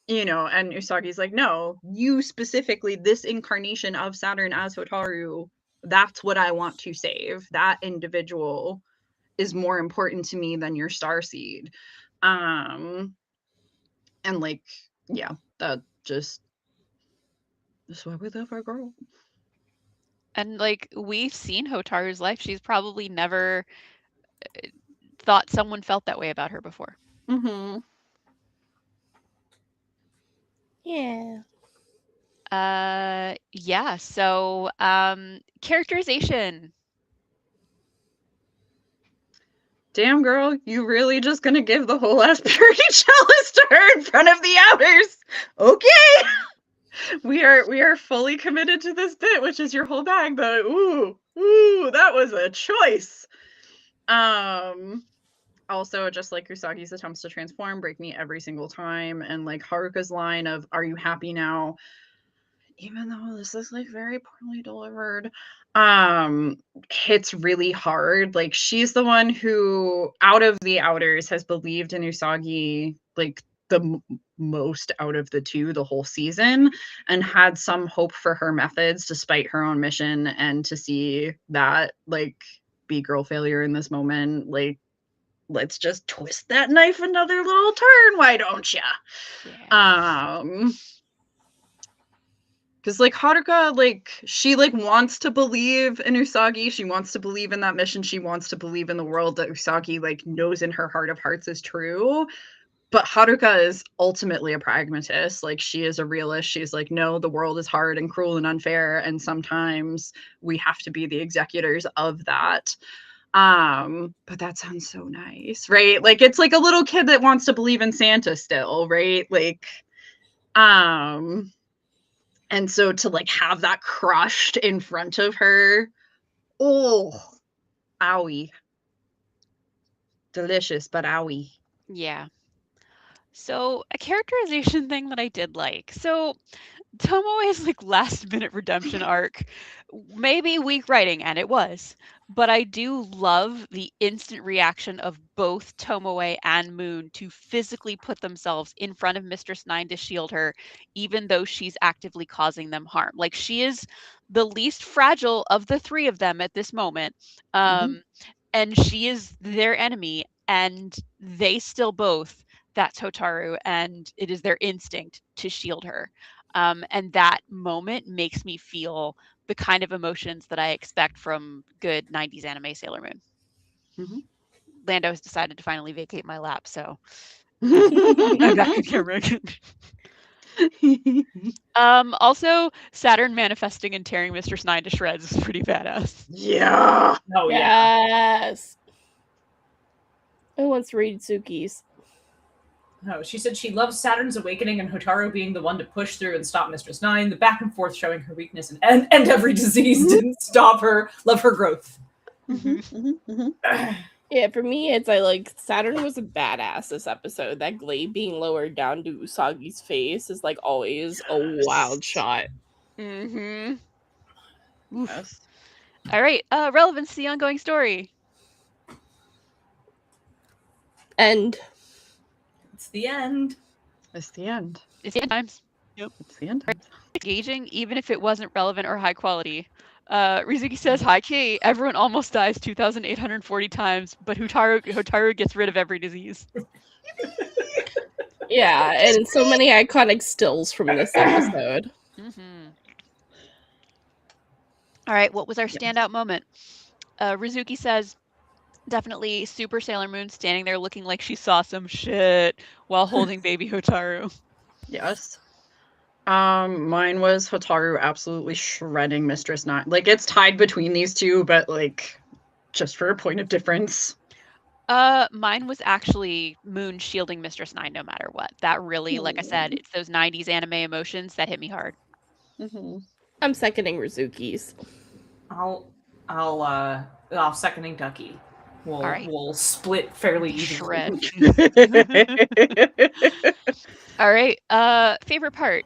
And Usagi's like, no, you specifically, this incarnation of Saturn as Hotaru, that's what I want to save. That individual is more important to me than your starseed. And like, yeah, that just is why we love our girl. And like we've seen Hotaru's life, she's probably never thought someone felt that way about her before. Yeah. Yeah, so characterization. Damn, girl, you really just gonna give the whole ass purity chalice to her in front of the outers? Okay. We are fully committed to this bit, which is your whole bag, but ooh, that was a choice. Also, just like Usagi's attempts to transform break me every single time, and like Haruka's line of "Are you happy now?" Even though this is like very poorly delivered, hits really hard. Like she's the one who, out of the outers, has believed in Usagi like the most out of the two the whole season, and had some hope for her methods despite her own mission, and to see that like be girl failure in this moment, like let's just twist that knife another little turn, why don't ya? Yeah. Because like Haruka, like she like wants to believe in Usagi, she wants to believe in that mission, she wants to believe in the world that Usagi like knows in her heart of hearts is true. But Haruka is ultimately a pragmatist. Like she is a realist. She's like, no, the world is hard and cruel and unfair, and sometimes we have to be the executors of that. But that sounds so nice, right? Like it's like a little kid that wants to believe in Santa still, right? Like, and so to like have that crushed in front of her, oh, owie. Delicious, but owie. Yeah. So a characterization thing that I did like. So Tomoe's like last minute redemption arc, maybe weak writing, and it was, but I do love the instant reaction of both Tomoe and Moon to physically put themselves in front of Mistress Nine to shield her, even though she's actively causing them harm. Like she is the least fragile of the three of them at this moment, and she is their enemy, and they still both. That's Hotaru, and it is their instinct to shield her. And that moment makes me feel the kind of emotions that I expect from good 90s anime Sailor Moon. Lando has decided to finally vacate my lap, so I'm back in camera again. Also, Saturn manifesting and tearing Mistress Nine to shreds is pretty badass. Yeah. Oh yeah. Yes. Who wants to read Suki's? No, she said she loves Saturn's awakening and Hotaru being the one to push through and stop Mistress Nine. The back and forth showing her weakness and every disease didn't stop her. Love her growth. Yeah, for me, it's I like Saturn was a badass this episode. That glade being lowered down to Usagi's face is like always a wild shot. Yes. All right, relevance to the ongoing story. End. It's the end. It's the end. It's the end times. Yep. It's the end times. Engaging, even if it wasn't relevant or high quality. Rizuki says, "Hi, Kate. Everyone almost dies 2,840 times, but Hotaru gets rid of every disease." Yeah, and so many iconic stills from this episode. All right, what was our standout moment? Rizuki says, definitely Super Sailor Moon standing there looking like she saw some shit while holding baby Hotaru. Yes. Mine was Hotaru absolutely shredding Mistress Nine. Like it's tied between these two, but like just for a point of difference. Mine was actually Moon shielding Mistress Nine no matter what. That really, like I said, it's those 90s anime emotions that hit me hard. I'm seconding Rizuki's. I'll seconding Ducky. We'll split fairly evenly. All right. Favorite part.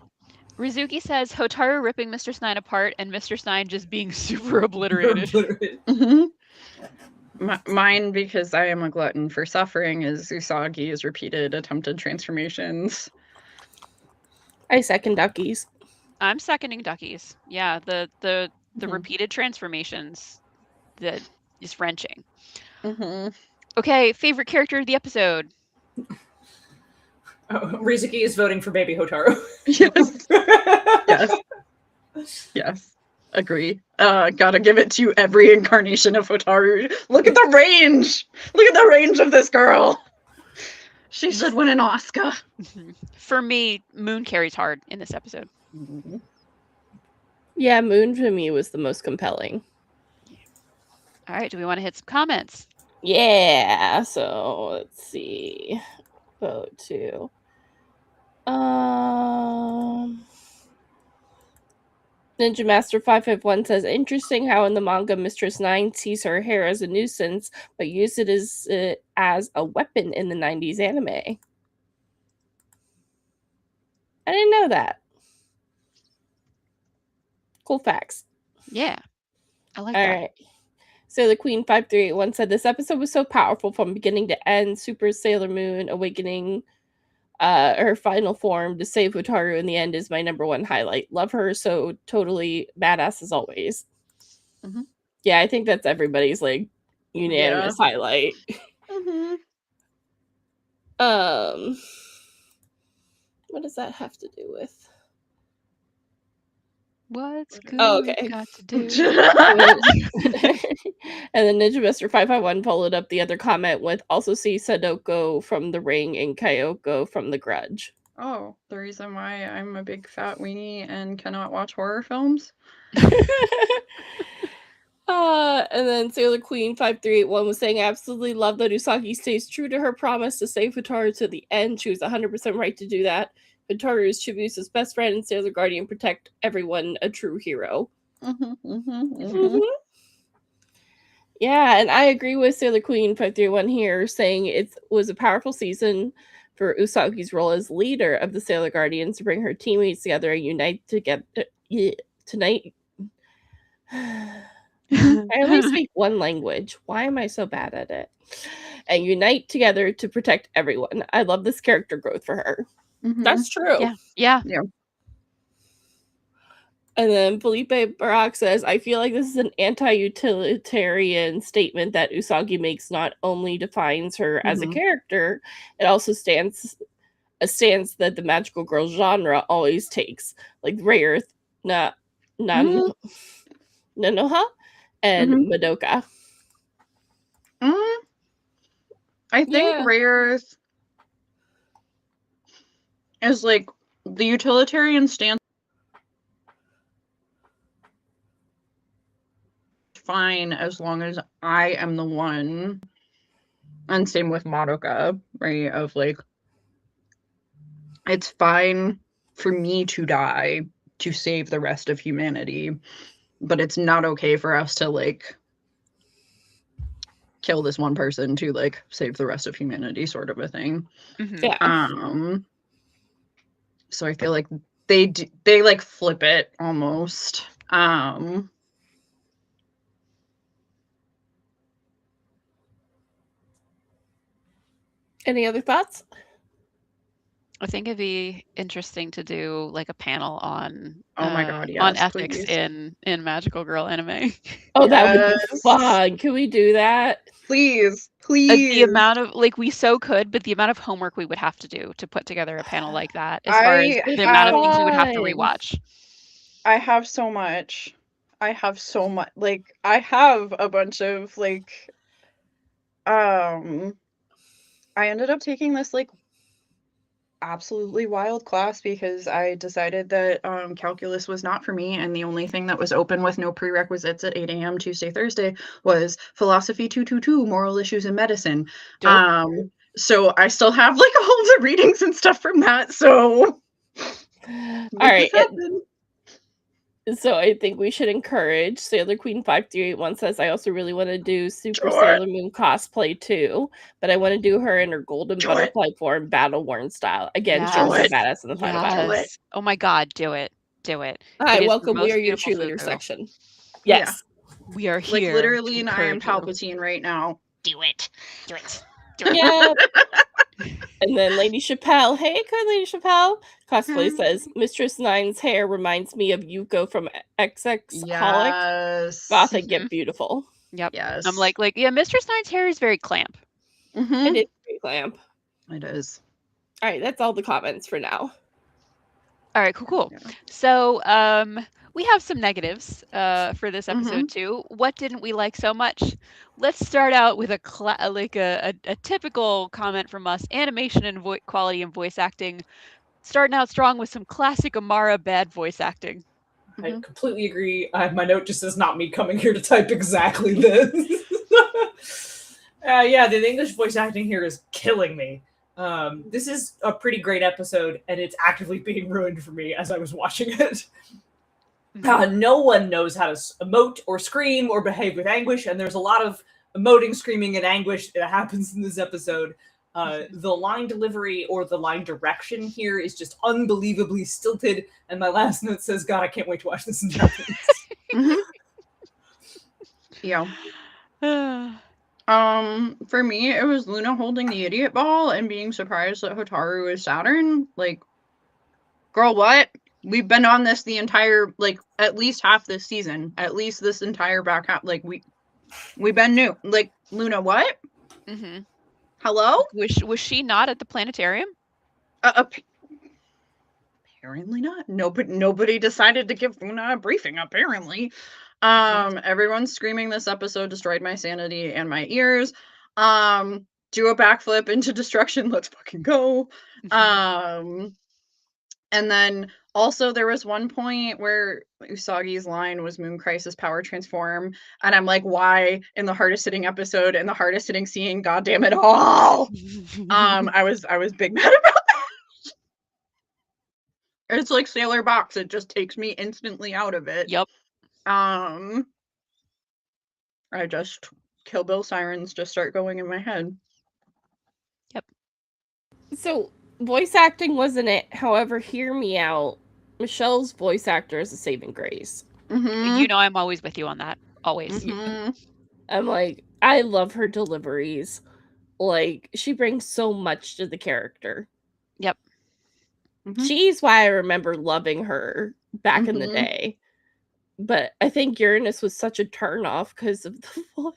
Rizuki says Hotaru ripping Mistress Nine apart and Mistress Nine just being super obliterated. Mine, because I am a glutton for suffering, is Usagi's repeated attempted transformations. I second Ducky's. I'm seconding Ducky's. Yeah, the repeated transformations that is wrenching. Okay, favorite character of the episode. Rizuki is voting for baby Hotaru. Yes. Yes. Agree. Gotta give it to every incarnation of Hotaru. Look at the range! Look at the range of this girl! She should win an Oscar. For me, Moon carries hard in this episode. Yeah, Moon to me was the most compelling. All right, do we want to hit some comments? Yeah, so let's see. Go to Ninja Master 551 says, interesting how in the manga Mistress 9 sees her hair as a nuisance, but used it as a weapon in the 90s anime. I didn't know that. Cool facts. Yeah, I like All that. right. Sailor Queen 5381 said, this episode was so powerful from beginning to end. Super Sailor Moon awakening her final form to save Wataru in the end is my number one highlight. Love her, so totally badass as always. Mm-hmm. Yeah, I think that's everybody's like unanimous highlight. Mm-hmm. What does that have to do with? What's good okay. got to do? And then Ninja Master 551 followed up the other comment with also see Sadoko from The Ring and Kyoko from The Grudge. Oh, the reason why I'm a big fat weenie and cannot watch horror films. And then Sailor Queen 5381 was saying, I absolutely love that Usagi stays true to her promise to save Wataru to the end. She was 100% right to do that. Wataru is Chibiusa's best friend and Sailor Guardian, protect everyone, a true hero. Yeah, and I agree with Sailor Queen 531 here, saying it was a powerful season for Usagi's role as leader of the Sailor Guardians to bring her teammates together and unite together tonight. I only speak one language. Why am I so bad at it? And unite together to protect everyone. I love this character growth for her. That's true. Yeah. And then Felipe Barak says, I feel like this is an anti-utilitarian statement that Usagi makes. Not only defines her as a character, it also stands a stance that the magical girl genre always takes. Like Rare, Nanoha, and Madoka. I think Rare is like the utilitarian stance. Fine as long as I am the one, and same with Madoka, right? Of like, it's fine for me to die to save the rest of humanity, but it's not okay for us to like kill this one person to like save the rest of humanity, sort of a thing. Yeah. So I feel like they like flip it almost. Any other thoughts? I think it'd be interesting to do like a panel on oh my god, yes, on ethics please. in magical girl anime. Oh, that would be fun. Can we do that? Please. The amount of like we so could, but the amount of homework we would have to do to put together a panel like that, as far as the amount of things we would have to rewatch. I have so much. Like I have a bunch of like I ended up taking this like absolutely wild class because I decided that calculus was not for me, and the only thing that was open with no prerequisites at 8 a.m. Tuesday, Thursday was philosophy 222, moral issues in medicine. So I still have like all the readings and stuff from that. So all right. So I think we should encourage Sailor Queen 5381 says, I also really want to do Super Sailor Moon cosplay too, but I want to do her in her golden butterfly form, battle worn style. Again, she was a badass in the final battle. Oh my god, do it. Hi, welcome. We are your cheerleader section. Yes. Yeah. We are here. Like literally and I am Palpatine right now. Do it. Yeah. And then Lady Chappelle, hey, good Lady Chappelle. Cosplay says, Mistress Nine's hair reminds me of Yuko from XX Holic. Yes. Gothic yet beautiful. Yep. Yes. I'm like, yeah, Mistress Nine's hair is very clamp. It is very clamp. It is. All right, that's all the comments for now. All right, cool. Yeah. So, we have some negatives for this episode too. What didn't we like so much? Let's start out with a typical comment from us: animation and quality and voice acting. Starting out strong with some classic Amara bad voice acting. I completely agree. My note just says not me coming here to type exactly this. Yeah, the English voice acting here is killing me. This is a pretty great episode, and it's actively being ruined for me as I was watching it. No one knows how to emote or scream or behave with anguish, and there's a lot of emoting, screaming, and anguish that happens in this episode. The line delivery or the line direction here is just unbelievably stilted, and my last note says, God, I can't wait to watch this in Japanese. Yeah. For me, it was Luna holding the idiot ball and being surprised that Hotaru is Saturn. Like, girl, what? We've been on this the entire, like, at least half this season. At least this entire back half. Like, we've been new. Like, Luna, what? Hello? Was she not at the planetarium? Apparently not. Nobody decided to give Luna a briefing, apparently. Everyone's screaming this episode destroyed my sanity and my ears. Do a backflip into destruction. Let's fucking go. And then also there was one point where Usagi's line was Moon Crisis Power Transform. And I'm like, why in the hardest hitting episode and the hardest hitting scene? God damn it all. I was big mad about that. It's like Sailor Box. It just takes me instantly out of it. Yep. I just Kill Bill sirens just start going in my head. Yep. So voice acting wasn't it. However, hear me out. Michelle's voice actor is a saving grace. You know I'm always with you on that. Always. I'm like, I love her deliveries. Like, she brings so much to the character. Yep. She's why I remember loving her back in the day. But I think Uranus was such a turnoff because of the voice.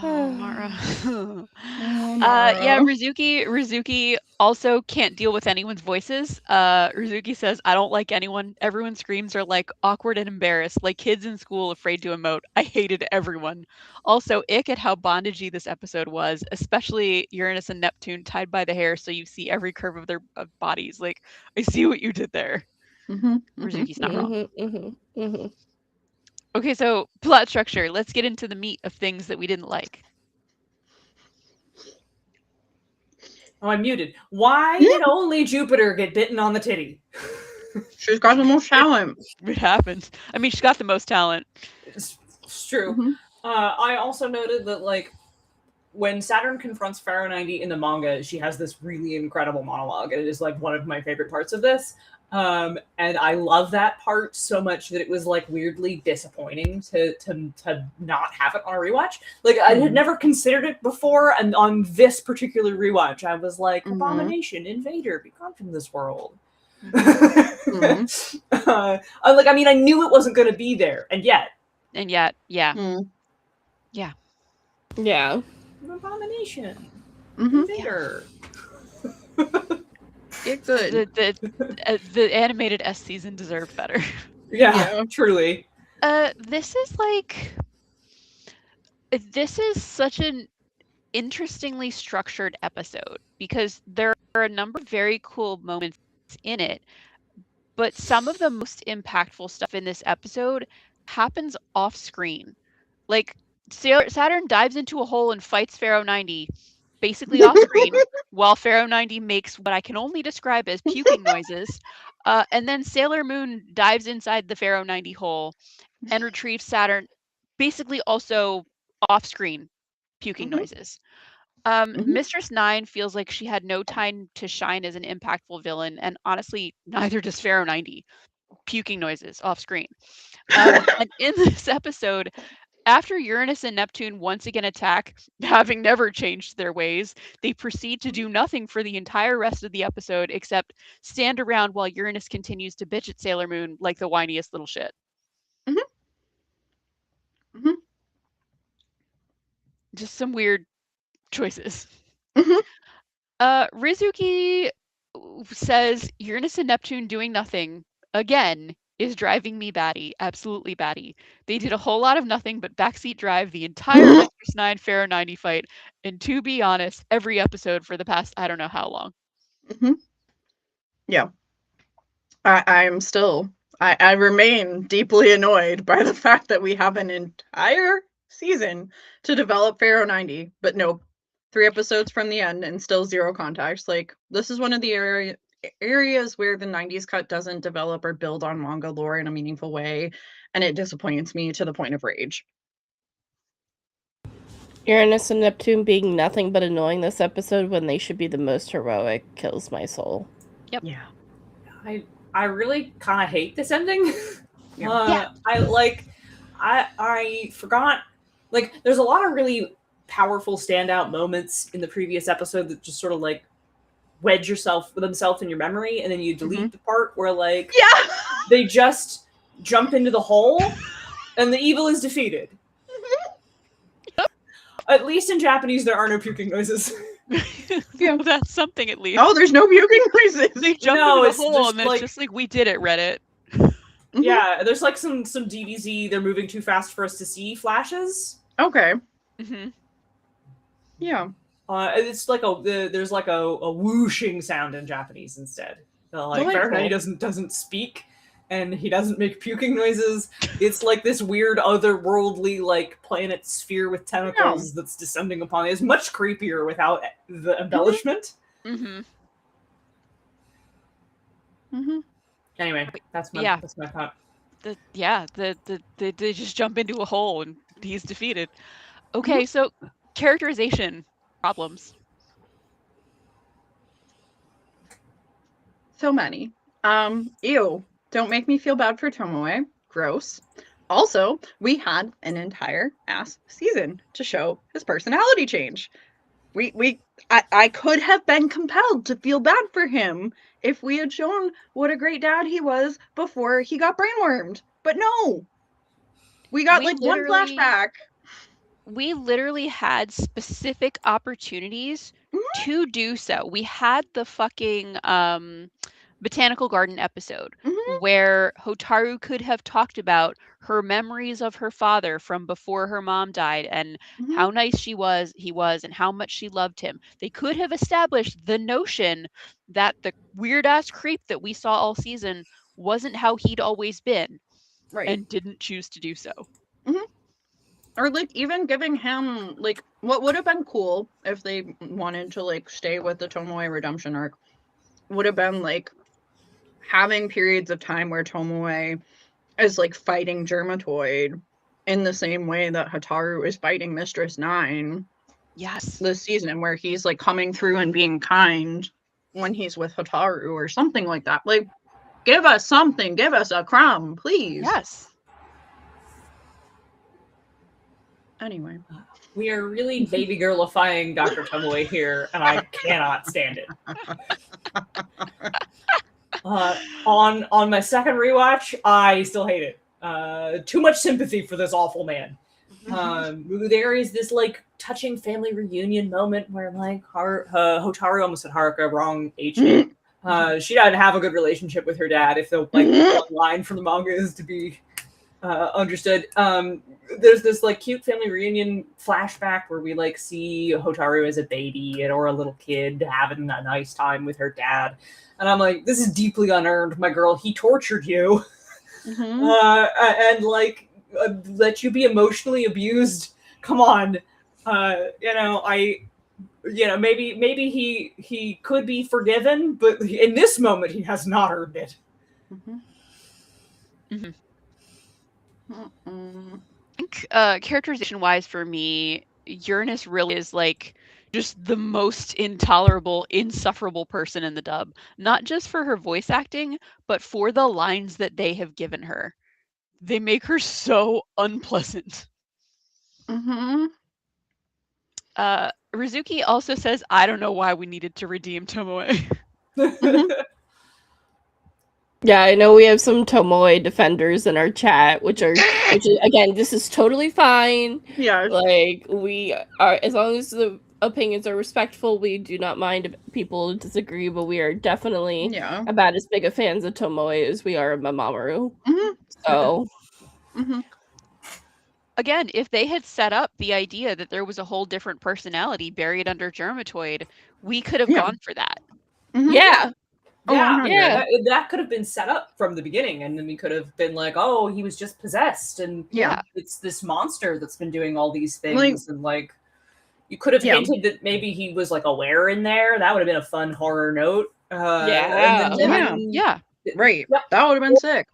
Oh, Mara. Yeah, Rizuki also can't deal with anyone's voices. Rizuki says, I don't like anyone. Everyone's screams are like awkward and embarrassed, like kids in school afraid to emote. I hated everyone. Also, ick at how bondagey this episode was, especially Uranus and Neptune tied by the hair so you see every curve of their bodies. Like, I see what you did there. Rizuki's not wrong. Okay, so plot structure. Let's get into the meat of things that we didn't like. Oh, I'm muted. Why did only Jupiter get bitten on the titty? She's got the most talent. It happens. I mean, she's got the most talent. It's true. I also noted that, like, when Saturn confronts Pharaoh 90 in the manga, she has this really incredible monologue, and it is, like, one of my favorite parts of this. And I love that part so much that it was like weirdly disappointing to not have it on a rewatch. Like I had never considered it before, and on this particular rewatch, I was like, Abomination, Invader, be gone from this world. I mean, I knew it wasn't going to be there, and yet, yeah. Abomination, Invader. It's good. The animated S season deserved better. Yeah, truly. This is such an interestingly structured episode because there are a number of very cool moments in it, but some of the most impactful stuff in this episode happens off screen. Like Saturn dives into a hole and fights Pharaoh 90 basically off screen while Pharaoh 90 makes what I can only describe as puking noises. And then Sailor Moon dives inside the Pharaoh 90 hole and retrieves Saturn basically also off screen puking noises. Mistress 9 feels like she had no time to shine as an impactful villain, and honestly, neither does Pharaoh 90. Puking noises off screen. And in this episode, after Uranus and Neptune once again attack, having never changed their ways, they proceed to do nothing for the entire rest of the episode except stand around while Uranus continues to bitch at Sailor Moon like the whiniest little shit. Just some weird choices. Rizuki says Uranus and Neptune doing nothing again is driving me batty, absolutely batty. They did a whole lot of nothing but backseat drive the entire Mistress 9 Pharaoh 90 fight, and to be honest, every episode for the past I don't know how long. Yeah. I remain deeply annoyed by the fact that we have an entire season to develop Pharaoh 90, but no, 3 episodes from the end and still zero context. Like, this is one of the areas where the 90s cut doesn't develop or build on manga lore in a meaningful way, and it disappoints me to the point of rage. Uranus and Neptune being nothing but annoying this episode when they should be the most heroic kills my soul. Yep. Yeah. I really kind of hate this ending. Yeah. I forgot. Like, there's a lot of really powerful standout moments in the previous episode that just sort of like wedge themselves in your memory, and then you delete the part where like they just jump into the hole and the evil is defeated. At least in Japanese, there are no puking noises. Yeah, that's something at least. Oh, there's no puking noises. They jump into the hole, and it's just like, we did it, Reddit. Yeah, there's like some DBZ, they're moving too fast for us to flashes. Okay. Mm-hmm. Yeah. It's like there's like a whooshing sound in Japanese instead. Like Fahrenheit doesn't speak, and he doesn't make puking noises. It's like this weird otherworldly like planet sphere with tentacles that's descending upon it. It's much creepier without the embellishment. Mm-hmm. Mm-hmm. Anyway, that's my thought. They just jump into a hole and he's defeated. Okay, so characterization problems. So many. Ew. Don't make me feel bad for Tomoe. Gross. Also, we had an entire ass season to show his personality change. I could have been compelled to feel bad for him if we had shown what a great dad he was before he got brainwormed. But no. We got like one flashback. We literally had specific opportunities to do so. We had the fucking Botanical Garden episode where Hotaru could have talked about her memories of her father from before her mom died and how nice he was and how much she loved him. They could have established the notion that the weird ass creep that we saw all season wasn't how he'd always been, and didn't choose to do so. Or like even giving him like what would have been cool if they wanted to like stay with the Tomoe redemption arc would have been like having periods of time where Tomoe is like fighting Germatoid in the same way that Hotaru is fighting Mistress 9. Yes. This season, where he's like coming through and being kind when he's with Hotaru or something like that. Like, give us something, give us a crumb, please. Yes. Anyway. We are really baby girlifying Dr. Tomoe here, and I cannot stand it. On my second rewatch, I still hate it. Too much sympathy for this awful man. There is this like touching family reunion moment where like Hotaru almost said Haruka, wrong H. She doesn't have a good relationship with her dad. If the like one line from the manga is to be understood. There's this like cute family reunion flashback where we like see Hotaru as a baby or a little kid having a nice time with her dad. And I'm like, this is deeply unearned, my girl. He tortured you. And like let you be emotionally abused. Come on. Maybe he could be forgiven, but in this moment he has not earned it. I think characterization wise for me, Uranus really is like just the most intolerable, insufferable person in the dub. Not just for her voice acting, but for the lines that they have given her. They make her so unpleasant. Rizuki also says, I don't know why we needed to redeem Tomoe. Yeah, I know we have some Tomoe defenders in our chat, which is, again, this is totally fine. Yeah. Like, we are, as long as the opinions are respectful, we do not mind if people disagree, but we are definitely about as big a fans of Tomoe as we are of Mamaru. So. Again, if they had set up the idea that there was a whole different personality buried under Germatoid, we could have gone for that. Yeah. Yeah, 100. Yeah. that could have been set up from the beginning, and then we could have been like, oh, he was just possessed, and Yeah. it's this monster that's been doing all these things, Like- and like you could have Yeah. hinted that maybe he was like aware in there. That would have been a fun horror note. Yeah. And then Yeah. Right. Yep. That would have been sick.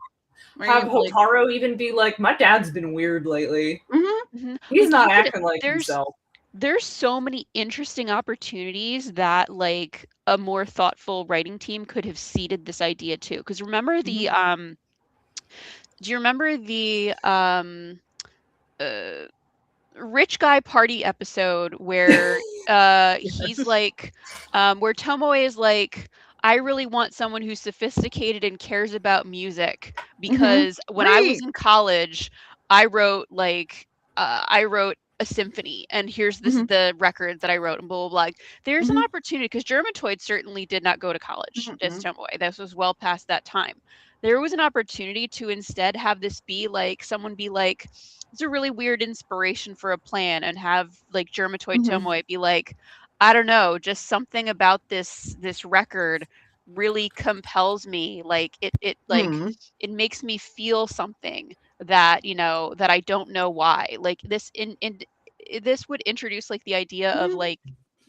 have Right? Like, Hotaro even be like, my dad's been weird lately. Mhm. He's Like, not you could- acting like himself. There's so many interesting opportunities that like a more thoughtful writing team could have seeded this idea too. Because remember the do you remember the rich guy party episode where he's like where Tomoe is like, I really want someone who's sophisticated and cares about music because when I was Right. in college, I wrote a symphony and here's this is the record that I wrote and blah blah blah. Like, there's an opportunity because Germatoid certainly did not go to college as Tomoe. This was well past that time. There was an opportunity to instead have this be like someone be like, it's a really weird inspiration for a plan, and have like Germatoid Tomoe be like, I don't know, just something about this record really compels me. Like it makes me feel something that, that I don't know why. Like this this would introduce like the idea of like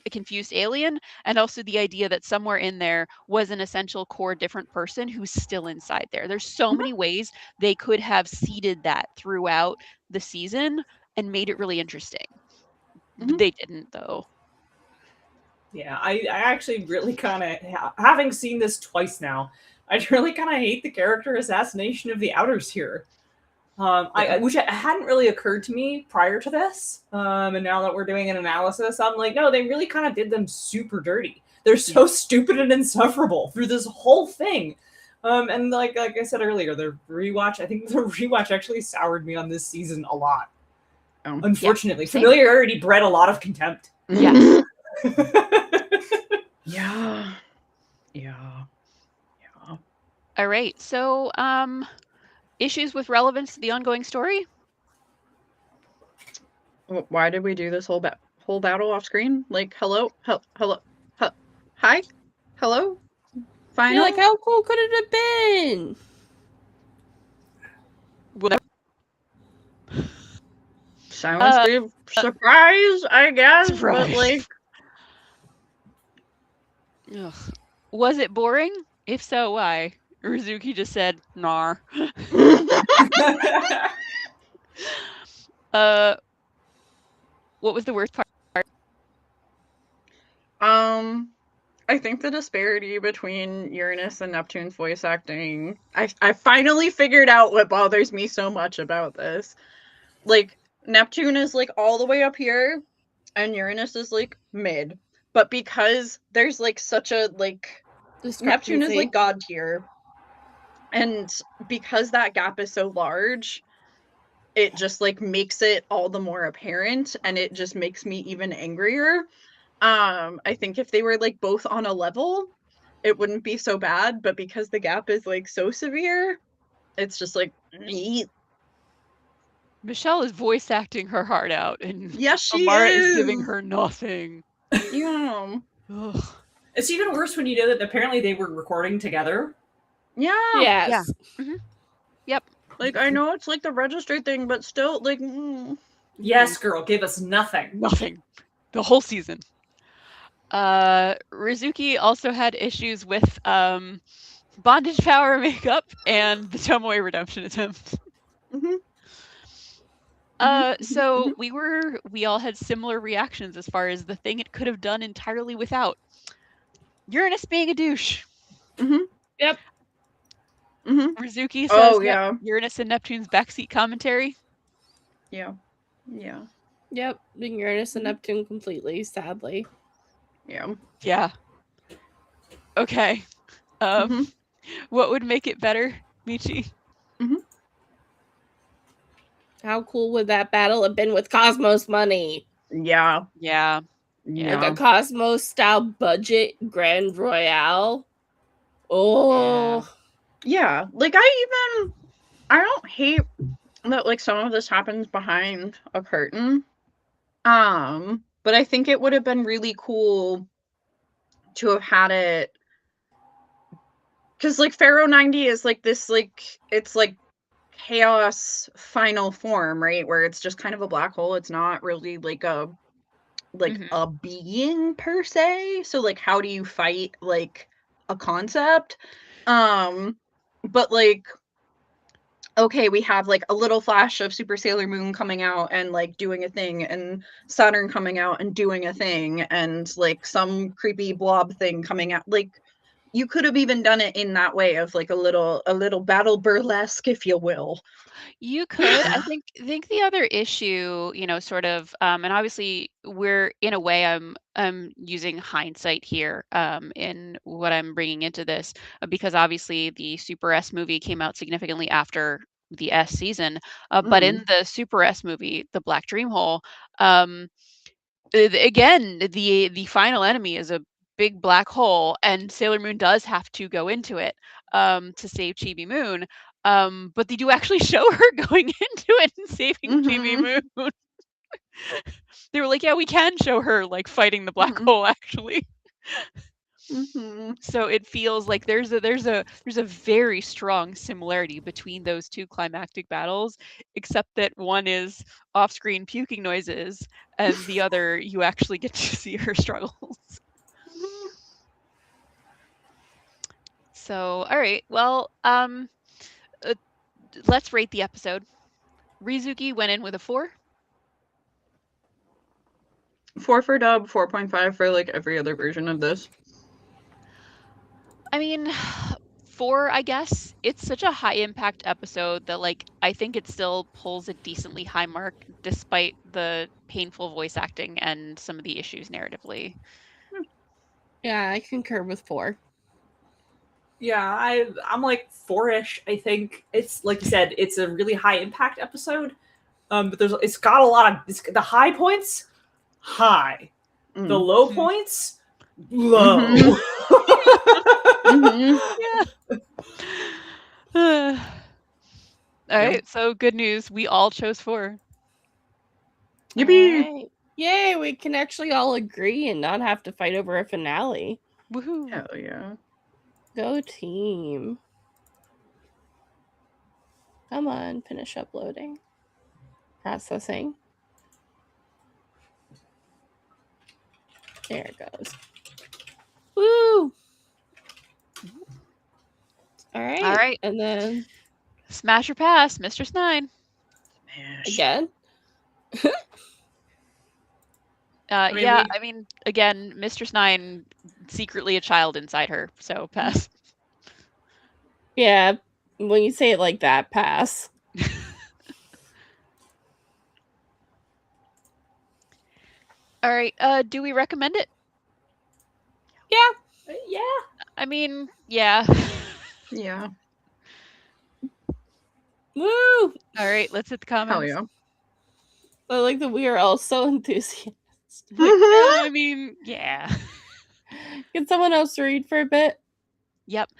a confused alien, and also the idea that somewhere in there was an essential core different person who's still inside there. There's so many ways they could have seeded that throughout the season and made it really interesting. They didn't, though. Yeah, I actually really kind of, having seen this twice now, I really kind of hate the character assassination of the Outers here. Which hadn't really occurred to me prior to this. And now that we're doing an analysis, I'm like, no, they really kind of did them super dirty. They're so stupid and insufferable through this whole thing. And like I said earlier, I think the rewatch actually soured me on this season a lot. Unfortunately, familiarity bred a lot of contempt. Yes. Yeah. All right. So, issues with relevance to the ongoing story? Why did we do this whole battle off screen? Like, hello, hi, hello, final. You're like, how cool could it have been? Silence surprise, I guess. Surprise. But like, Ugh. Was it boring? If so, why? Rizuki just said, "Nar." What was the worst part? I think the disparity between Uranus and Neptune's voice acting. I finally figured out what bothers me so much about this. Like, Neptune is like all the way up here, and Uranus is like mid. But because there's like such a like Neptune is like god tier, and because that gap is so large, it just like makes it all the more apparent, and it just makes me even angrier. I think if they were like both on a level, it wouldn't be so bad, but because the gap is like so severe, it's just like Michelle is voice acting her heart out, and yes, she Amara is giving her nothing. Yeah. Ugh. It's even worse when you know that apparently they were recording together. Yeah. Yes. Yep. Like, I know it's like the register thing, but still, like, Yes, girl, give us nothing. Nothing. The whole season. Rizuki also had issues with bondage power makeup and the Tomoe redemption attempt. So we all had similar reactions as far as the thing it could have done entirely without. Uranus being a douche. Yep. Rizuki says yeah. Uranus and Neptune's backseat commentary. Yeah. Yep. Being Uranus and Neptune completely, sadly. Yeah. Okay. What would make it better, Michi? How cool would that battle have been with Cosmos money? Yeah. Like a Cosmos style budget Grand Royale. Oh. Yeah. Like, I don't hate that like some of this happens behind a curtain. But I think it would have been really cool to have had it because like Pharaoh 90 is like this, like it's like chaos final form, right? Where it's just kind of a black hole. It's not really like a being per se. So like how do you fight like a concept? But like okay, we have like a little flash of Super Sailor Moon coming out and like doing a thing, and Saturn coming out and doing a thing, and like some creepy blob thing coming out. Like you could have even done it in that way of like a little battle burlesque, if you will. You could. I think the other issue, sort of, and obviously we're in a way I'm using hindsight here in what I'm bringing into this because obviously the Super S movie came out significantly after the S season, but in the Super S movie, the Black Dream Hole, again the final enemy is a big black hole, and Sailor Moon does have to go into it to save Chibi Moon. But they do actually show her going into it and saving Chibi Moon. They were like, yeah, we can show her like fighting the black hole actually. So it feels like there's a very strong similarity between those two climactic battles, except that one is off-screen puking noises and the other you actually get to see her struggles. So, all right, well, let's rate the episode. Rizuki went in with a 4. 4 for dub, 4.5 for like every other version of this. I mean, 4, I guess. It's such a high impact episode that like I think it still pulls a decently high mark despite the painful voice acting and some of the issues narratively. Yeah, I concur with 4. Yeah, I'm like 4-ish. I think it's like you said, it's a really high impact episode. But it's got a lot of the high points, high. The low points, low. Yeah. All right, so good news. We all chose 4. Yippee! Right. Yay, we can actually all agree and not have to fight over a finale. Woohoo. Hell yeah. Go team. Come on, finish uploading. Processing. There it goes. Woo! All right. And then Smash or pass, Mistress 9. Smash. Again? I mean, again, Mistress 9, secretly a child inside her, so pass. Yeah, when you say it like that, pass. All right, do we recommend it? Yeah. I mean, yeah. Yeah. Woo! All right, let's hit the comments. Hell yeah. I like that we are all so enthusiastic. I mean, yeah. Can someone else read for a bit? Yep.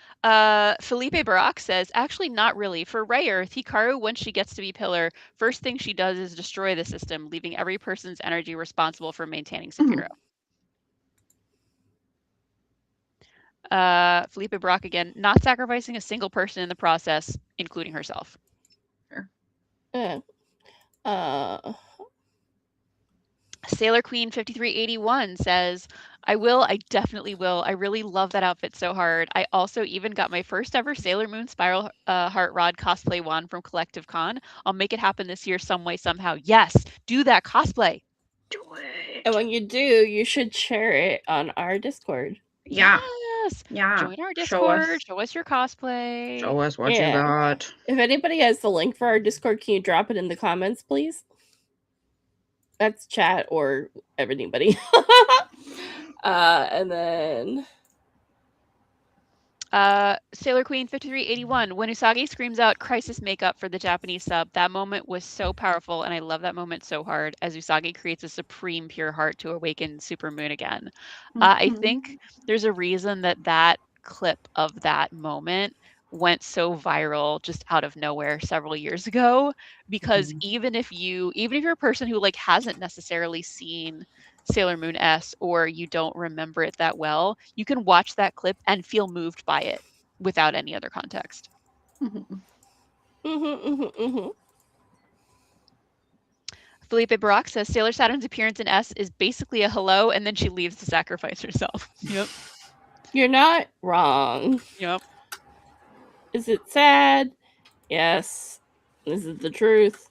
Felipe Barak says, actually not really. For Ray Earth, Hikaru, once she gets to be Pillar, first thing she does is destroy the system, leaving every person's energy responsible for maintaining Sephiroth. Felipe Barak again, not sacrificing a single person in the process, including herself. Sure. Sailor Queen 5381 says, I definitely will. I really love that outfit so hard. I also even got my first ever Sailor Moon Spiral Heart Rod cosplay wand from Collective Con. I'll make it happen this year some way, somehow. Yes, do that cosplay. Do it. And when you do, you should share it on our Discord. Yeah. Yes. Yeah. Join our Discord. Show us your cosplay. Show us what you got. If anybody has the link for our Discord, can you drop it in the comments, please? That's chat or anybody. And then Sailor Queen 5381, when Usagi screams out crisis makeup for the Japanese sub, that moment was so powerful, and I love that moment so hard as Usagi creates a supreme pure heart to awaken Super Moon again. I think there's a reason that clip of that moment went so viral just out of nowhere several years ago, because even if you're a person who like hasn't necessarily seen Sailor Moon S or you don't remember it that well, you can watch that clip and feel moved by it. without any other context. Felipe Barak says Sailor Saturn's appearance in S is basically a hello, and then she leaves to sacrifice herself. Yep. You're not wrong. Yep. Is it sad? Yes. Is it the truth?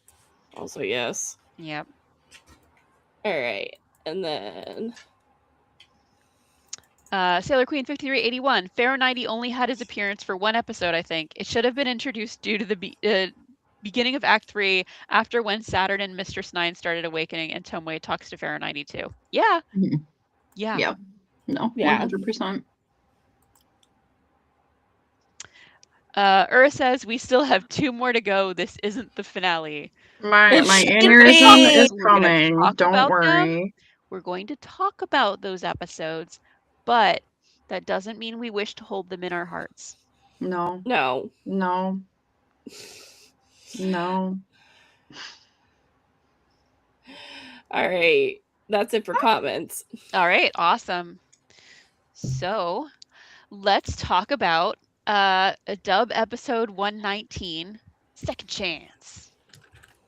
Also, yes. Yep. All right. And then Sailor Queen 5381. Pharaoh 90 only had his appearance for one episode, I think. It should have been introduced due to the beginning of Act 3, after when Saturn and Mistress 9 started awakening, and Tomoe talks to Pharaoh 92. Yeah. Mhm. Yeah. Yeah. No, Yeah. 100%. Ura says, we still have 2 more to go. This isn't the finale. My It should aneurysm be. is We're gonna coming. talk Don't about them. worry. We're going to talk about those episodes, but that doesn't mean we wish to hold them in our hearts. No. no. No. No. All right. That's it for comments. All right, awesome. So let's talk about a dub episode 119, Second Chance.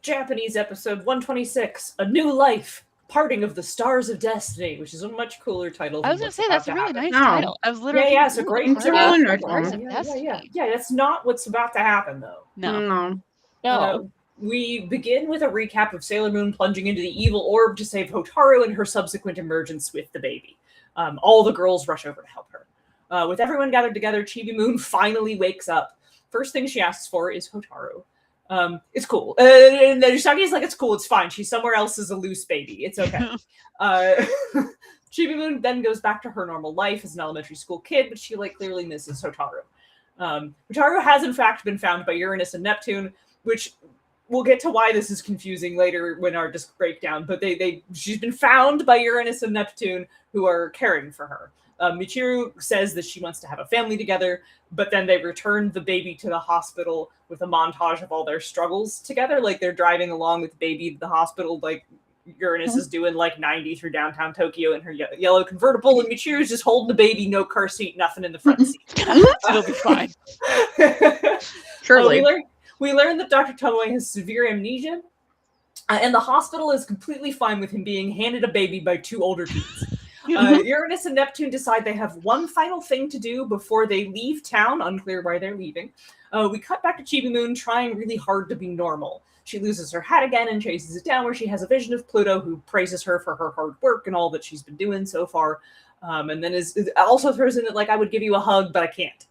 Japanese episode 126, A New Life, Parting of the Stars of Destiny, which is a much cooler title. I was going to say, that's a really nice No. title. I was literally Yeah, it's a great It's a title. really nice Stars one. of Yeah, Destiny. that's not what's about to happen, though. No. No. No. We begin with a recap of Sailor Moon plunging into the evil orb to save Hotaru and her subsequent emergence with the baby. All the girls rush over to help her. With everyone gathered together, Chibi Moon finally wakes up. First thing she asks for is Hotaru. It's cool. And then Usagi's like, it's cool, it's fine. She's somewhere else as a loose baby. It's okay. Chibi Moon then goes back to her normal life as an elementary school kid, but she clearly misses Hotaru. Hotaru has in fact been found by Uranus and Neptune, which we'll get to why this is confusing later when our disc breakdown, but she's been found by Uranus and Neptune, who are caring for her. Michiru says that she wants to have a family together, but then they return the baby to the hospital with a montage of all their struggles together. They're driving along with the baby to the hospital, Uranus is doing 90 through downtown Tokyo in her yellow convertible, and Michiru's just holding the baby, no car seat, nothing in the front seat. It'll be fine. Surely. We learn that Dr. Tomoe has severe amnesia, and the hospital is completely fine with him being handed a baby by 2 older teens. Uranus and Neptune decide they have one final thing to do before they leave town, unclear why they're leaving. We cut back to Chibi Moon trying really hard to be normal. She loses her hat again and chases it down, where she has a vision of Pluto, who praises her for her hard work and all that she's been doing so far. And then also throws in that, I would give you a hug, but I can't.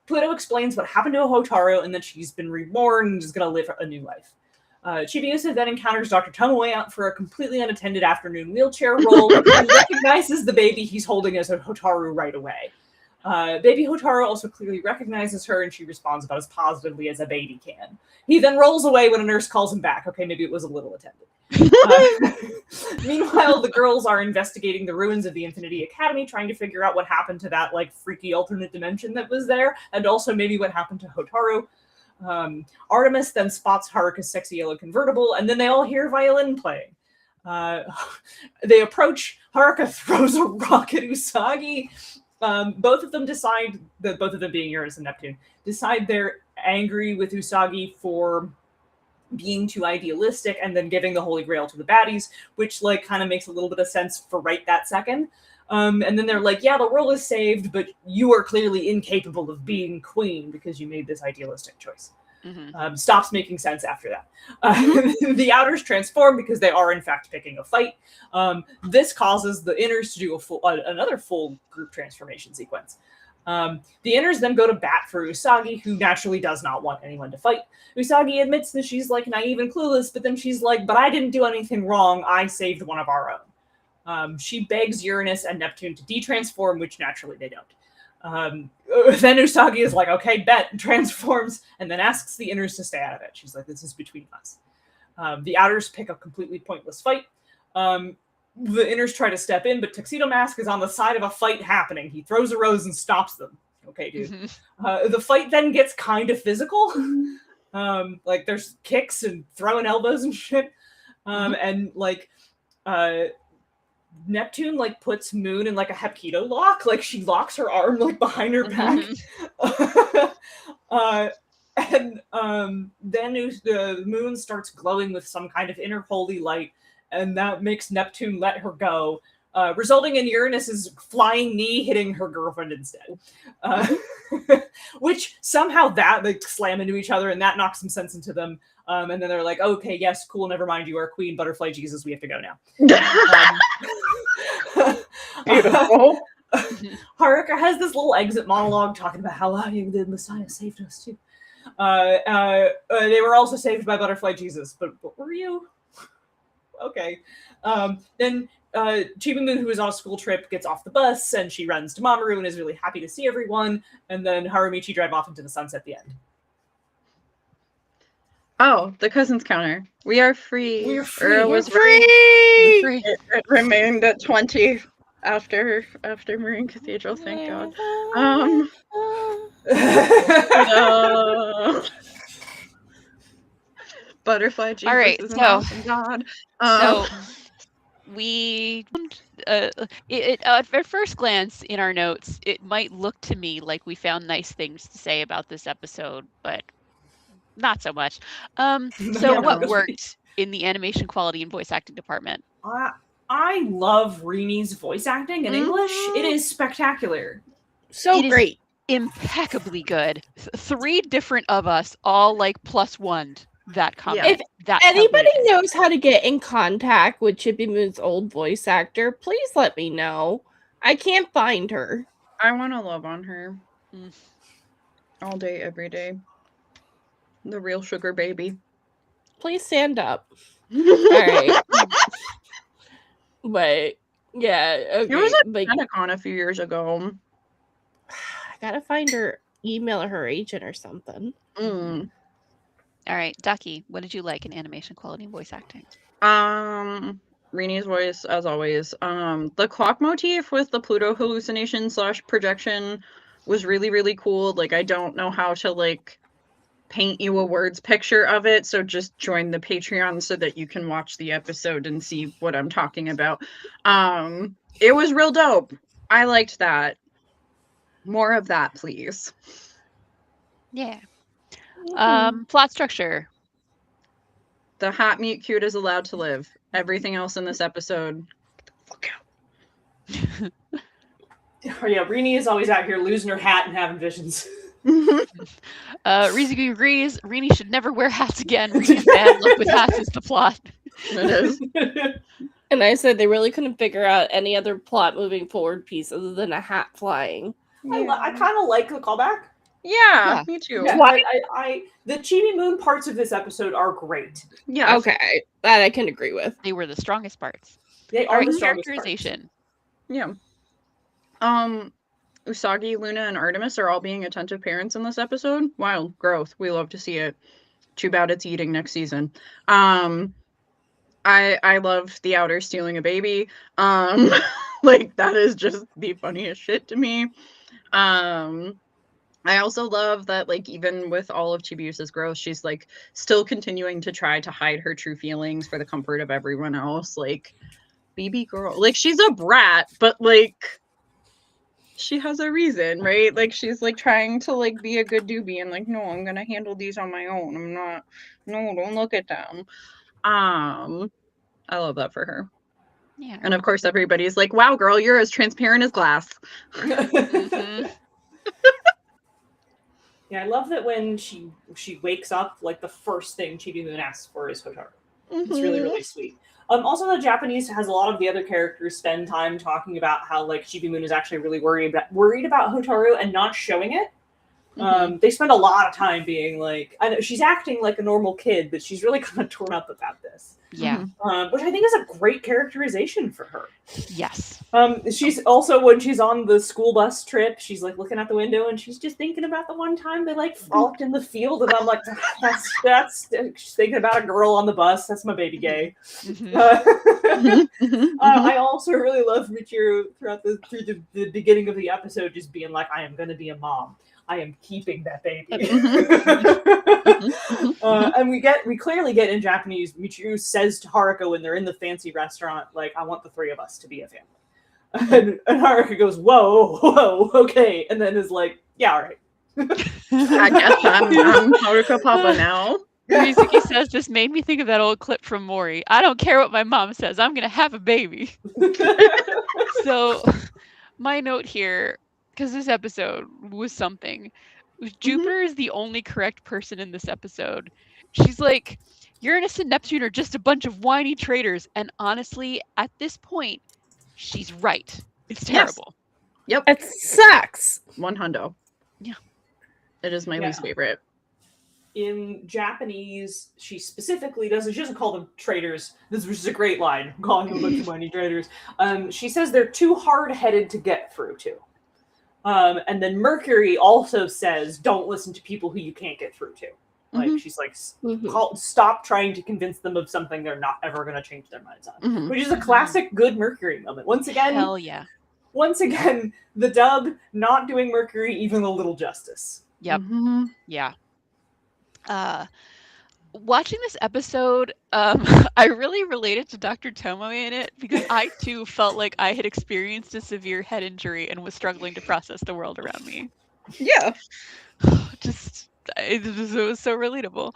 Pluto explains what happened to Hotaru and that she's been reborn and is going to live a new life. Chibiusa then encounters Dr. Tomoe out for a completely unattended afternoon wheelchair roll and recognizes the baby he's holding as Hotaru right away. Baby Hotaru also clearly recognizes her, and she responds about as positively as a baby can. He then rolls away when a nurse calls him back. Okay, maybe it was a little attended. Meanwhile, the girls are investigating the ruins of the Infinity Academy, trying to figure out what happened to that freaky alternate dimension that was there, and also maybe what happened to Hotaru. Artemis then spots Haruka's sexy yellow convertible, and then they all hear violin playing. They approach. Haruka throws a rock at Usagi. Both of them decide that, both of them being Uranus and Neptune, decide they're angry with Usagi for being too idealistic and then giving the Holy Grail to the baddies, which kind of makes a little bit of sense for right that second. And then they're yeah, the world is saved, but you are clearly incapable of being queen because you made this idealistic choice. Stops making sense after that. The outers transform because they are in fact picking a fight. This causes the inners to do another full group transformation sequence. The inners then go to bat for Usagi, who naturally does not want anyone to fight. Usagi admits that she's naive and clueless, but then she's but I didn't do anything wrong. I saved one of our own. She begs Uranus and Neptune to detransform, which naturally they don't. Then Usagi is okay, bet, transforms, and then asks the inners to stay out of it. She's this is between us. The outers pick a completely pointless fight. The inners try to step in, but Tuxedo Mask is on the side of a fight happening. He throws a rose and stops them. Okay, dude. The fight then gets kind of physical. There's kicks and throwing elbows and shit. And Neptune like puts Moon in like a Hepkido lock, like she locks her arm like behind her back. And then the Moon starts glowing with some kind of inner holy light, and that makes Neptune let her go, resulting in Uranus's flying knee hitting her girlfriend instead. Which somehow that they slam into each other, and that knocks some sense into them. And then they're like, okay, yes, cool, never mind, you are Queen Butterfly Jesus, we have to go now. Beautiful. Haruka has this little exit monologue talking about how the Messiah saved us too. They were also saved by Butterfly Jesus, but were you? Okay. Then Chibi Moon, who is on a school trip, gets off the bus, and she runs to Mamoru and is really happy to see everyone, and then Harumichi drive off into the sunset at the end. Oh, the cousins counter. We are free. We're free. Or We're was free. It remained at 20 after Marine Cathedral, thank God. Butterfly Jesus. All right, is an so- awesome God. So we, at first glance in our notes, it might look to me like we found nice things to say about this episode, but not so much. So what worked in the animation quality and voice acting department? I love Rini's voice acting in English. It is spectacular. So It is great. Impeccably good. 3 different of us all like +1 that comment. If That's how good anybody it is. knows how to get in contact with Chibi Moon's old voice actor, please let me know. I can't find her. I want to love on her. Mm. All day, every day. The real sugar baby. Please stand up. All right. But yeah, okay. It was at like, Comic-Con a few years ago. I gotta find her, email her agent or something. Mm. All right, Ducky, what did you like in animation quality and voice acting? Rini's voice, as always. The clock motif with the Pluto hallucination / projection was really, really cool. Like, I don't know how to, like, paint you a words picture of it, so just join the Patreon so that you can watch the episode and see what I'm talking about. It was real dope. I liked that. More of that, please. Yeah. Plot structure. The hot meat cute is allowed to live. Everything else in this episode, look out. Oh, yeah, Rini is always out here losing her hat and having visions. Rizuki agrees. Rini should never wear hats again. Rini's bad luck with hats is the plot. It is. And I said they really couldn't figure out any other plot moving forward piece other than a hat flying. I kind of like the callback. Yeah, me too. Yeah, the Chibi Moon parts of this episode are great. Yeah. Okay, that I can agree with. They were the strongest parts. They All are right, the strongest parts. characterization. Yeah. Usagi, Luna, and Artemis are all being attentive parents in this episode. Wild growth. We love to see it. Too bad it's eating next season. I love the Outer stealing a baby. Like, that is just the funniest shit to me. I also love that, like, even with all of Chibiusa's growth, she's, like, still continuing to try to hide her true feelings for the comfort of everyone else. Like, baby girl. Like, she's a brat, but, like, she has a reason, right? Like, she's, like, trying to, like, be a good doobie and, like, no, I'm gonna handle these on my own. I'm not, no, don't look at them. I love that for her. Yeah. And, of course, everybody's like, wow, girl, you're as transparent as glass. Mhm. Yeah, I love that when she wakes up, like, the first thing Chibi Moon asks for is Hotaru. It's really, really sweet. Also, the Japanese has a lot of the other characters spend time talking about how, like, Chibi Moon is actually really worried about Hotaru and not showing it. They spend a lot of time being like, I know she's acting like a normal kid, but she's really kind of torn up about this. Yeah. Which I think is a great characterization for her. Yes. She's also, when she's on the school bus trip, she's like looking out the window and she's just thinking about the one time they like frolicked in the field, and I'm like, that's she's thinking about a girl on the bus. That's my baby gay. I also really love Michiru through the beginning of the episode, just being like, I am going to be a mom. I am keeping that baby. And we clearly get in Japanese, Michiru says to Haruka when they're in the fancy restaurant, like, I want the three of us to be a family. And Haruka goes, whoa, okay. And then is like, yeah, all right. I guess I'm Haruka Papa now. Rizuki says, this made me think of that old clip from Maury. I don't care what my mom says. I'm going to have a baby. So my note here, because this episode was something, Jupiter is the only correct person in this episode. She's like, Uranus and Neptune are just a bunch of whiny traitors. And honestly, at this point, she's right. It's terrible. Yep. It sucks. 100. Yeah. It is my least favorite. In Japanese, she specifically doesn't. She doesn't call them traitors. This is a great line. I'm calling them a bunch of whiny traitors. She says they're too hard-headed to get through to. And then Mercury also says, don't listen to people who you can't get through to. Like, she's like, stop trying to convince them of something they're not ever going to change their minds on. Which is a classic good Mercury moment. Once again, hell yeah. Once again, the dub not doing Mercury even a little justice. Yep. Yeah. Watching this episode, I really related to Dr. Tomoe in it because I too felt like I had experienced a severe head injury and was struggling to process the world around me. Yeah. It was so relatable.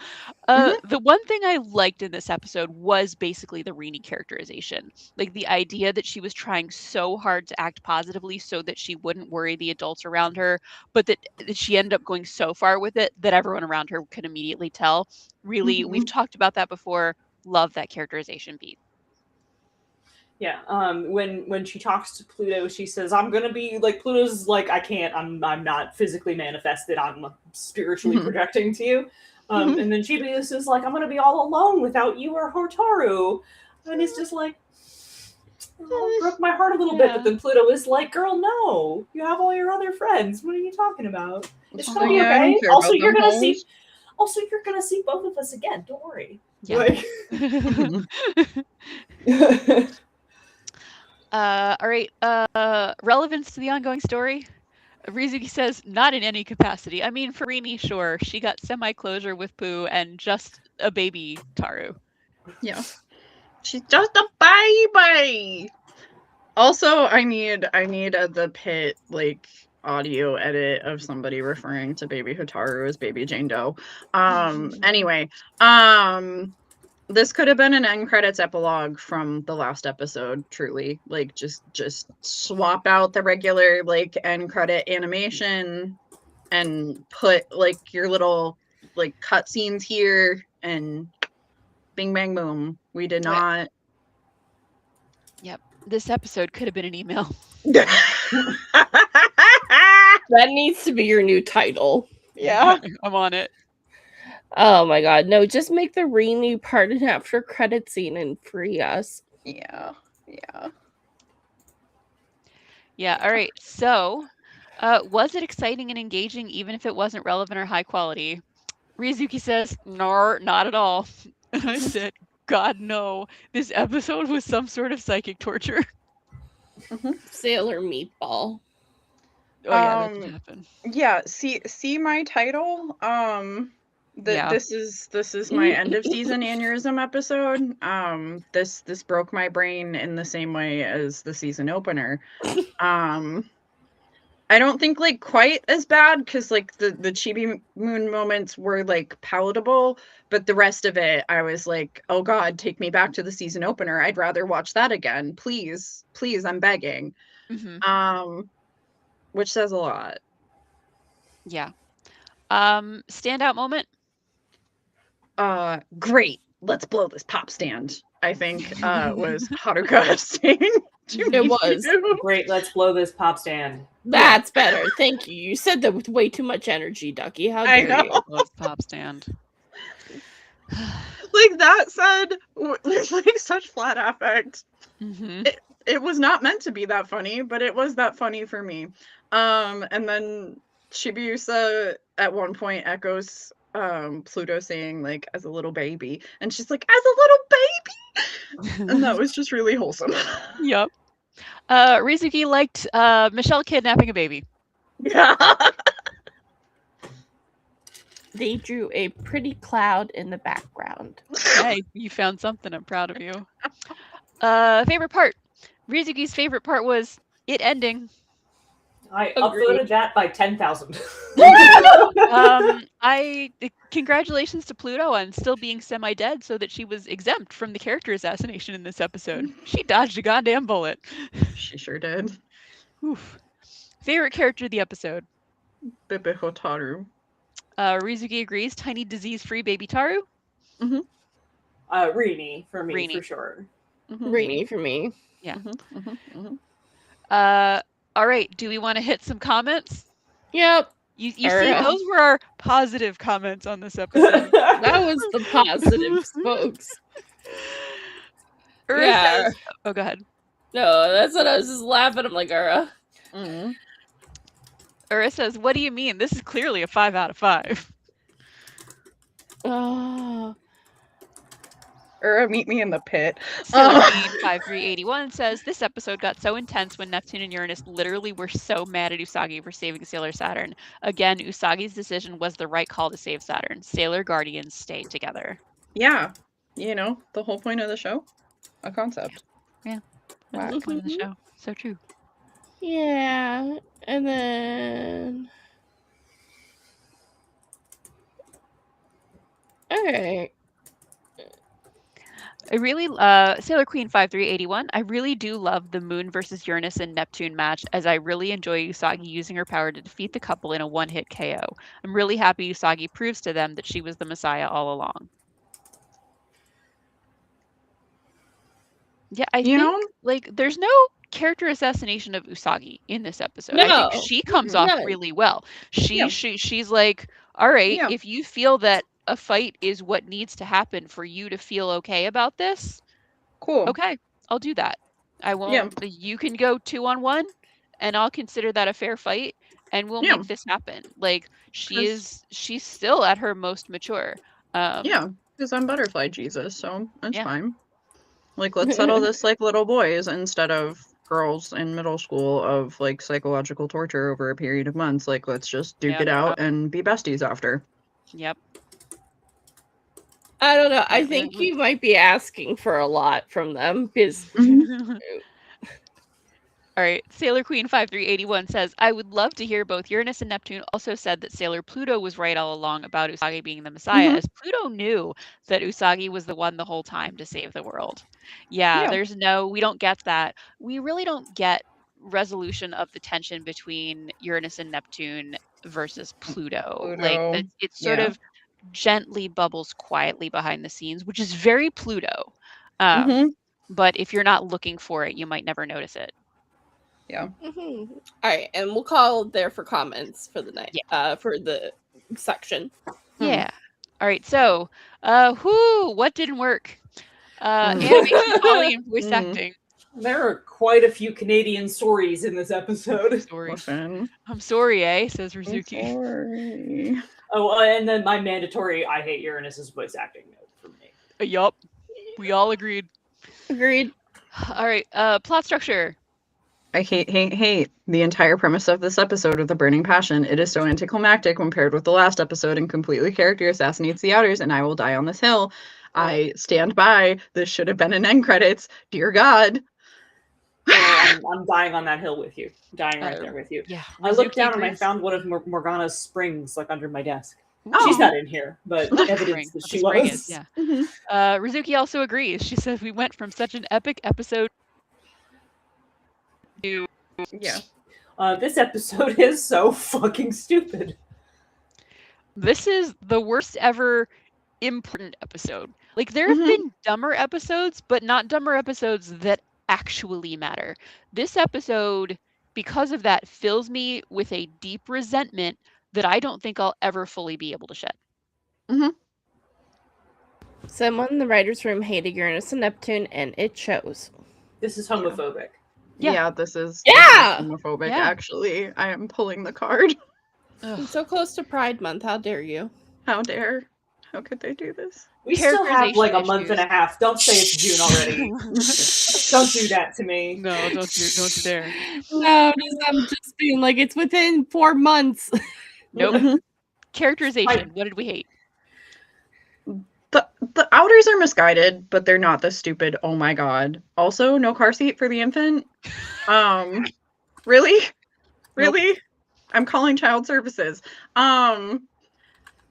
The one thing I liked in this episode was basically the Rini characterization. Like the idea that she was trying so hard to act positively so that she wouldn't worry the adults around her, but that she ended up going so far with it that everyone around her could immediately tell. Really, we've talked about that before. Love that characterization beat. Yeah, when she talks to Pluto, she says, I'm gonna be, like, Pluto's like, I'm not physically manifested, I'm spiritually projecting to you. And then Chibius is like, I'm gonna be all alone without you or Hotaru. And it's just like, it broke my heart a little bit, but then Pluto is like, girl, no, you have all your other friends. What are you talking about? It's gonna be okay. Also, you're gonna see both of us again. Don't worry. Yeah. Like, all right. Relevance to the ongoing story. Rizuki says, not in any capacity. I mean, for Rini, sure. She got semi-closure with Pooh and just a baby Taru. Yeah. She's just a baby. Also, I need the pit, like, audio edit of somebody referring to baby Hotaru as baby Jane Doe. Anyway, this could have been an end credits epilogue from the last episode, truly. Like, just swap out the regular, like, end credit animation and put, like, your little, like, cutscenes here and bing, bang, boom. We did not. Yep. This episode could have been an email. That needs to be your new title. Yeah. I'm on it. Oh my god. No, just make the Rini part an after credit scene and free us. Yeah. All right. So, was it exciting and engaging even if it wasn't relevant or high quality? Rizuki says, no, not at all. And I said, God, no. This episode was some sort of psychic torture. Sailor Meatball. Oh yeah, that did happen. Yeah, see my title. This is my end of season aneurysm episode. This broke my brain in the same way as the season opener. I don't think like quite as bad because like the Chibi Moon moments were like palatable, but the rest of it I was like, oh god, take me back to the season opener. I'd rather watch that again. Please, I'm begging. Which says a lot. Yeah. Standout moment? Great. Let's blow this pop stand. I think was Haruka saying. It was great. Let's blow this pop stand. That's better. Thank you. You said that with way too much energy, Ducky. How dare you? Love pop stand. Like that said, there's like such flat affect. it was not meant to be that funny, but it was that funny for me. And then Chibiusa at one point echoes Pluto saying like as a little baby, and she's like, as a little baby, and that was just really wholesome. Yep. Rizuki liked Michelle kidnapping a baby. Yeah. They drew a pretty cloud in the background. Hey, you found something. I'm proud of you. Favorite part. Rizuki's favorite part was it ending. I Agreed. upvoted that by 10,000. Congratulations to Pluto on still being semi-dead so that she was exempt from the character assassination in this episode. She dodged a goddamn bullet. She sure did. Oof. Favorite character of the episode. Bebe Hotaru. Rizuki agrees. Tiny disease-free baby Taru. Rini, for me, Rini. for sure. Rini for me. Yeah. Mhm. All right. Do we want to hit some comments? Yep. You see, those were our positive comments on this episode. That was the positives, folks. Ura says, oh, go ahead. No, that's what I was just laughing. I'm like, Ura. Ura says, what do you mean? This is clearly a 5 out of 5. Oh. Ura, meet me in the pit. Sailor5381 says, this episode got so intense when Neptune and Uranus literally were so mad at Usagi for saving Sailor Saturn. Again, Usagi's decision was the right call to save Saturn. Sailor Guardians stay together. Yeah. You know, the whole point of the show. A concept. Yeah. That's the point of the show. So true. Yeah. And then... Alright. I really, Sailor Queen 5381, I really do love the Moon versus Uranus and Neptune match, as I really enjoy Usagi using her power to defeat the couple in a one-hit KO. I'm really happy Usagi proves to them that she was the Messiah all along. Yeah, I think, like, there's no character assassination of Usagi in this episode. I think she comes off really well. She's like, all right, if you feel that a fight is what needs to happen for you to feel okay about this, cool. Okay, I'll do that. I won't. You can go 2-on-1, and I'll consider that a fair fight, and we'll make this happen. Like she's still at her most mature. Yeah, because I'm Butterfly Jesus, so that's fine. Like, let's settle this like little boys instead of girls in middle school of like psychological torture over a period of months. Like, let's just duke it out and be besties after. Yep. I don't know. I think you might be asking for a lot from them because. All right. Sailor Queen 5381 says, I would love to hear both Uranus and Neptune also said that Sailor Pluto was right all along about Usagi being the Messiah, as Pluto knew that Usagi was the one the whole time to save the world. Yeah, we don't get that. We really don't get resolution of the tension between Uranus and Neptune versus Pluto. Like, it's sort of gently bubbles quietly behind the scenes, which is very Pluto. But if you're not looking for it, you might never notice it. Yeah. All right, and we'll call there for comments for the night. For the section. Yeah. All right. So, what didn't work? Animation, quality, and voice acting. There are quite a few Canadian stories in this episode. I'm sorry, says Rizuki. I'm sorry. Oh, and then my mandatory I hate Uranus's voice acting note for me. Yup. We all agreed. Agreed. All right. Plot structure. I hate the entire premise of this episode of the Burning Passion. It is so anticlimactic when paired with the last episode and completely character assassinates the Outers, and I will die on this hill. I stand by. This should have been an end credits. Dear God. I'm dying on that hill with you. Dying right there with you. Yeah. I looked down and I found one of Morgana's springs like under my desk. Oh. She's not in here, but evidence that she was. Rizuki also agrees. She says we went from such an epic episode to this episode is so fucking stupid. This is the worst ever important episode. Like, there have been dumber episodes, but not dumber episodes that actually matter. This episode, because of that, fills me with a deep resentment that I don't think I'll ever fully be able to shed. Someone in the writer's room hated Uranus and Neptune, and it shows. This is homophobic. Yeah. This is Yeah! homophobic. Yeah. Actually, I am pulling the card. Ugh. It's so close to Pride Month. How dare you? How dare? How could they do this? We still have like a Characterization month and a issues. half. Don't say it's June already. Don't do that to me. No, don't you dare. No, I'm just being like, it's within 4 months. Nope. Characterization. What did we hate? The outers are misguided, but they're not the stupid. Oh my god. Also, no car seat for the infant. Really? Really? I'm calling child services.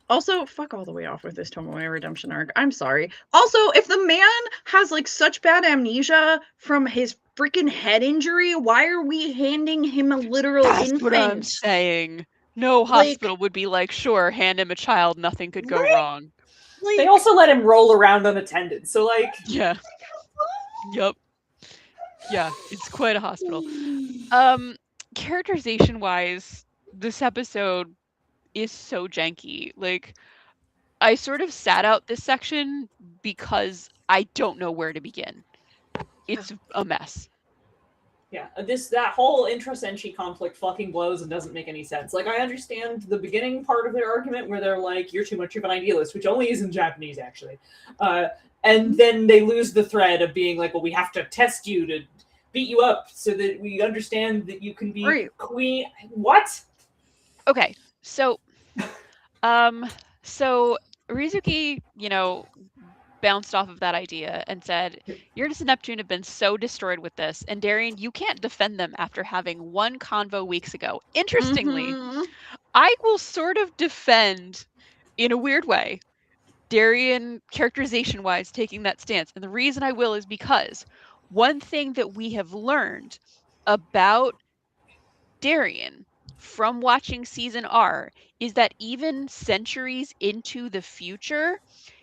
Also, fuck all the way off with this Tomoe redemption arc. I'm sorry. Also, if the man has like such bad amnesia from his freaking head injury, why are we handing him a literal That's infant? what I'm saying. No hospital would be like, sure, hand him a child, nothing could go wrong. Like, They also let him roll around unattended, so like... Yeah. Yep. Yeah, it's quite a hospital. Characterization wise, this episode is so janky. Like, I sort of sat out this section because I don't know where to begin. It's a mess. Yeah, that whole intra-senshi conflict fucking blows and doesn't make any sense. Like, I understand the beginning part of their argument where they're like, you're too much of an idealist, which only is in Japanese, actually. And then they lose the thread of being like, well, we have to test you to beat you up so that we understand that you can be queen. What? Okay, so, Rizuki, bounced off of that idea and said, Uranus and Neptune have been so destroyed with this, and Darian, you can't defend them after having one convo weeks ago. Interestingly, I will sort of defend, in a weird way, Darian characterization-wise taking that stance. And the reason I will is because one thing that we have learned about Darian from watching season R is that even centuries into the future,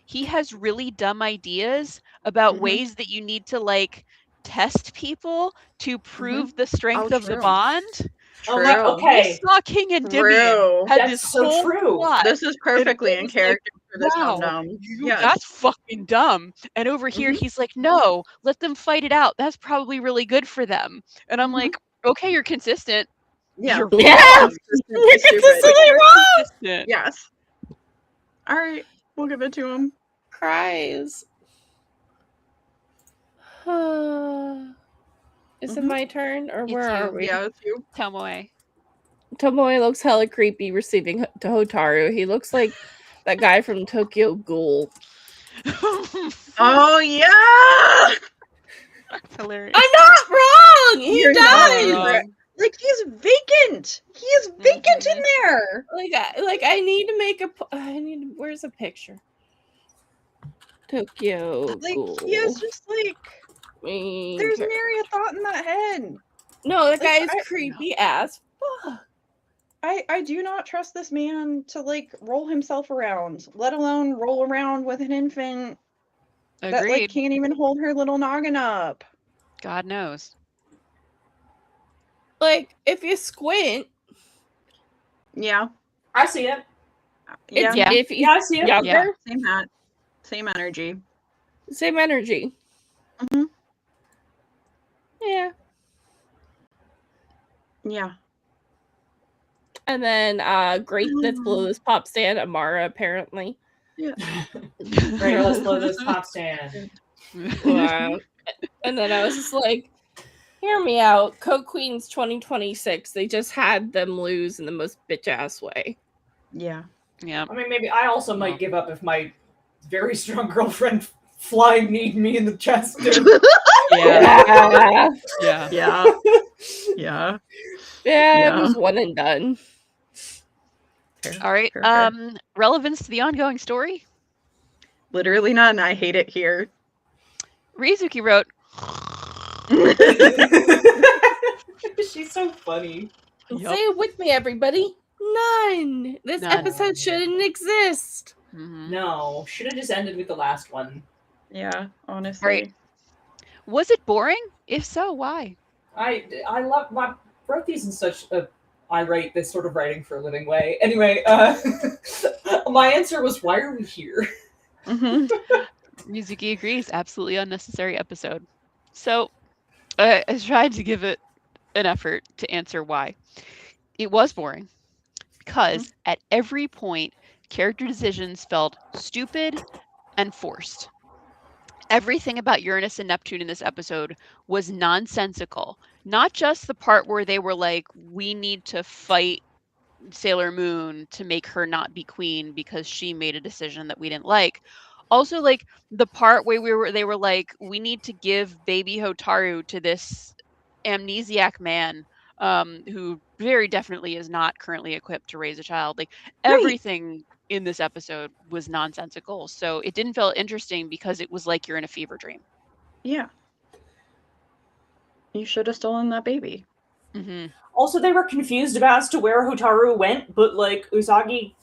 he has really dumb ideas about ways that you need to like test people to prove the strength of the bond. Oh my, okay. We saw King Endymion had That's this so whole true. plot. This is perfectly in character for this wow, dumb. That's fucking dumb. And over here, he's like, no, let them fight it out. That's probably really good for them. And I'm like, okay, you're consistent. Yeah. You're Yeah. You're consistently wrong. consistent. Yes. All right, we'll give it to him. Cries. Is it my turn, or where you. are we? Yeah, it's you. Tomoe. Tomoe looks hella creepy receiving to Hotaru. He looks like that guy from Tokyo Ghoul. Oh yeah. That's hilarious. I'm not wrong! He You're not died! wrong. Like he's vacant. He is vacant in there. I need to make where's a picture? Tokyo Ghoul. he is just like, there's nary a thought in that head. No, that guy is I- creepy as fuck. I do not trust this man to like roll himself around, let alone roll around with an infant that like Agreed. can't even hold her little noggin up. God knows. Like, if you squint, Yeah. I see it. it's Yeah. if he's Yeah, I see it. younger, Yeah. Same hat. Same energy. same energy. Mhm. Yeah. Yeah. And then Great That's below this pop stand, Amara apparently. Yeah. Right, let's blow this pop stand. Wow. And then I was just like, hear me out. Coke Queens 2026. They just had them lose in the most bitch ass way. Yeah. Yeah. I mean, maybe I also might give up if my very strong girlfriend flying kneed me in the chest. Yeah. Yeah. Yeah. Yeah. Yeah. Yeah, it was one and done. All right. Fair. Relevance to the ongoing story. Literally none. I hate it here. Rizuki wrote, She's so funny. Yup. Say it with me, everybody. None. This None. episode shouldn't exist. Mhm. No, should have just ended with the last one. Yeah, honestly. Right. Was it boring? If so, why? I wrote these in such a I write this sort of writing for a living way. Anyway, my answer was, why are we here? Mm-hmm. Rizuki agrees. Absolutely unnecessary episode. So, I tried to give it an effort to answer why. It was boring because at every point, character decisions felt stupid and forced. Everything about Uranus and Neptune in this episode was nonsensical. Not just the part where they were like, we need to fight Sailor Moon to make her not be queen because she made a decision that we didn't like. Also, like the part where they were like, we need to give baby Hotaru to this amnesiac man who very definitely is not currently equipped to raise a child. Like everything in this episode was nonsensical. So it didn't feel interesting because it was like you're in a fever dream. Yeah. You should have stolen that baby. Mm-hmm. Also, they were confused as to where Hotaru went, but like Usagi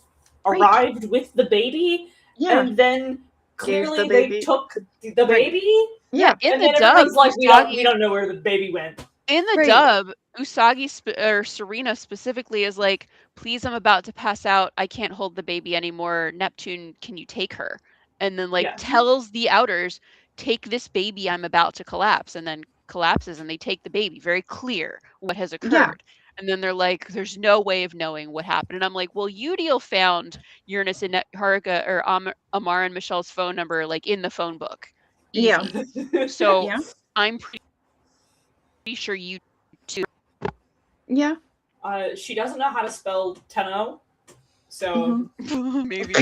arrived with the baby, and then clearly they took the baby. Yeah, in and the then dub, everyone's like, Usagi, we don't know where the baby went. In the dub, Usagi or Serena specifically is like, please, I'm about to pass out. I can't hold the baby anymore. Neptune, can you take her? And then tells the Outers, take this baby, I'm about to collapse. And then collapses and they take the baby. Very clear what has occurred. Yeah. And then they're like, there's no way of knowing what happened. And I'm like, well, Udiel found Uranus and Haruka or Amar and Michelle's phone number like in the phone book. Easy. Yeah. So I'm pretty sure you too. Yeah. She doesn't know how to spell Tenno, so maybe.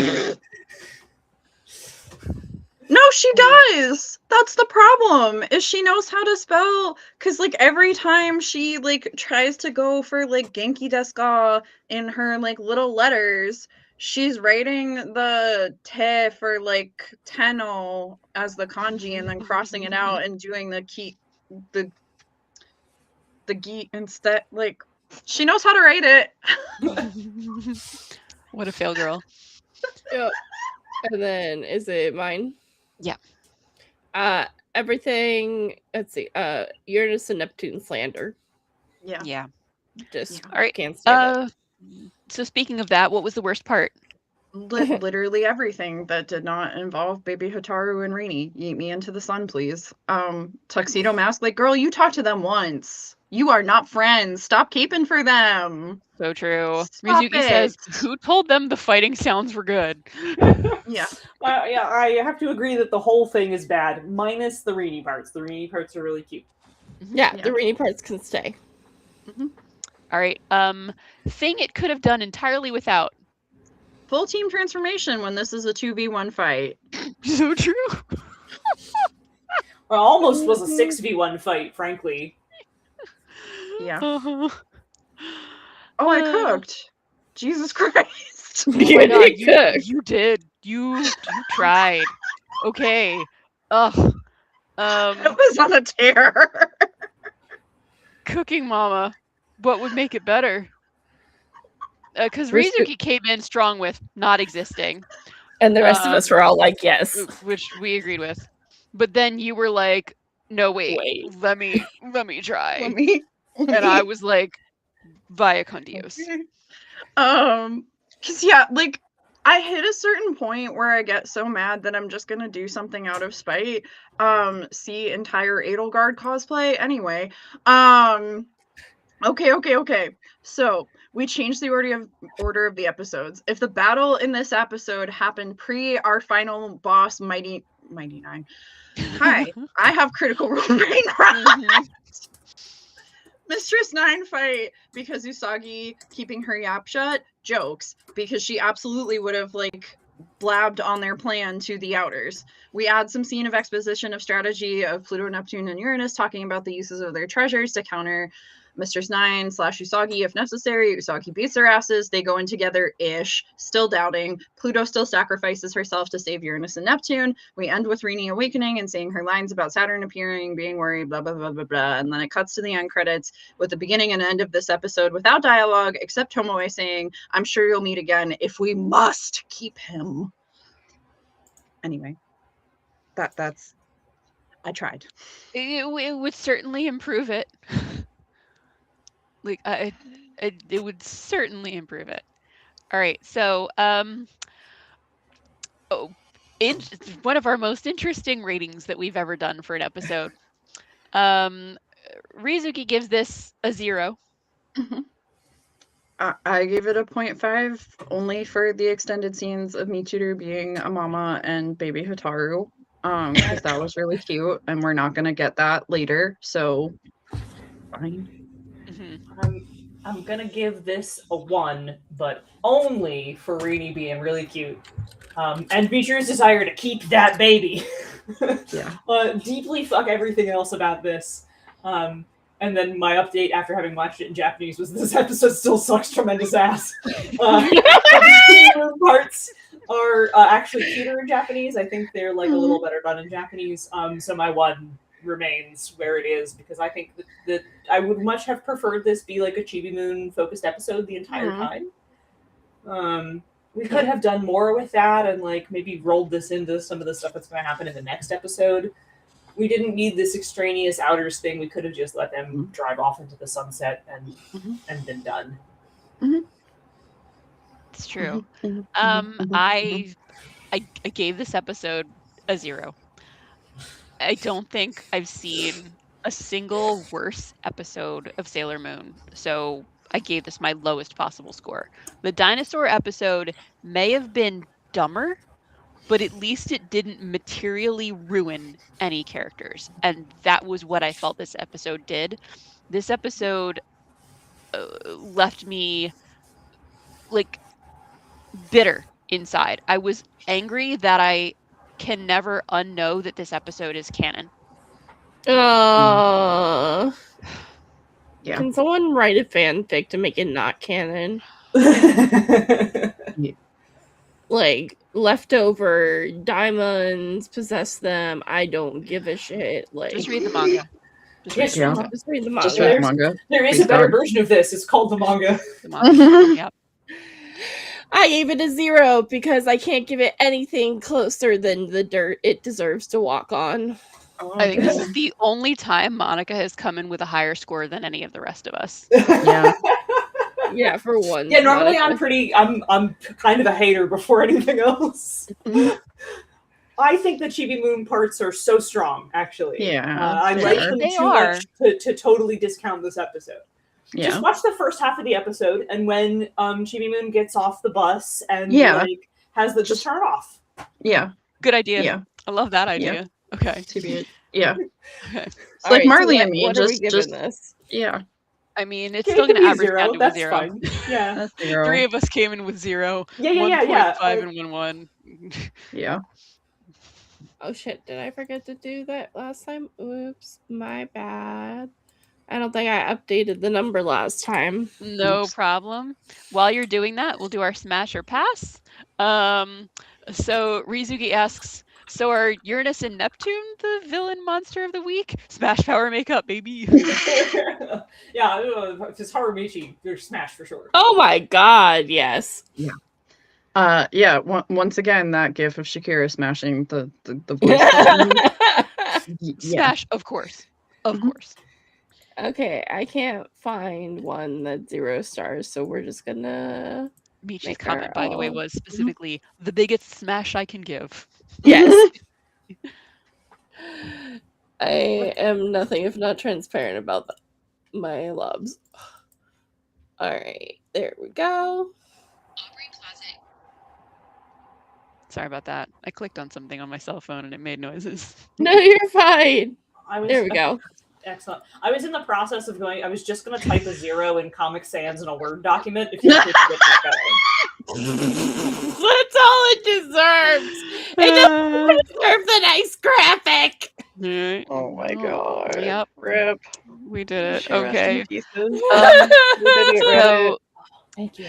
No, she does. That's the problem. Is she knows how to spell, because like every time she like tries to go for like Genki desu ka in her like little letters, she's writing the te for like tenno as the kanji and then crossing it out and doing the ki the gi instead. Like she knows how to write it. What a fail girl. Yep. And then is it mine? Yeah. Everything, let's see, Uranus and Neptune slander. Yeah. Yeah. Just all right. Can't stand it. So speaking of that, what was the worst part? Literally everything that did not involve baby Hotaru and Rini. Yeet me into the sun, please. Tuxedo Mask, like, girl, you talked to them once. You are not friends. Stop caping for them. So true. Stop Mizuki says, who told them the fighting sounds were good? Yeah. I have to agree that the whole thing is bad, minus the Rini parts. The Rini parts are really cute. Yeah, the Rini parts can stay. Mm-hmm. All right. Thing it could have done entirely without. Full team transformation when this is a 2v1 fight. So true. Well, almost was a 6v1 fight, frankly. Yeah. Uh-huh. Oh, I cooked. Jesus Christ. Oh my God, you did. You tried. Okay. Ugh. It was on a tear. Cooking mama. What would make it better? Because Rizuki came in strong with not existing. And the rest of us were all like, yes. Which we agreed with. But then you were like, no, wait. let me try. And I was like, via con Dios. Because yeah, like I hit a certain point where I get so mad that I'm just gonna do something out of spite. See entire Edelgard cosplay. Anyway, okay. So we changed the order of the episodes. If the battle in this episode happened pre our final boss, Mighty Nine. Hi, I have Critical Role brain rot. Mistress Nine fight because Usagi keeping her yap shut, jokes, because she absolutely would have like blabbed on their plan to the Outers. We add some scene of exposition of strategy of Pluto, Neptune, and Uranus talking about the uses of their treasures to counter Mistress Nine / Usagi if necessary. Usagi beats their asses. They go in together-ish, still doubting. Pluto still sacrifices herself to save Uranus and Neptune. We end with Rini awakening and saying her lines about Saturn appearing, being worried, blah, blah, blah, blah, blah. And then it cuts to the end credits with the beginning and end of this episode without dialogue, except Tomoe saying, I'm sure you'll meet again if we must keep him. Anyway, that's... I tried. It would certainly improve it. Like it would certainly improve it. All right, so one of our most interesting ratings that we've ever done for an episode. Rizuki gives this a 0. I gave it a 0.5 only for the extended scenes of Michiru being a mama and baby Hataru. Because that was really cute, and we're not gonna get that later, so fine. I'm gonna give this a 1, but only for Rini being really cute. And Michiru's desire to keep that baby. Yeah. Deeply fuck everything else about this. And then my update after having watched it in Japanese was this episode still sucks tremendous ass. The parts are actually cuter in Japanese. I think they're like a little better done in Japanese. So my 1 remains where it is because I think that I would much have preferred this be like a Chibi Moon focused episode the entire time. We could have done more with that and like maybe rolled this into some of the stuff that's going to happen in the next episode. We didn't need this extraneous outers thing. We could have just let them drive off into the sunset and been done. It's true. I gave this episode a 0. I don't think I've seen a single worse episode of Sailor Moon, so I gave this my lowest possible score. The dinosaur episode may have been dumber, but at least it didn't materially ruin any characters. And that was what I felt this episode did. This episode left me like bitter inside. I was angry that I can never unknow that this episode is canon. Yeah. Can someone write a fanfic to make it not canon? Like, leftover diamonds, possess them, I don't give a shit. Like, just read the manga. Just read the manga. Just read the manga. There is a better version of this. It's called the manga. The manga. Yep. I gave it a 0 because I can't give it anything closer than the dirt it deserves to walk on. I think this is the only time Monica has come in with a higher score than any of the rest of us. Yeah. Yeah, for one. Yeah, normally I'm kind of a hater before anything else. I think the Chibi Moon parts are so strong, actually. Yeah. I like them too much to totally discount this episode. Yeah. Just watch the first half of the episode, and when Chibi Moon gets off the bus and like has the just turn off. Yeah. Good idea. Yeah. I love that idea. Yeah. Okay. Yeah. Okay. It's like Marley and me. What are we giving this? Yeah. I mean, it's still going to average down to That's a 0. fine. Yeah. That's 0. 3 of us came in with 0. Yeah. 1.5 and 1. Yeah. Oh shit, did I forget to do that last time? Oops, my bad. I don't think I updated the number last time. No problem. While you're doing that, we'll do our smash or pass. So Rizuki asks, so are Uranus and Neptune the villain monster of the week? Smash power makeup, baby. Yeah, if it's Harumichi, they're smash for sure. Oh my god, yes. Yeah. Yeah. Once again, that gif of Shakira smashing the voice. Smash, of course. Of course. Okay, I can't find one that's 0 stars, so we're just gonna... Michi's comment, by the way, was specifically the biggest smash I can give. Yes. I am nothing if not transparent about my loves. Alright, there we go. Sorry about that. I clicked on something on my cell phone and it made noises. No, you're fine. There we go. Excellent. I was in the process of I was just going to type a 0 in Comic Sans in a Word document if you could get that going. That's all it deserves. It doesn't deserve the nice graphic. Oh my god. Yep. Rip. We did it. Okay. So, Thank you.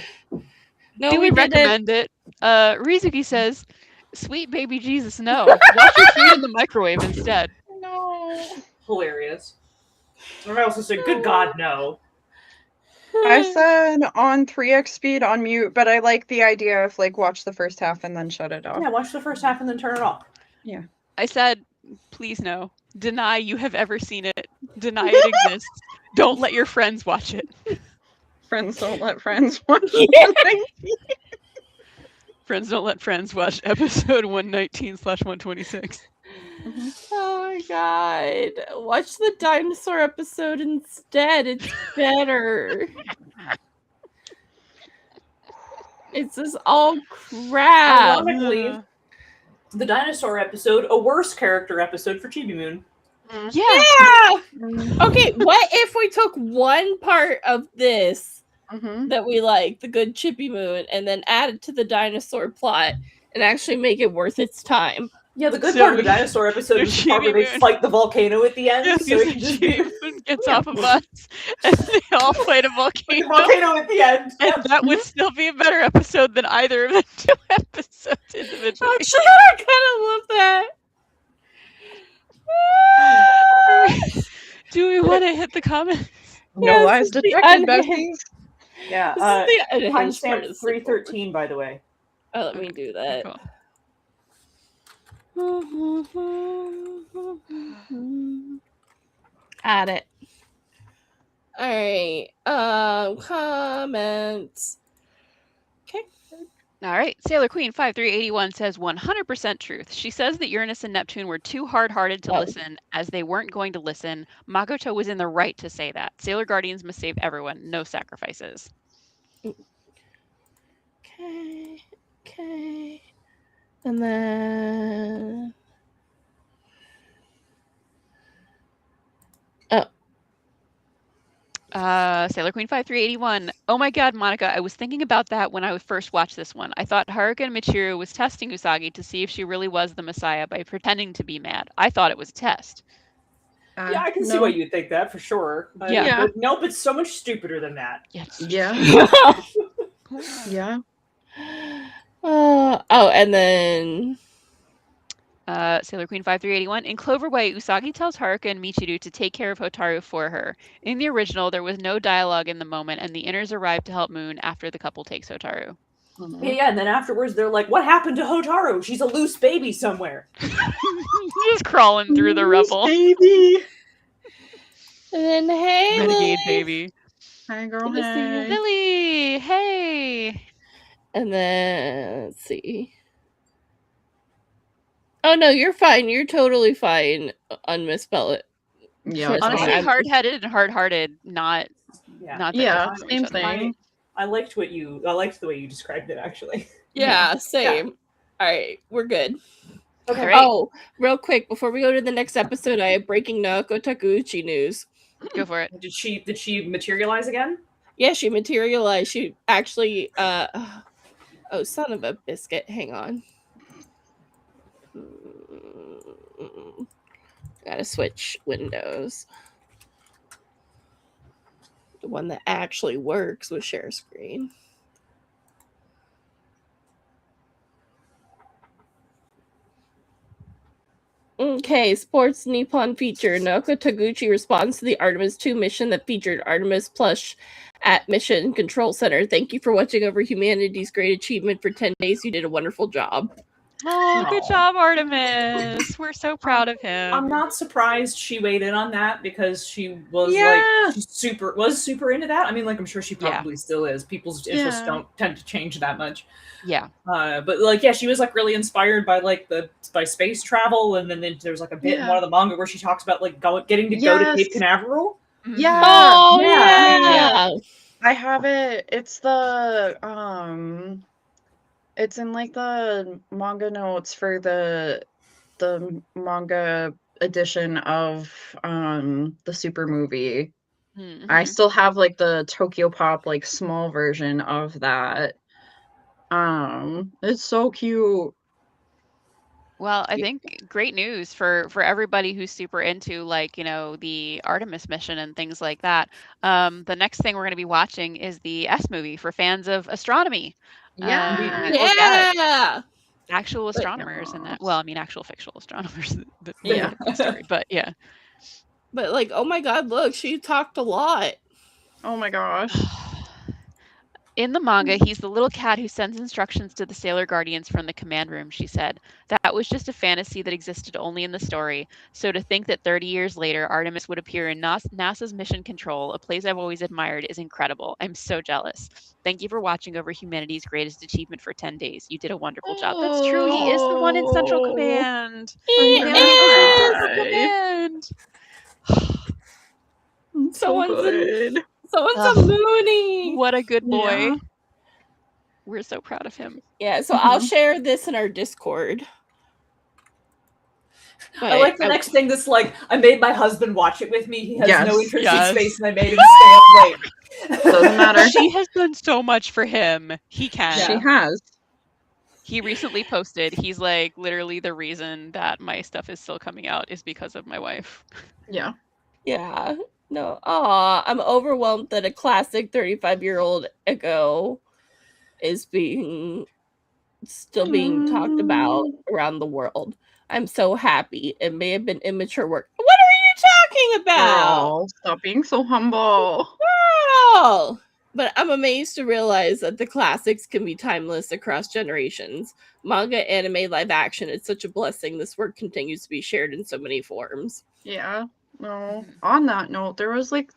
no, do we didn't. recommend it? Rizuki says, sweet baby Jesus, no. Watch your food in the microwave instead. No. Hilarious. And I also said, good God, no. I said on 3x speed on mute, but I like the idea of like watch the first half and then shut it off. Yeah, watch the first half and then turn it off. Yeah. I said, please no. Deny you have ever seen it. Deny it exists. Don't let your friends watch it. Friends don't let friends watch. Friends don't let friends watch episode 119/126. Oh my god. Watch the dinosaur episode instead. It's better. It's just all crap. Ironically, the dinosaur episode, a worse character episode for Chibi Moon. Yeah. Okay, what if we took one part of this that we like, the good Chippy Moon, and then add it to the dinosaur plot and actually make it worth its time? Yeah, the good part of the dinosaur episode is the part where they fight the volcano at the end. Yeah, so it can just be gets off a bus and they all fight a volcano. the volcano at the end. And that would still be a better episode than either of the two episodes individually. Actually, I kind of love that. Do we want to hit the comments? No lies detected, besties. Yeah, timestamp 313, by the way. Oh, let me do that. Cool. Add it. All right. Comments. Okay. All right. Sailor Queen 5381 says 100% truth. She says that Uranus and Neptune were too hard-hearted to listen, as they weren't going to listen. Makoto was in the right to say that. Sailor Guardians must save everyone. No sacrifices. Okay. Okay. And then. Sailor Queen 5381. Oh my god, Monica, I was thinking about that when I first watched this one. I thought Haruka and Michiru was testing Usagi to see if she really was the Messiah by pretending to be mad. I thought it was a test. Yeah, I can see why you'd think that for sure. Yeah. But nope, it's so much stupider than that. Yes. Yeah. Yeah. And then. Sailor Queen 5381. In Clover Way, Usagi tells Haruka and Michiru to take care of Hotaru for her. In the original, there was no dialogue in the moment, and the Inners arrive to help Moon after the couple takes Hotaru. Yeah, and then afterwards they're like, what happened to Hotaru? She's a loose baby somewhere. Just crawling through the rubble. Baby. And then, hey, Renegade Lily. baby. Hi, girl. Good to see you. Hey. Lily, hey. And then, let's see. Oh, no, you're fine. You're totally fine. Unmisspell it. Yeah. it's Honestly, fine. hard-headed and hard-hearted, not that Yeah, different from same each other. thing. I liked the way you described it, actually. Yeah, same. All right, we're good. Okay. All right. Oh, real quick, before we go to the next episode, I have breaking Naoko Takeuchi news. Go for it. Did she materialize again? Yeah, she materialized. She actually, oh, son of a biscuit. Hang on. Gotta switch windows. The one that actually works with share screen. Okay, Sports Nippon feature. Naoko Taguchi responds to the Artemis 2 mission that featured Artemis Plush at Mission Control Center. Thank you for watching over humanity's great achievement for 10 days. You did a wonderful job. Oh, good job, Artemis. We're so proud of him. I'm not surprised she weighed in on that because she was super into that. I mean, like I'm sure she probably still is. People's interests don't tend to change that much. Yeah. But like, yeah, she was like really inspired by like by space travel, and then there's like a bit in one of the manga where she talks about like getting to go to Cape Canaveral. Yeah. Oh yeah. I have it. It's the it's in like the manga notes for the manga edition of the Super movie. Mm-hmm. I still have like the Tokyo Pop like small version of that. It's so cute. Well, I think great news for everybody who's super into like, you know, the Artemis mission and things like that. The next thing we're going to be watching is the S movie for fans of astronomy. Yeah. Actual astronomers and that. Well, I mean, actual fictional astronomers. Yeah. Story, but yeah. But like, oh my god, look, she talked a lot. Oh my gosh. In the manga, he's the little cat who sends instructions to the Sailor Guardians from the command room, she said. That was just a fantasy that existed only in the story. So to think that 30 years later, Artemis would appear in NASA's Mission Control, a place I've always admired, is incredible. I'm so jealous. Thank you for watching over humanity's greatest achievement for 10 days. You did a wonderful job. That's true. He is the one in Central Command. He He is. is the command. Someone's a Ugh. Mooney. What a good boy. Yeah. We're so proud of him. Yeah, so I'll share this in our Discord. I like the next thing that's like, I made my husband watch it with me. He has no interest in space, and I made him stay up late. Doesn't matter. She has done so much for him. He can. She has. He recently posted, he's like, literally the reason that my stuff is still coming out is because of my wife. Yeah. Yeah. No. Aw, I'm overwhelmed that a classic 35-year-old ago is still being talked about around the world. I'm so happy. It may have been immature work. What are you talking about? Girl, stop being so humble. Girl! But I'm amazed to realize that the classics can be timeless across generations. Manga, anime, live action, it's such a blessing. This work continues to be shared in so many forms. Yeah. No. On that note, there was like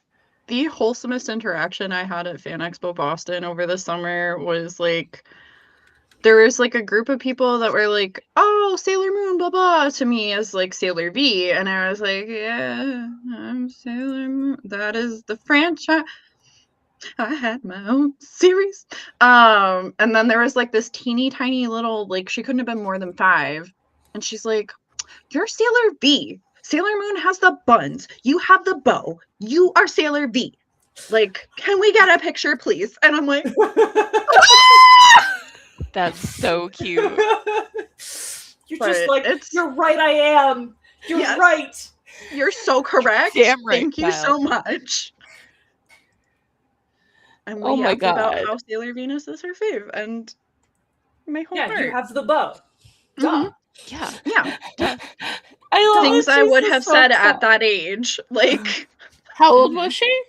the wholesomest interaction I had at Fan Expo Boston over the summer was like there was like a group of people that were like, oh, Sailor Moon, blah blah, to me as like Sailor V. And I was like, yeah, I'm Sailor Moon. That is the franchise. I had my own series. And then there was like this teeny tiny little, like she couldn't have been more than 5. And she's like, you're Sailor V. Sailor Moon has the buns. You have the bow. You are Sailor V. Like, can we get a picture, please? And I'm like, That's so cute. You're But just like, it's- you're right, I am. You're Yes. right. you're so correct. Damn right, Thank you so child. much. And we Oh my yapped about God. how Sailor Venus is her fave, and my whole Yeah, heart. you have the bow. Mhm. Yeah. Yeah, I love things that I she's would the have so said soft. at that age. Like, How old was she?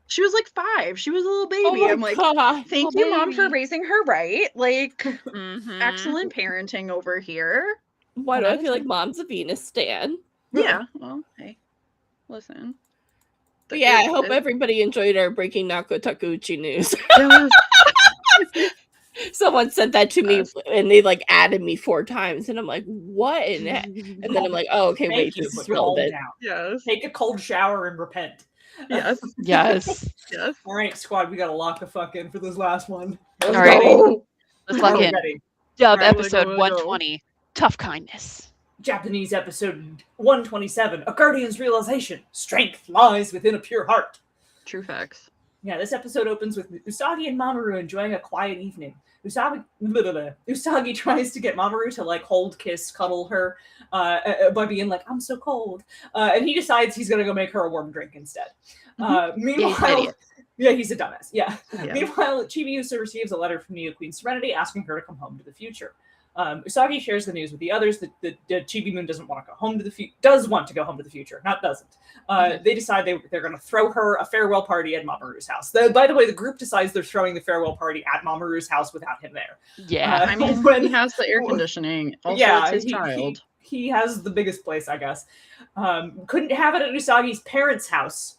she was like 5. She was a little Oh baby. my I'm like, God. thank Oh, you, Mom, for baby. raising her right. Like, Mhm. excellent parenting over here. Why do I That is feel like Mom's a Venus stan? Yeah. Well, hey, listen. But yeah, I hope everybody enjoyed our breaking Nako Takuchi news. Yes. Someone sent that to me Yes. and they like added me 4 times, and I'm like, what? And then I'm like, oh, okay, Thank wait, you, this but is calm relevant. down. Yes. Take a cold shower and repent. Yes. Yes. Yes. All right, squad, we gotta lock the fuck in for this last one. All right. Go. Let's lock Are we in. ready? Dub Alright, episode go. 120. Tough kindness. Japanese episode 127, A Guardian's Realization. Strength lies within a pure heart. True facts. Yeah, this episode opens with Usagi and Mamoru enjoying a quiet evening. Usagi tries to get Mamoru to like hold, kiss, cuddle her by being like, I'm so cold. And he decides he's going to go make her a warm drink instead. Meanwhile, yeah, he's a dumbass. Yeah. Meanwhile, Chibiusa receives a letter from Neo Queen Serenity asking her to come home to the future. Usagi shares the news with the others that Chibi Moon doesn't want to go home to the future. Does want to go home to the future, not doesn't. They decide they're going to throw her a farewell party at Mamoru's house. By the way, the group decides they're throwing the farewell party at Mamoru's house without him there. Yeah. I mean, when- he has the air conditioning. Also, Yeah, it's his he- child. He has the biggest place, I guess. Couldn't have it at Usagi's parents' house.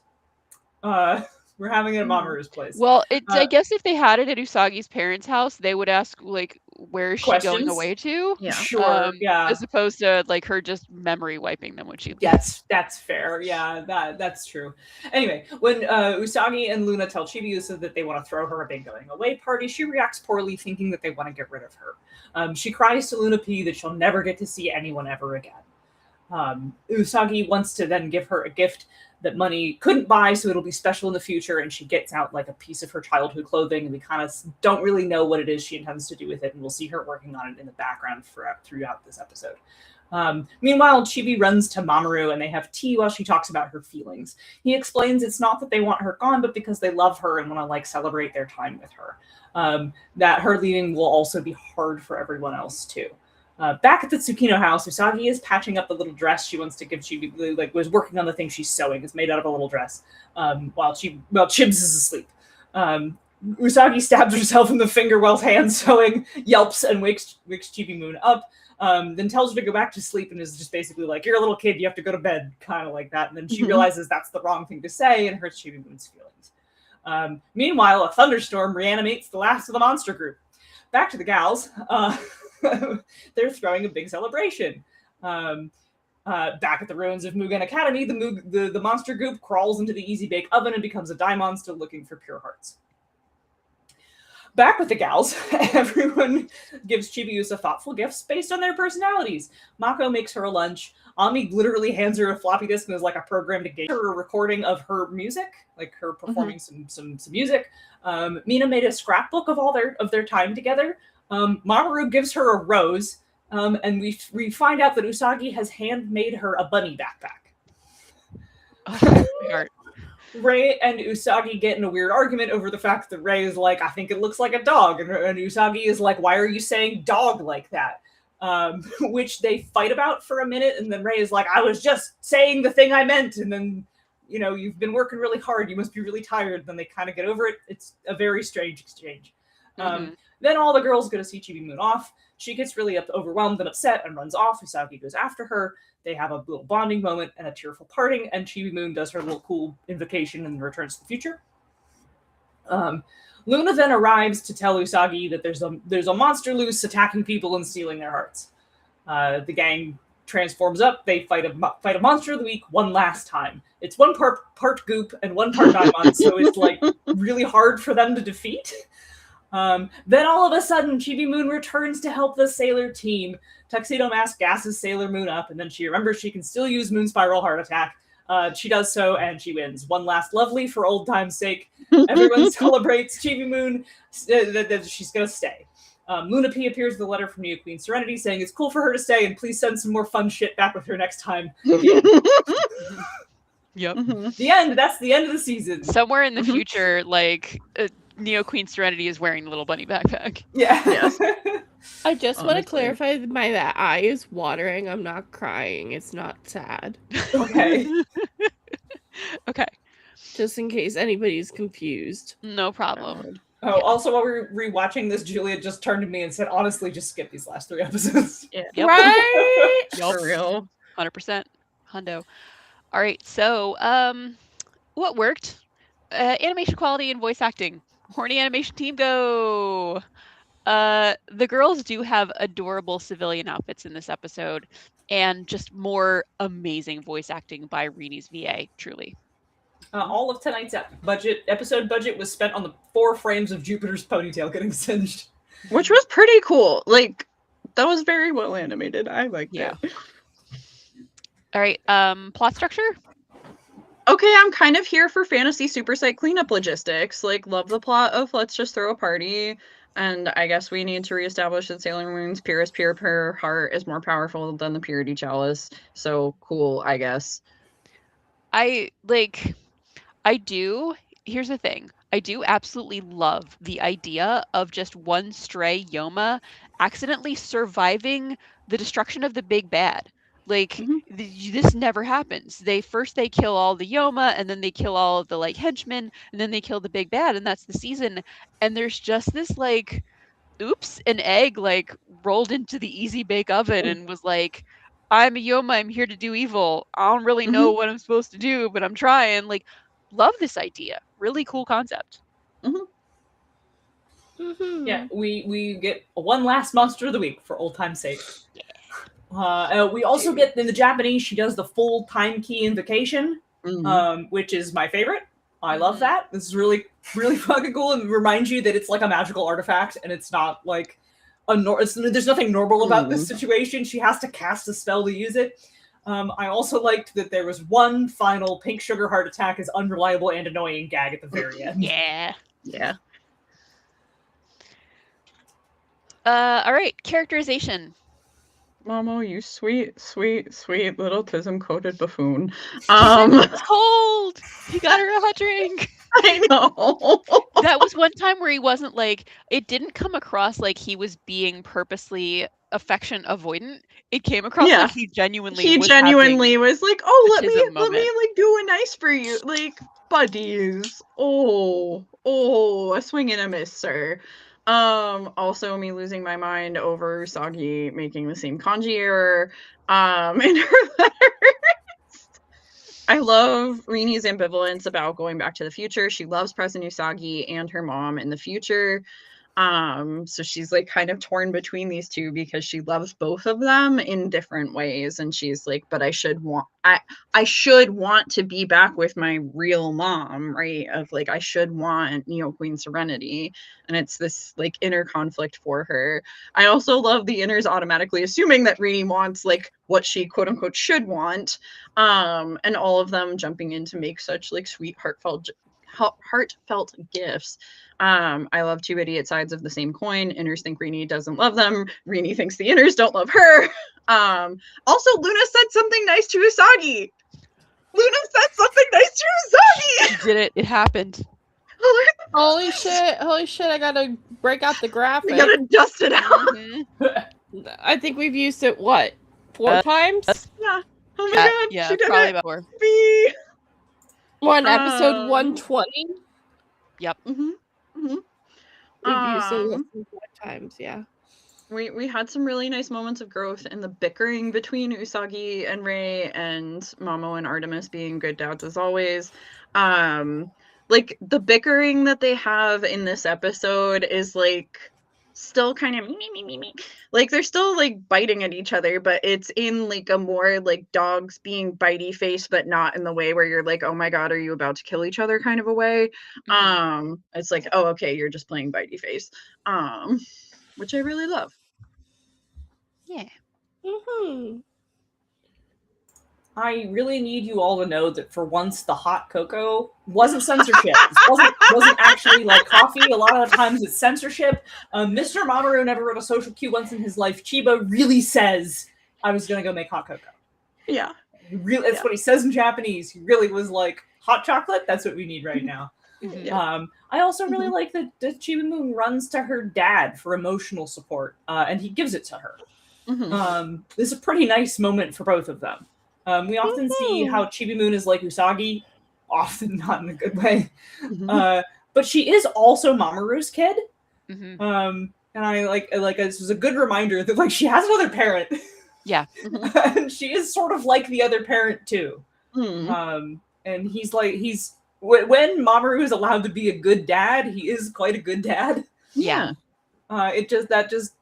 We're having it at Mamoru's place. Well, I guess if they had it at Usagi's parents' house, they would ask like, where is she going Questions? away to? Yeah. Sure, yeah. As opposed to like her just memory wiping them when she leaves. That's fair. Yeah, that's true. Anyway, when Usagi and Luna tell Chibiusa that they want to throw her a big going away party, she reacts poorly, thinking that they want to get rid of her. She cries to Luna P that she'll never get to see anyone ever again. Usagi wants to then give her a gift that money couldn't buy, so it'll be special in the future, and she gets out like a piece of her childhood clothing, and we kind of don't really know what it is she intends to do with it, and we'll see her working on it in the background throughout this episode. Meanwhile, Chibi runs to Mamoru, and they have tea while she talks about her feelings. He explains it's not that they want her gone, but because they love her and want to like celebrate their time with her. That her leaving will also be hard for everyone else too. Back at the Tsukino house, Usagi is patching up the little dress she wants to give Chibi, like was working on the thing she's sewing. It's made out of a little dress, while Chibs is asleep. Usagi stabs herself in the finger while hand sewing, yelps, and wakes Chibi Moon up. Then tells her to go back to sleep and is just basically like, "You're a little kid, you have to go to bed," kind of like that. And then she realizes that's the wrong thing to say and hurts Chibi Moon's feelings. Meanwhile, a thunderstorm reanimates the last of the monster group. Back to the gals. They're throwing a big celebration. Back at the ruins of Mugen Academy, the monster group crawls into the Easy Bake Oven and becomes a die monster looking for pure hearts. Back with the gals, everyone gives Chibiusa thoughtful gifts based on their personalities. Mako makes her a lunch. Ami literally hands her a floppy disk and is like a program to get her a recording of her music, like her performing some music. Mina made a scrapbook of their time together. Mamoru gives her a rose, and we find out that Usagi has handmade her a bunny backpack. Heart. Rei and Usagi get in a weird argument over the fact that Rei is like, "I think it looks like a dog," and Usagi is like, "Why are you saying dog like that?" Which they fight about for a minute, and then Rei is like, "I was just saying the thing I meant," and then, "You've been working really hard, you must be really tired." Then they kind of get over it. It's a very strange exchange. Then all the girls go to see Chibi Moon off. She gets really overwhelmed and upset and runs off. Usagi goes after her. They have a little bonding moment and a tearful parting, and Chibi Moon does her little cool invocation and returns to the future. Luna then arrives to tell Usagi that there's a monster loose attacking people and stealing their hearts. The gang transforms up. They fight a monster of the week one last time. It's one part goop and one part Daimon, so it's like really hard for them to defeat. Then all of a sudden, Chibi Moon returns to help the Sailor team. Tuxedo Mask gasses Sailor Moon up, and then she remembers she can still use Moon Spiral Heart Attack. She does so, and she wins. One last lovely for old time's sake. Everyone celebrates Chibi Moon that she's going to stay. Luna P appears with a letter from Neo Queen Serenity saying it's cool for her to stay, and please send some more fun shit back with her next time. Yep. The end. That's the end of the season. Somewhere in the future, Neo Queen Serenity is wearing the little bunny backpack. Yeah. Yes. I just want to clarify my eye is watering. I'm not crying. It's not sad. Okay. Okay. Just in case anybody's confused. No problem. Oh, also while we were rewatching this, Julia just turned to me and said, "Honestly, just skip these last 3 episodes." Yeah. Yep. Right? For real. 100%. Hundo. All right. So, what worked? Animation quality and voice acting. Horny animation team, go! The girls do have adorable civilian outfits in this episode, and just more amazing voice acting by Rini's VA, truly. All of tonight's episode budget was spent on the 4 frames of Jupiter's ponytail getting singed. Which was pretty cool. That was very well animated. I liked it. All right, plot structure? Okay, I'm kind of here for fantasy super site cleanup logistics. Love the plot of let's just throw a party. And I guess we need to reestablish that Sailor Moon's purest pure heart is more powerful than the purity chalice. So cool, I guess. Here's the thing. I do absolutely love the idea of just one stray Yoma accidentally surviving the destruction of the big bad. This never happens. They kill all the Yoma, and then they kill all of the henchmen, and then they kill the big bad, and that's the season. And there's just this oops, an egg rolled into the Easy Bake Oven and was like, "I'm a Yoma, I'm here to do evil. I don't really know what I'm supposed to do, but I'm trying." Love this idea. Really cool concept. Yeah, we get one last monster of the week for old time's sake. We also get, in the Japanese, she does the full time key invocation, which is my favorite. I love that. This is really, really fucking cool, and reminds you that it's like a magical artifact, and it's not like there's nothing normal about this situation. She has to cast a spell to use it. I also liked that there was one final pink sugar heart attack as unreliable and annoying gag at the very end. Yeah. All right, characterization. Momo, you sweet, sweet, sweet little tism-coated buffoon. It's cold. He got her a hot drink. I know. That was one time where he wasn't it didn't come across like he was being purposely affection avoidant. It came across like he genuinely was like, "Oh, let me do a nice for you." buddies. A swing and a miss, sir. Also me losing my mind over Usagi making the same kanji error in her letters. I love Rini's ambivalence about going back to the future. She loves present Usagi and her mom in the future. So she's like kind of torn between these two because she loves both of them in different ways, and she's like, but I should want to be back with my real mom, right? Of like, I should want Queen Serenity, and it's this like inner conflict for her. I also love the inners automatically assuming that Rini wants like what she quote unquote should want, and all of them jumping in to make such like sweet heartfelt gifts. I love two idiot sides of the same coin. Inners think Rini doesn't love them. Rini thinks the inners don't love her. Also, Luna said something nice to Usagi. She did it. It happened. Holy shit! I gotta break out the graphic. We gotta dust it out. I think we've used it, what, 4 times? Yeah. Oh my god, Yeah, she did probably it. about 4. Me. On episode 120? Yep. Mm-hmm. We've used it 4 times, yeah. We had some really nice moments of growth in the bickering between Usagi and Rei, and Momo and Artemis being good dads as always. Like the bickering that they have in this episode is like still kind of me. Like they're still like biting at each other, but it's in like a more like dogs being bitey face, but not in the way where you're like, oh my god, are you about to kill each other kind of a way. It's like, oh okay, you're just playing bitey face. Which I really love. Yeah. Mm-hmm. I really need you all to know that for once the hot cocoa wasn't censorship. wasn't actually like coffee. A lot of the times it's censorship. Mr. Mamoru never wrote a social cue once in his life. Chiba really says, I was going to go make hot cocoa. Yeah. That's what he says in Japanese. He really was like, hot chocolate? That's what we need right now. Yeah. I also really like that Chiba Moon runs to her dad for emotional support, and he gives it to her. This is a pretty nice moment for both of them. We often see how Chibi Moon is like Usagi, often not in a good way. But she is also Mamoru's kid. And I like this was a good reminder that like she has another parent. Yeah. And she is sort of like the other parent too. And he's when Mamoru is allowed to be a good dad, he is quite a good dad. Yeah. It just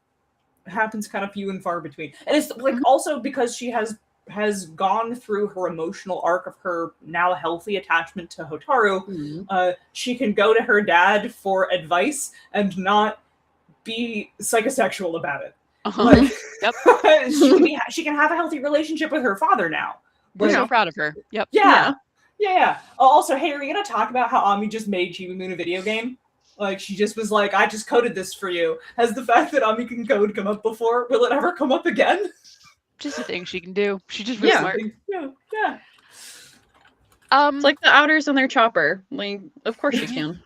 happens kind of few and far between. And it's like also because she has gone through her emotional arc of her now healthy attachment to Hotaru, she can go to her dad for advice and not be psychosexual about it. Like, she can have a healthy relationship with her father now. We're so proud of her. Yep. Yeah. Also, hey, are we gonna talk about how Ami just made Chiba Moon a video game? Like, she just was like, I just coded this for you. Has the fact that Ami can code come up before? Will it ever come up again? Just a thing she can do. She just really smart. Yeah. It's like the outers on their chopper. Like, of course she can.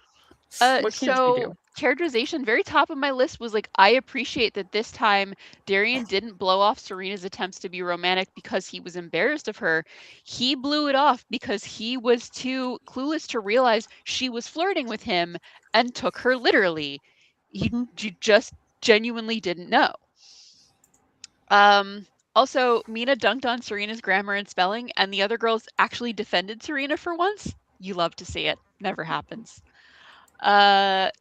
What can't she do? Characterization, very top of my list was like, I appreciate that this time Darien didn't blow off Serena's attempts to be romantic because he was embarrassed of her. He blew it off because he was too clueless to realize she was flirting with him and took her literally. He just genuinely didn't know. Also, Mina dunked on Serena's grammar and spelling, and the other girls actually defended Serena for once. You love to see it. Never happens. I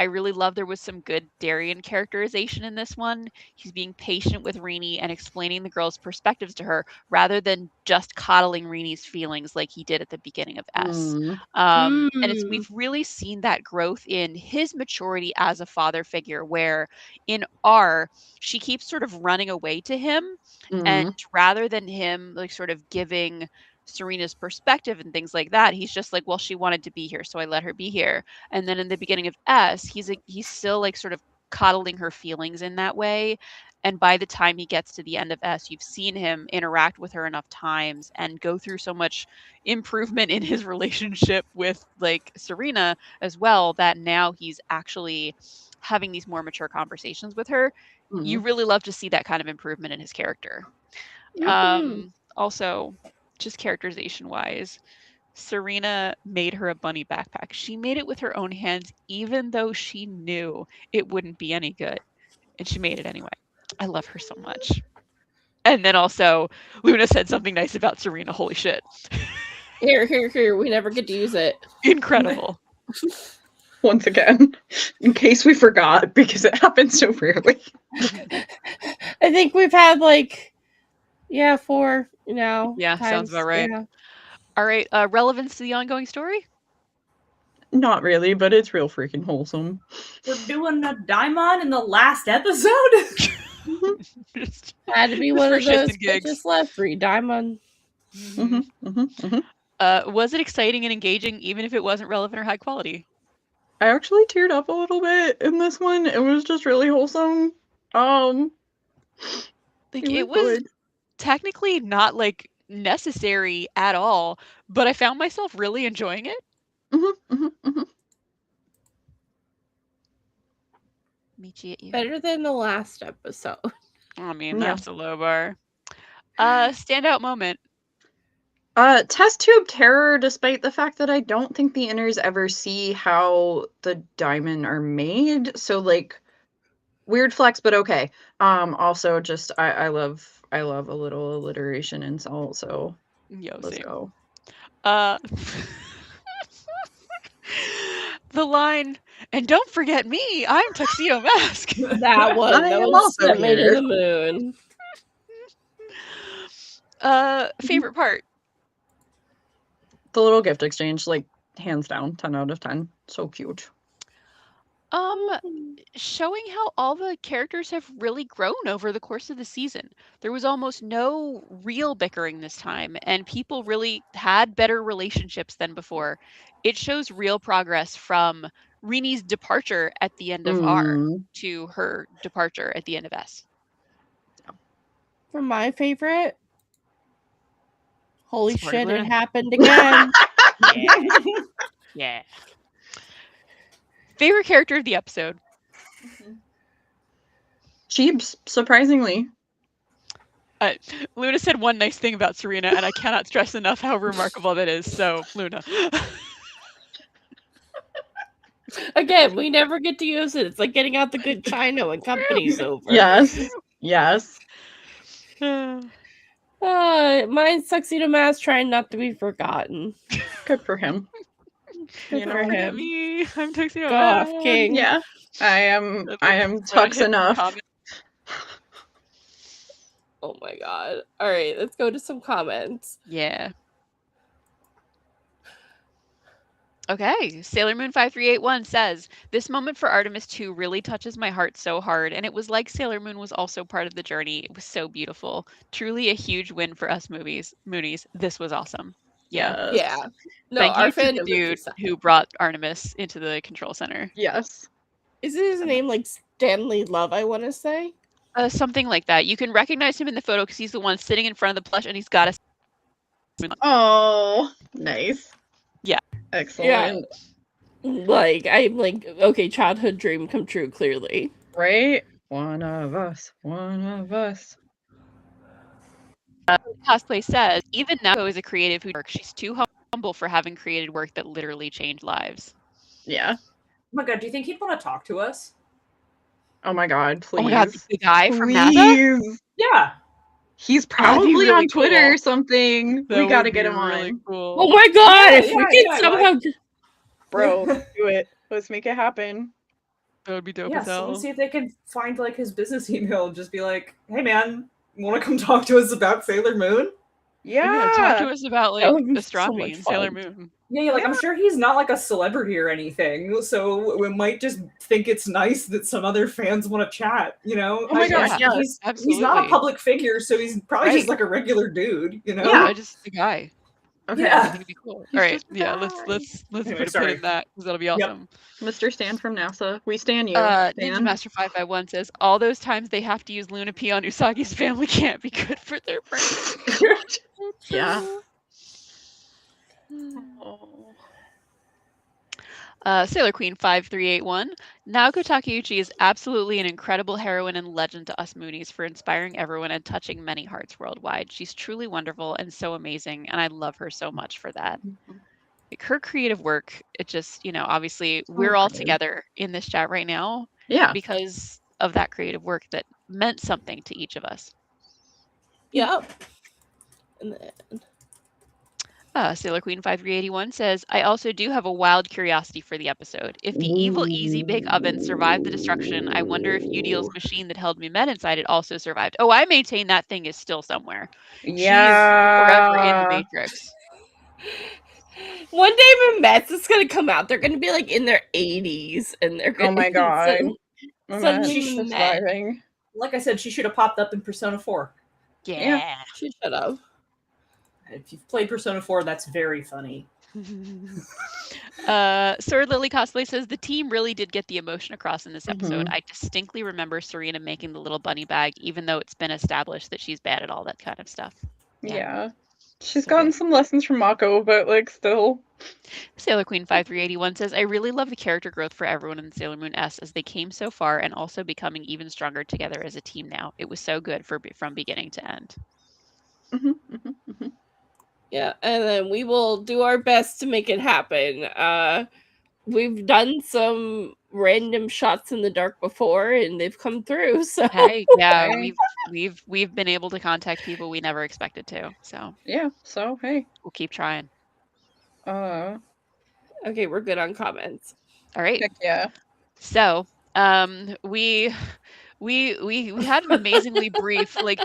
really love there was some good Darien characterization in this one. He's being patient with Rini and explaining the girl's perspectives to her rather than just coddling Rini's feelings like he did at the beginning of S. And we've really seen that growth in his maturity as a father figure, where in R, she keeps sort of running away to him, and rather than him like sort of giving Serena's perspective and things like that, he's just like, well, she wanted to be here, so I let her be here. And then in the beginning of S, he's still like sort of coddling her feelings in that way. And by the time he gets to the end of S, you've seen him interact with her enough times and go through so much improvement in his relationship with like Serena as well, that now he's actually having these more mature conversations with her. You really love to see that kind of improvement in his character. Also, just characterization wise, Serena made her a bunny backpack. She made it with her own hands, even though she knew it wouldn't be any good. And she made it anyway. I love her so much. And then also, Luna said something nice about Serena. Holy shit. Here. We never get to use it. Incredible. Once again, in case we forgot, because it happens so rarely. I think we've had 4, Yeah, times. sounds about right. Yeah. All right, relevance to the ongoing story? Not really, but it's real freaking wholesome. We're doing a Daimon in the last episode. Just Had to be Just one for of shits those and gigs. bitches left. Free diamond. Was it exciting and engaging, even if it wasn't relevant or high quality? I actually teared up a little bit in this one. It was just really wholesome. It was technically not necessary at all, but I found myself really enjoying it. Michi at you. Better than the last episode. I mean, Yeah. that's a low bar. Standout moment. Test tube terror, despite the fact that I don't think the inners ever see how the diamond are made. So weird flex, but okay. Also just I love a little alliteration insult, so let's Same. go. The line, and don't forget me, I'm Tuxedo Mask. That one. I That am was also that made here. the moon. Favorite part. The little gift exchange, hands down, 10 out of 10. So cute. Showing how all the characters have really grown over the course of the season. There was almost no real bickering this time, and people really had better relationships than before. It shows real progress from Rini's departure at the end of R to her departure at the end of S. For my favorite, holy Supportive shit, Luna. it happened again. Yeah. Favorite character of the episode. Cheebs, surprisingly. Luna said one nice thing about Serena, and I cannot stress enough how remarkable that is. So, Luna. Again, we never get to use it. It's like getting out the good china when company's over. Yes. Mine's Tuxedo Mask trying not to be forgotten. Good for him. Good for Forget him. me. I'm Tuxedo Go off, Mask. King. Yeah. I am Tux enough. Oh my god. Alright, let's go to some comments. Yeah. Okay, Sailor Moon 5381 says, this moment for Artemis 2 really touches my heart so hard, and it was like Sailor Moon was also part of the journey. It was so beautiful. Truly a huge win for us Moonies. This was awesome. Yeah. Yeah. No, Thank our you to the fandom dude who brought Artemis into the control center. Yes. Is his name Stanley Love, I want to say? Something like that. You can recognize him in the photo because he's the one sitting in front of the plush, and he's got a... Oh, nice. Yeah. Excellent. Yeah. I'm okay, childhood dream come true, clearly. Right? One of us. Cosplay says, even now is a creative who works. She's too humble for having created work that literally changed lives. Yeah. Oh my god, do you think he'd want to talk to us? Oh my god, please. Oh my god, the guy from NASA? Yeah. He's probably really on Twitter cool. or something. That we gotta would get be him really on. cool. Oh my god, if we yeah, could somehow... Bro, do it. Let's make it happen. That would be dope Yeah, as so hell. let's see if they can find his business email and just be like, hey man, want to come talk to us about Sailor Moon? Yeah, talk to us about That would be so astronomy much and Sailor fun. Moon. Yeah, I'm sure he's not a celebrity or anything, so we might just think it's nice that some other fans want to chat, Oh my gosh, yeah, he's not a absolutely. public figure, so he's probably just a regular dude, Yeah, just a guy. Okay. Yeah. I think it'd be cool. All right, just a yeah, guy. let's Anyway, put a sorry. pin in that because that'll be awesome. Mr. Stan from NASA. We stan you. Ninja Stan. Master 551 says all those times they have to use Luna P on Usagi's family can't be good for their brain. Yeah. Sailor Queen 5381. Naoko Takeuchi is absolutely an incredible heroine and legend to us Moonies for inspiring everyone and touching many hearts worldwide. She's truly wonderful and so amazing, and I love her so much for that. Like her creative work, it just, obviously we're all good. together in this chat right now Yeah. because of that creative work that meant something to each of us. Yep. And then Sailor Queen 5381 says, I also do have a wild curiosity for the episode. If the evil Easy Bake Oven survived the destruction, I wonder if Udiel's machine that held Mehmet inside it also survived. Oh, I maintain that thing is still somewhere. She is forever in the Matrix. one day Mehmet's is gonna come out. They're gonna be like in their 80s, and they're gonna. Oh my god. Suddenly She's Mehmet. surviving. Like I said, she should have popped up in Persona 4. Yeah. She should have. If you've played Persona 4, that's very funny. Sir Lily Cosplay says the team really did get the emotion across in this episode. I distinctly remember Serena making the little bunny bag, even though it's been established that she's bad at all that kind of stuff. Yeah. She's gotten some lessons from Mako, but like still. Sailor Queen 5381 says, I really love the character growth for everyone in Sailor Moon S as they came so far and also becoming even stronger together as a team now. It was so good from beginning to end. Yeah, and then we will do our best to make it happen. We've done some random shots in the dark before, and they've come through. So hey, yeah, we've been able to contact people we never expected to. So yeah, so hey, we'll keep trying. Okay, we're good on comments. All right. Heck yeah. So we had an amazingly brief, like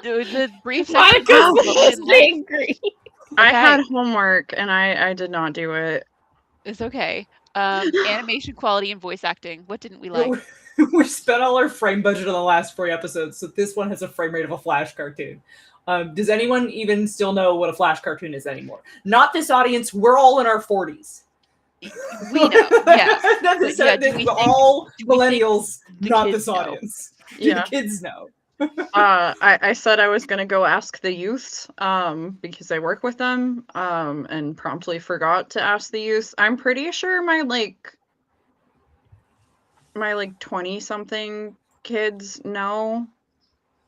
the brief section. Angry. I had homework and I did not do it. It's okay. Animation quality and voice acting. What didn't we like? We spent all our frame budget on the last 4 episodes, so this one has a frame rate of a Flash cartoon. Does anyone even still know what a Flash cartoon is anymore? Not this audience. We're all in our 40s. We know. Yes. All millennials, not this audience. Yeah. The kids know. I said I was gonna go ask the youth because I work with them and promptly forgot to ask the youth. I'm pretty sure my 20 something kids know.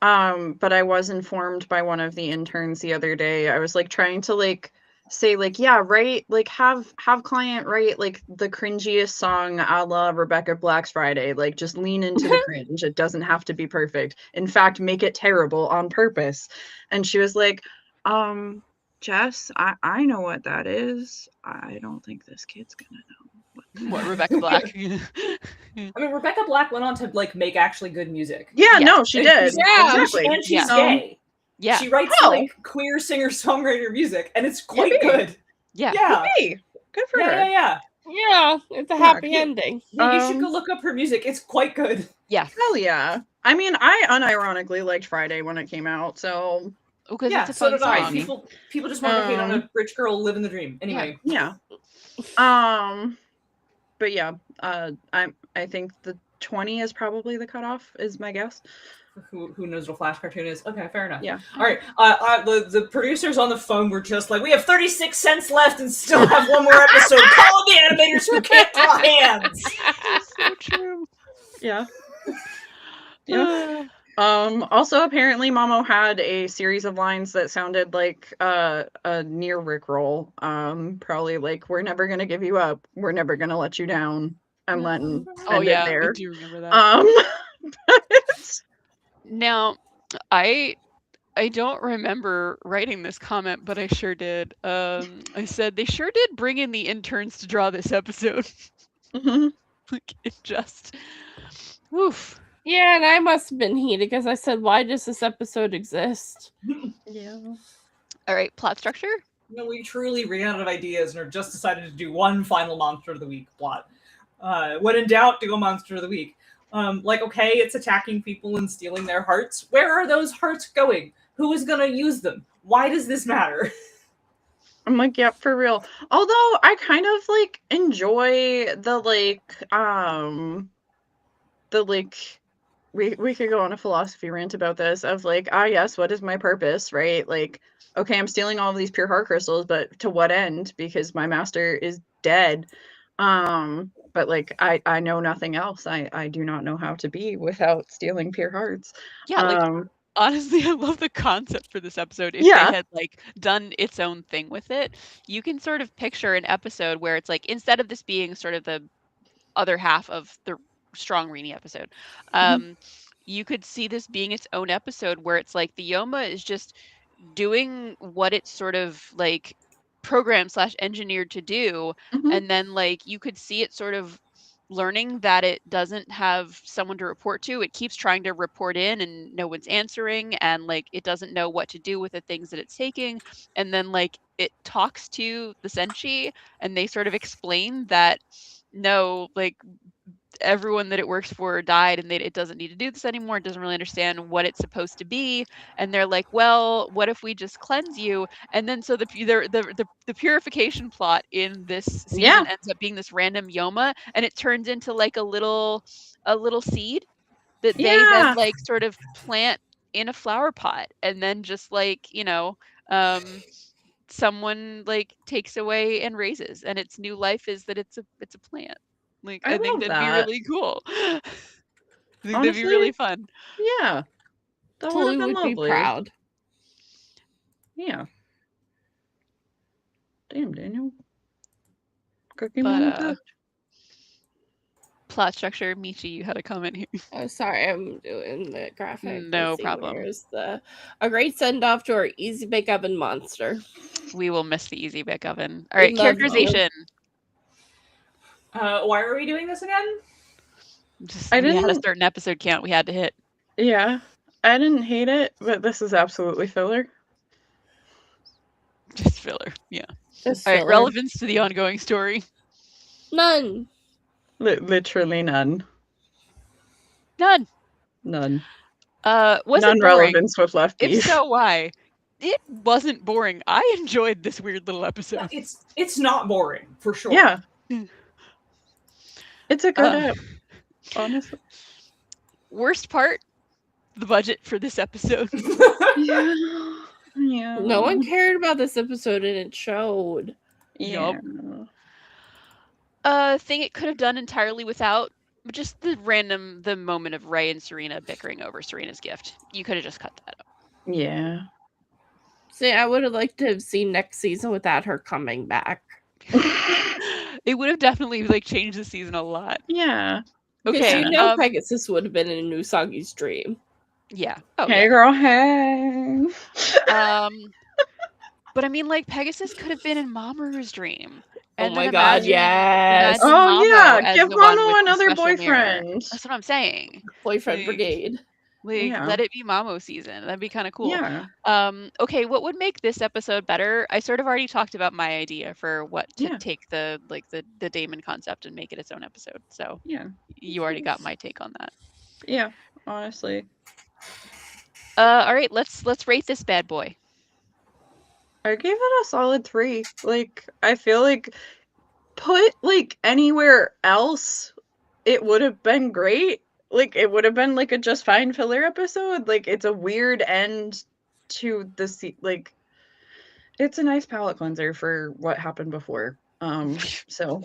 But I was informed by one of the interns the other day. I was trying to say yeah, right, have client write the cringiest song a la Rebecca Black's Friday, just lean into the cringe. It doesn't have to be perfect. In fact, make it terrible on purpose. And she was like, Jess, I know what that is. I don't think this kid's gonna know what Rebecca Black. I mean, Rebecca Black went on to make actually good music. Yeah, no, she did. Yeah, exactly. And she's gay. Yeah. She writes queer singer-songwriter music, and it's quite good. Yeah. Hey, good for her. Yeah. Yeah, it's a happy ending. Yeah, you should go look up her music. It's quite good. Yeah. Hell yeah. I mean, I unironically liked Friday when it came out, so yeah, it's a fun song. People just want to hate on a rich girl living the dream. Anyway. Yeah. But yeah, I think the 20 is probably the cutoff, is my guess. Who knows what a Flash cartoon is? Okay, fair enough. Yeah. All right. The producers on the phone were just like, we have 36 cents left and still have one more episode. Call the animators who can't draw hands. So true. Yeah. Yeah. Also, apparently, Momo had a series of lines that sounded like a near Rickroll. Probably we're never gonna give you up. We're never gonna let you down. And Lenton. Oh yeah, there. I do remember that. Now, I don't remember writing this comment, but I sure did. I said they sure did bring in the interns to draw this episode. It just, oof. Yeah, and I must have been heated because I said, why does this episode exist? Yeah. All right, plot structure? We truly ran out of ideas and are just decided to do one final Monster of the Week plot. When in doubt, do a Monster of the Week. Okay, it's attacking people and stealing their hearts. Where are those hearts going? Who is going to use them? Why does this matter? I'm yeah, for real. Although I kind of enjoy we could go on a philosophy rant about this of yes, what is my purpose, right? Okay, I'm stealing all of these pure heart crystals, but to what end? Because my master is dead. But like I know nothing else. I do not know how to be without stealing pure hearts. Yeah, like honestly, I love the concept for this episode. If Yeah. they had like done its own thing with it, you can sort of picture an episode where it's like instead of this being sort of the other half of the strong Rini episode, you could see this being its own episode where it's like the Yoma is just doing what it's sort of like programmed / engineered to do, and then like you could see it sort of learning that it doesn't have someone to report to. It keeps trying to report in and no one's answering, and like it doesn't know what to do with the things that it's taking. And then like it talks to the Senshi and they sort of explain that no, like everyone that it works for died and it doesn't need to do this anymore. It doesn't really understand what it's supposed to be. And they're like, well, what if we just cleanse you? And then so the purification plot in this season ends up being this random Yoma, and it turns into like a little seed that they then like sort of plant in a flower pot, and then just like, someone like takes away and raises, and its new life is that it's a plant. Like I think that'd be really cool. I think that'd be really fun. Yeah. That Totally would would be proud. Yeah. Damn, Daniel. Cooking But plot structure, Michi, you had a comment here. Oh, sorry, I'm doing the graphic. No problem. Where's a great send-off to our Easy Bake Oven monster. We will miss the Easy Bake Oven. All right, characterization. Why are we doing this again? We had a certain episode count we had to hit. Yeah. I didn't hate it, but this is absolutely filler. Just filler, yeah. Just all right, filler. relevance to the ongoing story. None. Literally none. None. None. Was none it boring? relevance with left beef. If so, why? It wasn't boring. I enjoyed this weird little episode. It's not boring, for sure. Yeah. It's a good app, honestly. Worst part? The budget for this episode. Yeah. No one cared about this episode and it showed. Yeah. Thing it could have done entirely without, just the moment of Ray and Serena bickering over Serena's gift. You could have just cut that out. Yeah. See, I would have liked to have seen next season without her coming back. It would have definitely like changed the season a lot. Yeah. Okay. Pegasus would have been in Usagi's dream. Yeah. Oh, hey, girl. Hey. But I mean, like Pegasus could have been in Mamoru's dream. And oh my god, yes. Oh yeah, give Mamo another boyfriend. Mirror. That's what I'm saying. Boyfriend brigade. Let it be Mamo season. That'd be kind of cool. Yeah. Okay, what would make this episode better? I sort of already talked about my idea for what to take the Damon concept and make it its own episode. So yeah, you already got my take on that. Yeah, honestly. All right, let's rate this bad boy. I gave it a solid 3. Like, I feel like put like anywhere else, it would have been great. Like, it would have been like a just fine filler episode. Like, it's a weird end to the like. It's a nice palate cleanser for what happened before. So.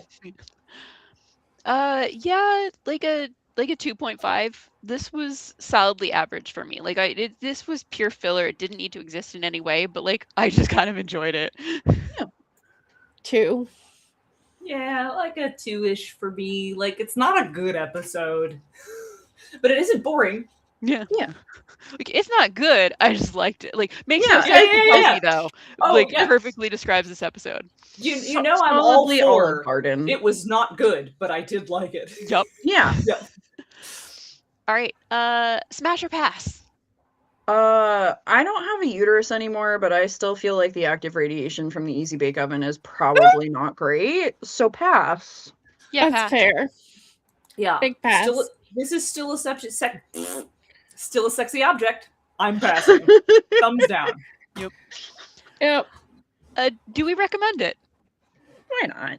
Yeah, like a 2.5. This was solidly average for me. Like this was pure filler. It didn't need to exist in any way, but like I just kind of enjoyed it. Yeah. 2. Yeah, like a 2-ish for me. Like it's not a good episode, but it isn't boring. Yeah. Yeah. Like it's not good. I just liked it. Like makes no sense to Kelsey though. Oh, like perfectly describes this episode. You know I'm all for it was not good, but I did like it. Yep. Yeah. Yep. All right. Smash or pass? I don't have a uterus anymore, but I still feel like the active radiation from the Easy Bake Oven is probably not great. So pass. Yeah, that's fair. Yeah. Big pass. This is still a sexy object. I'm passing. Thumbs down. Yep. Do we recommend it? Why not?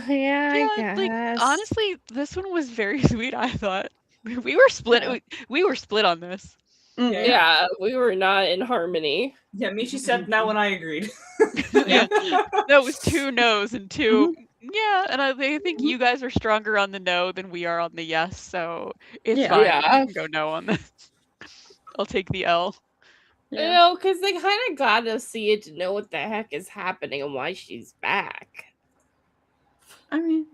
Yeah, I guess. Like honestly, this one was very sweet. I thought we were split. Yeah. We were split on this. Yeah, we were not in harmony. Yeah, Michi said no, and I agreed. Yeah, that was 2 no's and 2 Yeah, and I think you guys are stronger on the no than we are on the yes, so it's Yeah. fine. Yeah. You can go no on this. I'll take the L. You know, because they kind of gotta see it to know what the heck is happening and why she's back. I mean,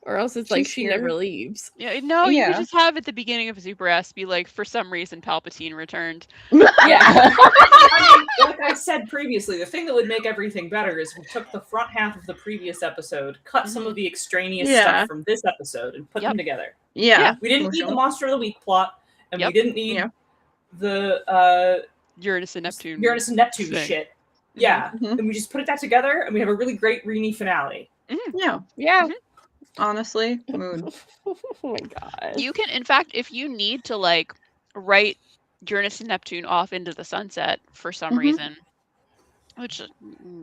Or else it's like She's she here. never leaves. Yeah, no, you could Yeah. just have at the beginning of Super S be like, for some reason Palpatine returned. Yeah. I mean, like I said previously, the thing that would make everything better is we took the front half of the previous episode, cut some of the extraneous Yeah. stuff from this episode, and put Yep. them together. Yeah. We didn't for need the sure. Monster of the Week plot, and Yep. we didn't need Yeah. the Uranus and Neptune. Uranus and Neptune thing. shit. Yeah, Mhm. and we just put that together, and we have a really great Reenie finale. Yeah. Yeah. Honestly, mood. Oh my god. You can, in fact, if you need to like write Uranus and Neptune off into the sunset for some Mhm. reason, which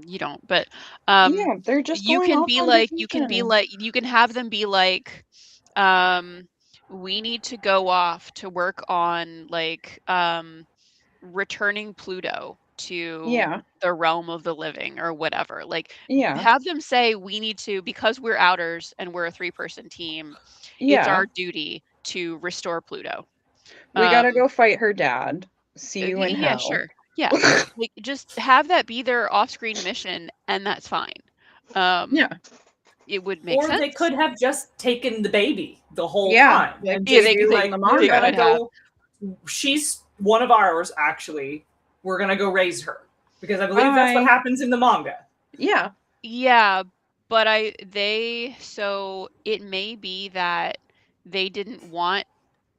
you don't, but Yeah, they're just you going can off be on like, you can be vacation. like, you can have them be like, we need to go off to work on like returning Pluto to Yeah. the realm of the living or whatever. Like Yeah. have them say we need to, because we're outers and we're a 3-person team, it's Yeah. our duty to restore Pluto. We gotta go fight her dad. See you in yeah, hell. sure. Yeah. Like just have that be their off-screen mission and that's fine. Yeah. It would make Or sense. they could have just taken the baby the whole Yeah, time. like and Yeah, just they be could like, take the we're manga. gonna They could go. She's one of ours, actually. We're gonna go raise her. Because I believe that's what Bye. happens in the manga. Yeah. Yeah, but so it may be that they didn't want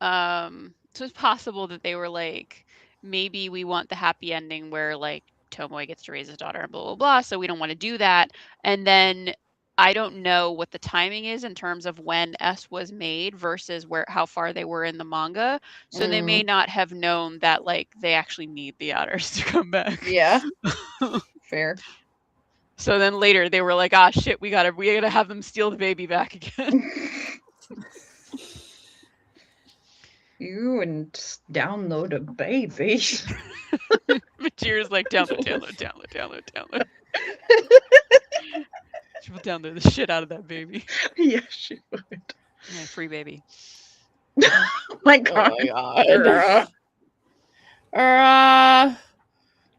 so it's possible that they were like, maybe we want the happy ending where like Tomoe gets to raise his daughter and blah blah blah, so we don't want to do that. And then I don't know what the timing is in terms of when S was made versus how far they were in the manga. So they may not have known that like they actually need the otters to come back. Yeah. Fair. So then later they were like, ah shit, we gotta have them steal the baby back again. You and download a baby. Material's like download. She will download the shit out of that baby. Yeah, she would. Yeah, free baby. Oh my god. god.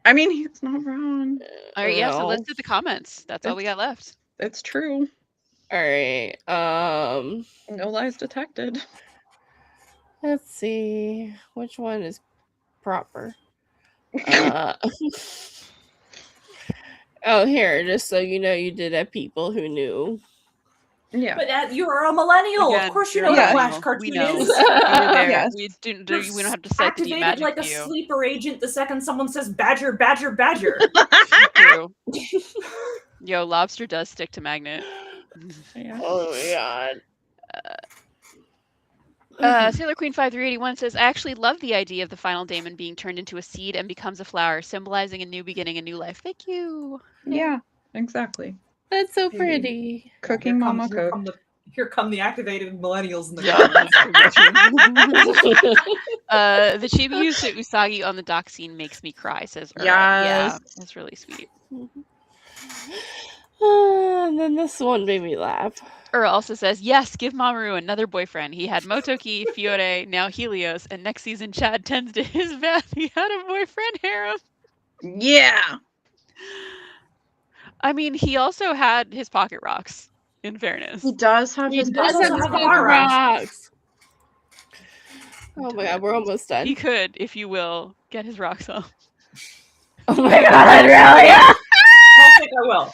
I mean, he's not wrong. All right, yeah. So let's No. do the comments. That's all we got left. It's true. Alright. No lies detected. Let's see. Which one is proper? Oh, here, just so you know, you did have people who knew. Yeah. But you're a millennial. Again, Of course you you're know a what millennial. Flash cartoon We know. is. We were there. Yes. We didn't. You're We don't have to cite the D activated magic like a to you. sleeper agent the second someone says badger, badger, badger. True. Yo, lobster does stick to magnet. Yeah. Oh my god. Sailor Queen 5381 says, I actually love the idea of the final daemon being turned into a seed and becomes a flower, symbolizing a new beginning, a new life. Thank you. Yeah, exactly. That's so pretty. Cooking mama cook. Here come the activated millennials in the Yeah, comments. the chibi used to Usagi on the dock scene makes me cry, says Ura. Yes. Yeah, that's really sweet. And then this one made me laugh. Ura also says, yes, give Mamoru another boyfriend. He had Motoki, Fiore, now Helios, and next season Chad tends to his bath. He had a boyfriend harem. Yeah. I mean, he also had his pocket rocks, in fairness. He does have He his does That's also how have the a bar rocks. rocks. Oh my god, we're almost done. He could, if you will, get his rocks off. Oh my god, really? I don't think I will.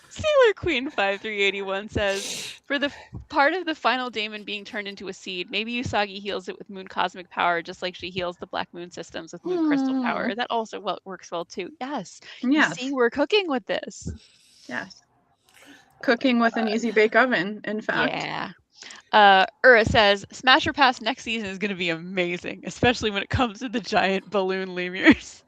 Sailor Queen 5381 says, for the part of the final daemon being turned into a seed, maybe Usagi heals it with moon cosmic power, just like she heals the black moon systems with moon crystal power. That also works well too. Yes. Yes. You see, we're cooking with this. Yes. Cooking with an easy bake oven, in fact. Yeah. Ura says, Smasher Pass next season is going to be amazing, especially when it comes to the giant balloon lemurs.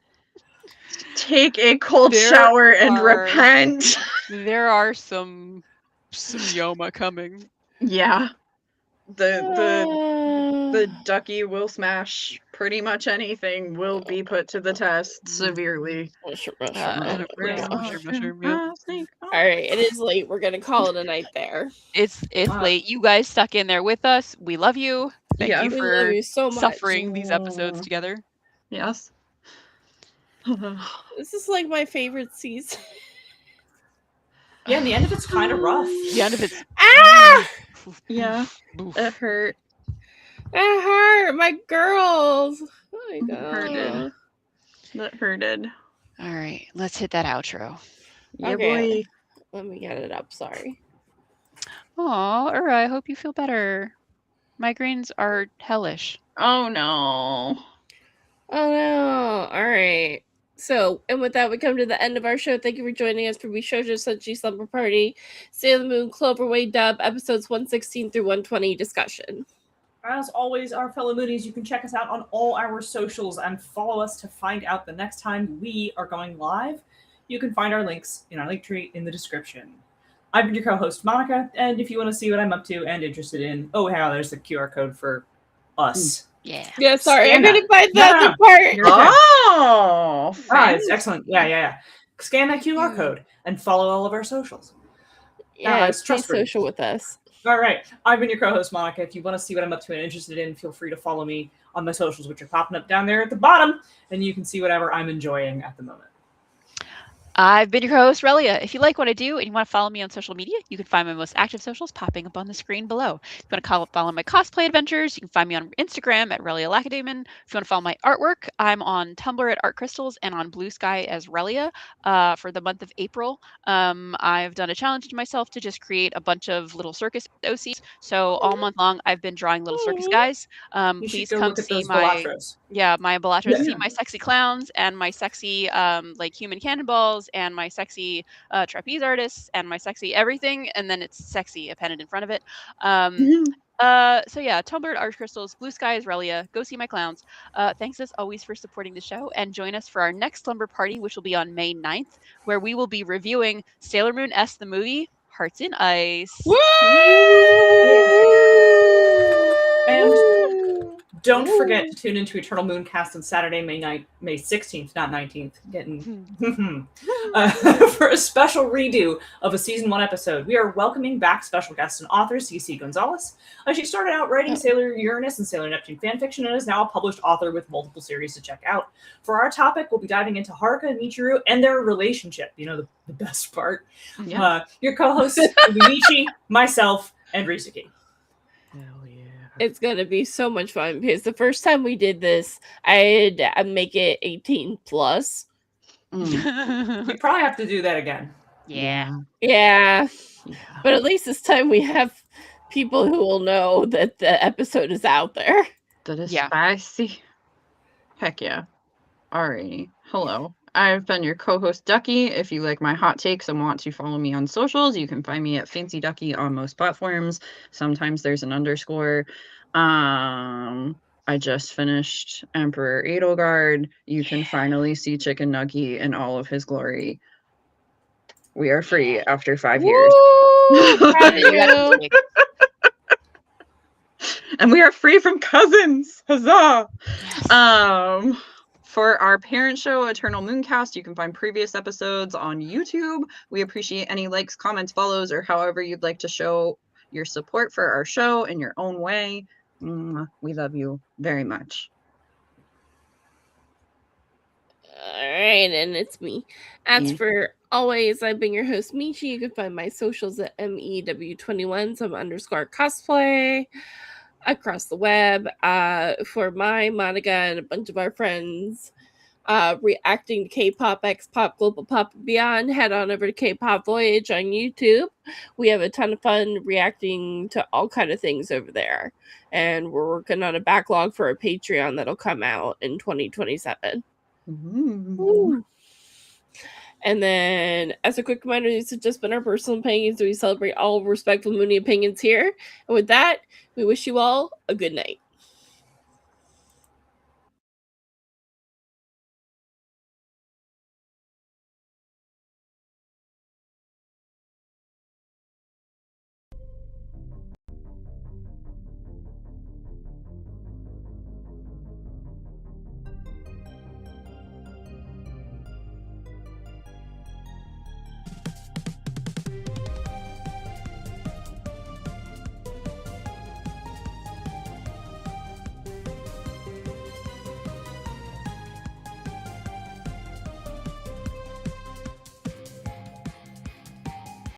Take a cold There shower and are- repent. There are some Yoma coming. Yeah. The The ducky will smash pretty much anything, will be put to the test severely. Mushroom, And of course, mushroom, yeah. All right, it is late. We're gonna call it a night there. It's late. You guys stuck in there with us. We love you. Thank you Yes. We for love you so much. suffering these episodes together. Yes. This is like my favorite season. Yeah, and the end of it's kind of rough. The end of it's Yeah. It hurt. It hurt, my girls. Oh my god. Hurted. That hurted. all right. Let's hit that outro. Yeah, Okay. boy. Let me get it up. Sorry. Oh, all right. I hope you feel better. Migraines are hellish. Oh no. Oh no. All right. So, and with that, we come to the end of our show. Thank you for joining us for Bishoujo Senshi Slumber Party, Sailor Moon Cloverway Dub, episodes 116 through 120 discussion. As always, our fellow Moonies, you can check us out on all our socials and follow us to find out the next time we are going live. You can find our links in our link tree in the description. I've been your co-host, Monica, and if you want to see what I'm up to and interested in, oh, hey, there's the QR code for us. Yeah. Yeah, sorry, Scan I couldn't find No, that no, other part. You're okay. Oh, It's excellent. Yeah. Scan that QR code and follow all of our socials. Yeah, it's stay trustworthy. social with us. All right. I've been your co-host, Monica. If you want to see what I'm up to and interested in, feel free to follow me on my socials, which are popping up down there at the bottom, and you can see whatever I'm enjoying at the moment. I've been your host, Relia. If you like what I do and you want to follow me on social media, you can find my most active socials popping up on the screen below. If you want to follow my cosplay adventures, you can find me on Instagram at Relia Lacademon. If you want to follow my artwork, I'm on Tumblr at Art Crystals and on Blue Sky as Relia for the month of April. I've done a challenge to myself to just create a bunch of little circus OCs. So all month long, I've been drawing little circus guys. You Please should go come look at see those my Balatros. my Balatros. Yeah. See my sexy clowns and my sexy like human cannonballs and my sexy trapeze artists and my sexy everything, and then it's sexy appended in front of it. So yeah, Tumblr, Art Crystals, Blue Sky is Relia. Go see my clowns. Thanks as always for supporting the show, and join us for our next Slumber Party, which will be on May 9th, where we will be reviewing Sailor Moon S the movie, Hearts in Ice. Woo! And don't forget to tune into Eternal Mooncast on Saturday, May 16th, not 19th. For a special redo of a season 1 episode. We are welcoming back special guest and author CC Gonzalez. She started out writing Sailor Uranus and Sailor Neptune fanfiction and is now a published author with multiple series to check out. For our topic, we'll be diving into Haruka and Michiru and their relationship. You know, the best part. Yeah. Your co-hosts will be Michi, myself, and Risuki. Hell yeah. It's gonna be so much fun because the first time we did this, I had make it 18 plus. We probably have to do that again. Yeah. Yeah, but at least this time we have people who will know that the episode is out there. That is Yeah. spicy. Heck yeah. Alrighty. Hello. I've been your co-host Ducky. If you like my hot takes and want to follow me on socials, you can find me at Fancy Ducky on most platforms. Sometimes there's an underscore. I just finished Emperor Edelgard. You can finally see Chicken Nuggy in all of his glory. We are free after 5 years. Woo! Proud of you. And we are free from cousins. Huzzah! For our parent show, Eternal Mooncast, you can find previous episodes on YouTube. We appreciate any likes, comments, follows, or however you'd like to show your support for our show in your own way. We love you very much. All right, and it's me. As for always, I've been your host, Michi. You can find my socials at MEW21, some underscore cosplay across the web. For Monica, and a bunch of our friends reacting to K-pop, X-pop, Global Pop, and beyond, head on over to K-pop Voyage on YouTube. We have a ton of fun reacting to all kind of things over there, and we're working on a backlog for a Patreon that'll come out in 2027. Ooh. And then, as a quick reminder, these have just been our personal opinions. We celebrate all respectful Mooney opinions here. And with that, we wish you all a good night.